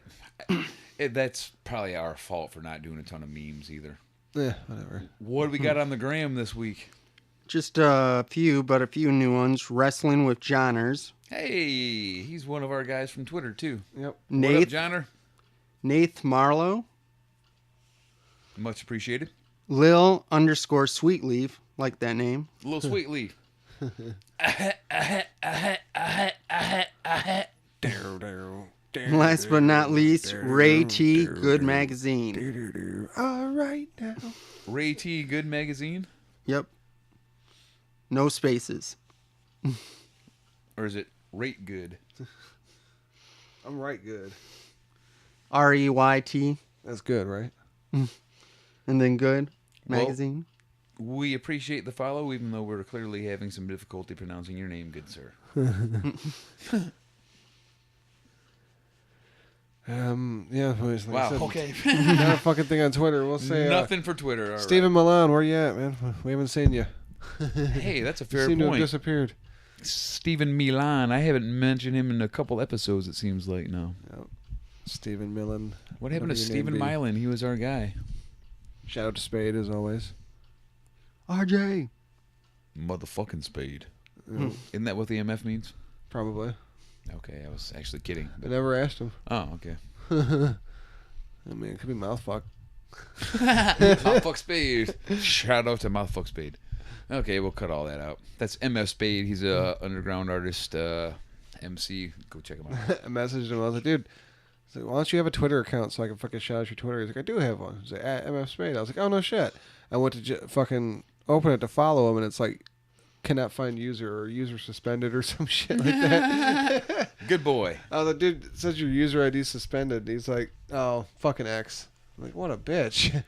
that's probably our fault for not doing a ton of memes either. Yeah, whatever. What do we got on the gram this week? Just a few, but a few new ones. Wrestling with Johners. Hey, he's one of our guys from Twitter, too. Yep. What up, Johnner? Nath Marlowe. Much appreciated. Lil_Sweetleaf. Like that name. Little Sweetleaf. Last but not least, Ray T. Good Magazine. All right now. Ray T. Good Magazine? Yep. No spaces. Or is it Rate Good? I'm right good. REYT. That's good, right? And then Good Magazine. Well, we appreciate the follow, even though we're clearly having some difficulty pronouncing your name, good sir. Yeah, boys. Like Wow, I said, okay. Not a fucking thing on Twitter. We'll say nothing for Twitter. All Stephen Milan, where you at, man? We haven't seen you. Hey, that's a fair you seem point. to have disappeared. Stephen Milan. I haven't mentioned him in a couple episodes, it seems like now. Yep. Stephen Milan. What happened to Stephen Milan? He was our guy. Shout out to Spade, as always. RJ. Motherfucking Spade. Isn't that what the MF means? Probably. Okay, I was actually kidding. I never asked him. Oh, okay. I mean, it could be mouthfuck. Mouthfuck Spade. Shout out to Mouthfuck Spade. Okay, we'll cut all that out. That's MF Spade. He's a underground artist, MC. Go check him out. I messaged him. I was like, dude, why don't you have a Twitter account so I can fucking shout out your Twitter? He's like, I do have one. He's like, at MF Spade. I was like, oh, no shit. I went to fucking open it to follow him, and it's like, cannot find user or user suspended or some shit like that. Good boy. I was like, dude, it says your user ID suspended. And he's like, oh, fucking X. I'm like, what a bitch.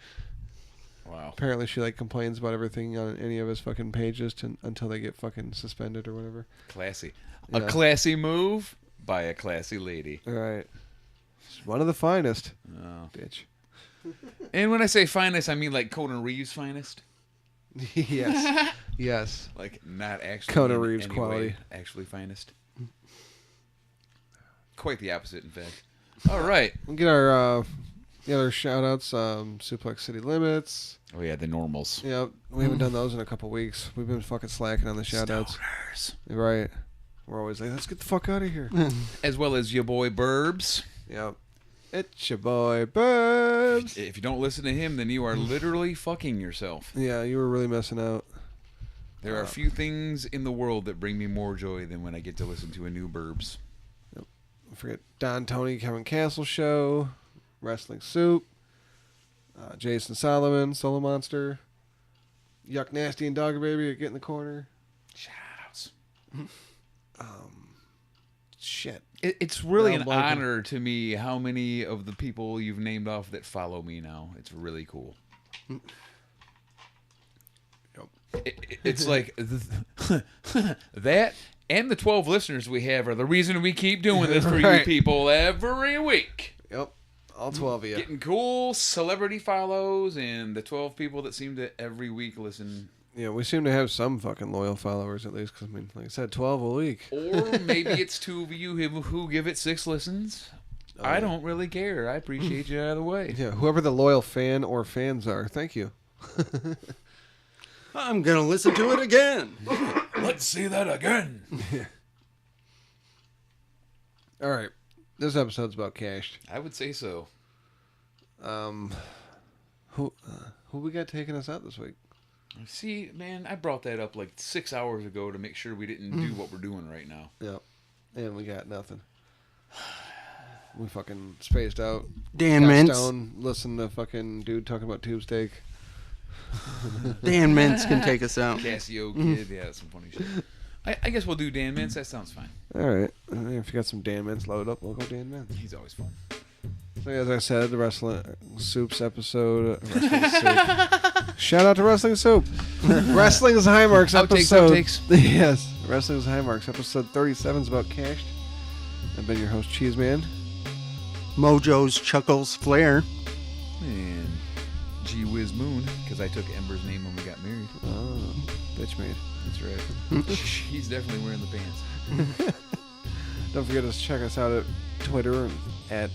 Wow. Apparently she like complains about everything on any of his fucking pages until they get fucking suspended or whatever. Classy. Yeah. A classy move by a classy lady. All right. She's one of the finest. Oh. Bitch. And when I say finest, I mean like Conan Reeves' finest. Yes. Yes. Like not actually Conan Reeves quality. Actually finest. Quite the opposite, in fact. All right. We'll get our the other shout outs, Suplex City Limits. Oh yeah, the normals. Yeah, we haven't done those in a couple weeks. We've been fucking slacking on the shout outs. Right. We're always like, let's get the fuck out of here. As well as your boy Burbs. Yep. It's your boy, Burbs. If you don't listen to him, then you are literally fucking yourself. Yeah, you were really messing out. There are few things in the world that bring me more joy than when I get to listen to a new Burbs. Yep. Don't forget Don Tony, Kevin Castle Show, Wrestling Soup, Jason Solomon, Solo Monster, Yuck Nasty and Dogger Baby Get in the Corner. Shoutouts. Shit. It's really Now an I'm blanking. honor to me how many of the people you've named off that follow me now. It's really cool. It's like that and the 12 listeners we have are the reason we keep doing this for you people every week. Yep. All 12 of you. Getting cool celebrity follows and the 12 people that seem to every week listen. Yeah, we seem to have some fucking loyal followers at least. Because, I mean, like I said, 12 a week. Or maybe it's 2 of you who give it 6 listens. I don't really care. I appreciate you out of the way. Yeah, whoever the loyal fan or fans are, thank you. I'm going to listen to it again. Let's see that again. All right. This episode's about Cashed. I would say so. Who we got taking us out this week? See, man, I brought that up like 6 hours ago to make sure we didn't do what we're doing right now. Yep. And we got nothing. We fucking spaced out. Dan Got Mintz. stoned, listened to fucking dude talking about tube steak. Dan Mintz can take us out. Casio Kid, yeah, some funny shit. I guess we'll do Dan Mintz. That sounds fine. All right. If you got some Dan Mintz loaded up, we'll go Dan Mintz. He's always fun. So as I said, the Wrestling Soups episode. Wrestling Soup. Shout out to Wrestling Soup. Wrestling's High Marks episode. Outtakes. Yes. Wrestling's High Marks episode 37 is about Cashed. I've been your host, Cheez Man. Mojo's Chuckles Flair. And G Whiz Moon, because I took Ember's name when we got married. Oh, bitch made. That's right. He's definitely wearing the pants. Don't forget to check us out at Twitter at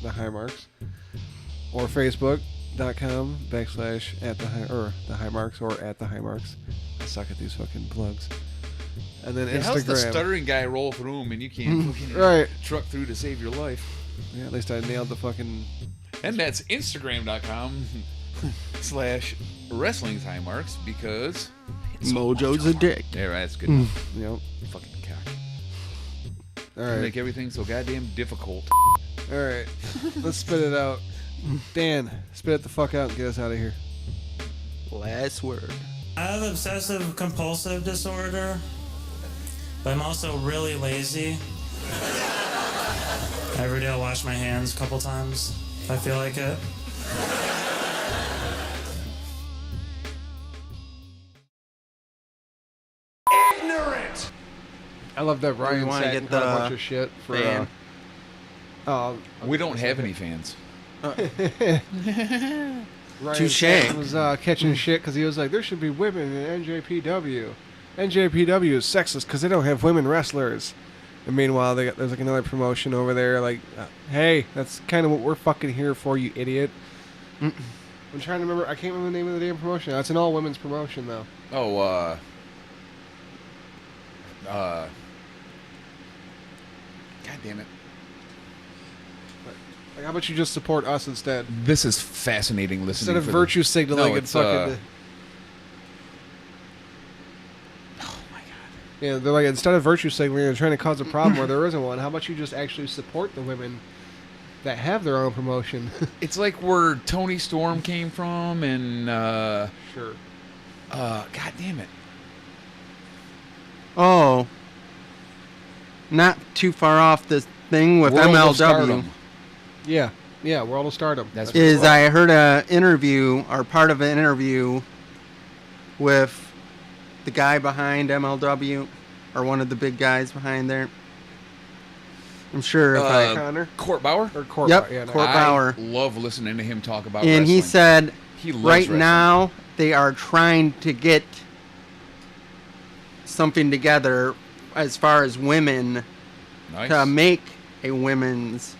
the High Marks or Facebook.com / at the High Marks or at the High Marks. I suck at these fucking plugs. And then Yeah, Instagram. how's the stuttering guy roll through him and you can't fucking Right. truck through to save your life? Yeah, at least I nailed the fucking. And that's Instagram.com / Wrestling's High Marks because Mojo's a dick. Yeah, right, that's good enough. Yep. Fucking cock. All right. Make everything so goddamn difficult. All right. Let's spit it out. Dan, spit it the fuck out and get us out of here. Last word. I have obsessive compulsive disorder, but I'm also really lazy. Every day I'll wash my hands a couple times if I feel like it. Ignorant! I love that Ryan wanna Satin get got a the bunch of shit for. fan. We don't have any fans. Ryan Touche. Satin was catching shit because he was like, there should be women in NJPW. NJPW is sexist because they don't have women wrestlers. And meanwhile, there's like another promotion over there. Like, hey, that's kind of what we're fucking here for, you idiot. I'm trying to remember. I can't remember the name of the damn promotion. It's an all women's promotion though. Oh, God damn it. Like, how about you just support us instead? This is fascinating listening. Instead of virtue signaling and fucking. Oh my god. Yeah, they're like, instead of virtue signaling and trying to cause a problem where there isn't one, how about you just actually support the women that have their own promotion? It's like where Tony Storm came from and Sure. God damn it. Oh. Not too far off this thing with World of MLW. Stardom. Yeah, World of Stardom. That's Is I heard a interview or part of an interview with the guy behind MLW or one of the big guys behind there. I'm sure if I Connor Court Bauer? or Court. Yep, Yeah, no. Court Bauer. I love listening to him talk about And wrestling. he said He loves right wrestling. now they are trying to get something together as far as women Nice. to make a women's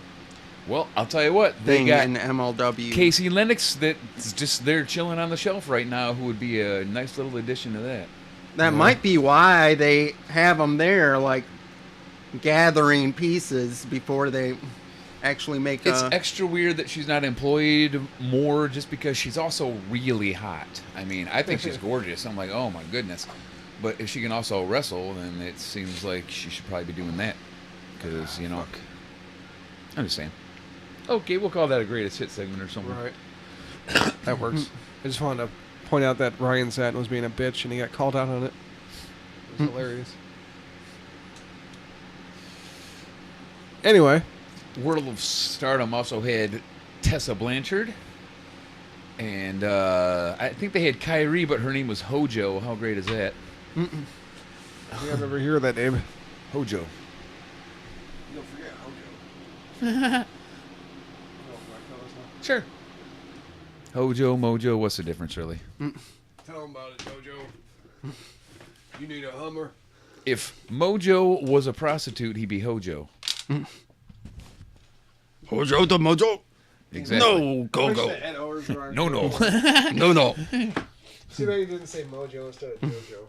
Well, I'll tell you what. They thing got in MLW. Casey Lennox that's just there chilling on the shelf right now who would be a nice little addition to that. That might be why they have them there, like gathering pieces before they actually make It's extra weird that she's not employed more just because she's also really hot. I mean, I think she's gorgeous. I'm like, oh my goodness. But if she can also wrestle, then it seems like she should probably be doing that. Because, you know, I'm just saying. Okay, we'll call that a greatest hit segment or something. Right. That works. I just wanted to point out that Ryan Satin was being a bitch and he got called out on it. It was hilarious. Anyway. World of Stardom also had Tessa Blanchard. And I think they had Kyrie, but her name was Hojo. How great is that? I think I've never heard that name. Hojo. You'll forget Hojo. Sure. Hojo, Mojo, what's the difference, really? Tell him about it, Mojo. You need a Hummer. If Mojo was a prostitute, he'd be Hojo. Hojo the Mojo. Exactly. No, go. No. No. See why you didn't say Mojo instead of Jojo.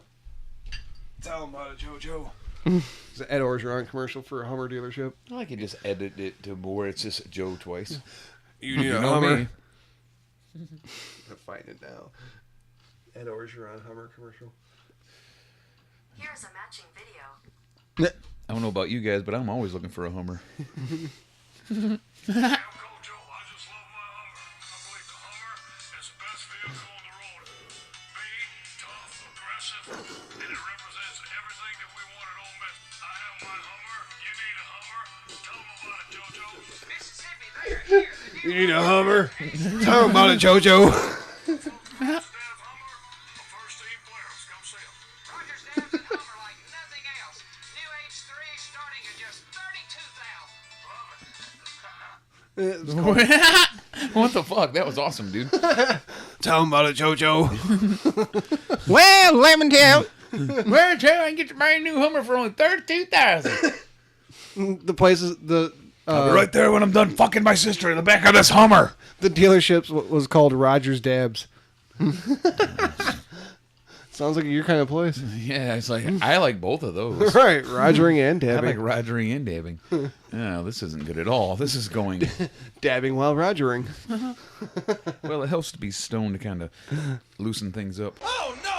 Tell him about it, Jojo. It's an Ed Orgeron commercial for a Hummer dealership. I can just edit it to where it's just Joe twice. You need a know Hummer. me. I'm fighting it now. Ed Orgeron Hummer commercial. Here's a matching video. I don't know about you guys, but I'm always looking for a Hummer. You need a Hummer? Tell him about it, Jojo. What the fuck? That was awesome, dude. Tell him about it, Jojo. Well, let me tell. Where I can get your brand new Hummer for only $32,000. The place is the. I'll be right there when I'm done fucking my sister in the back of this Hummer. The dealership was called Rogers Dabs. Sounds like your kind of place. Yeah, it's like I like both of those. Right, rogering and dabbing. I like rogering and dabbing. No, this isn't good at all. This is going dabbing while rogering. Well, it helps to be stoned to kind of loosen things up. Oh no!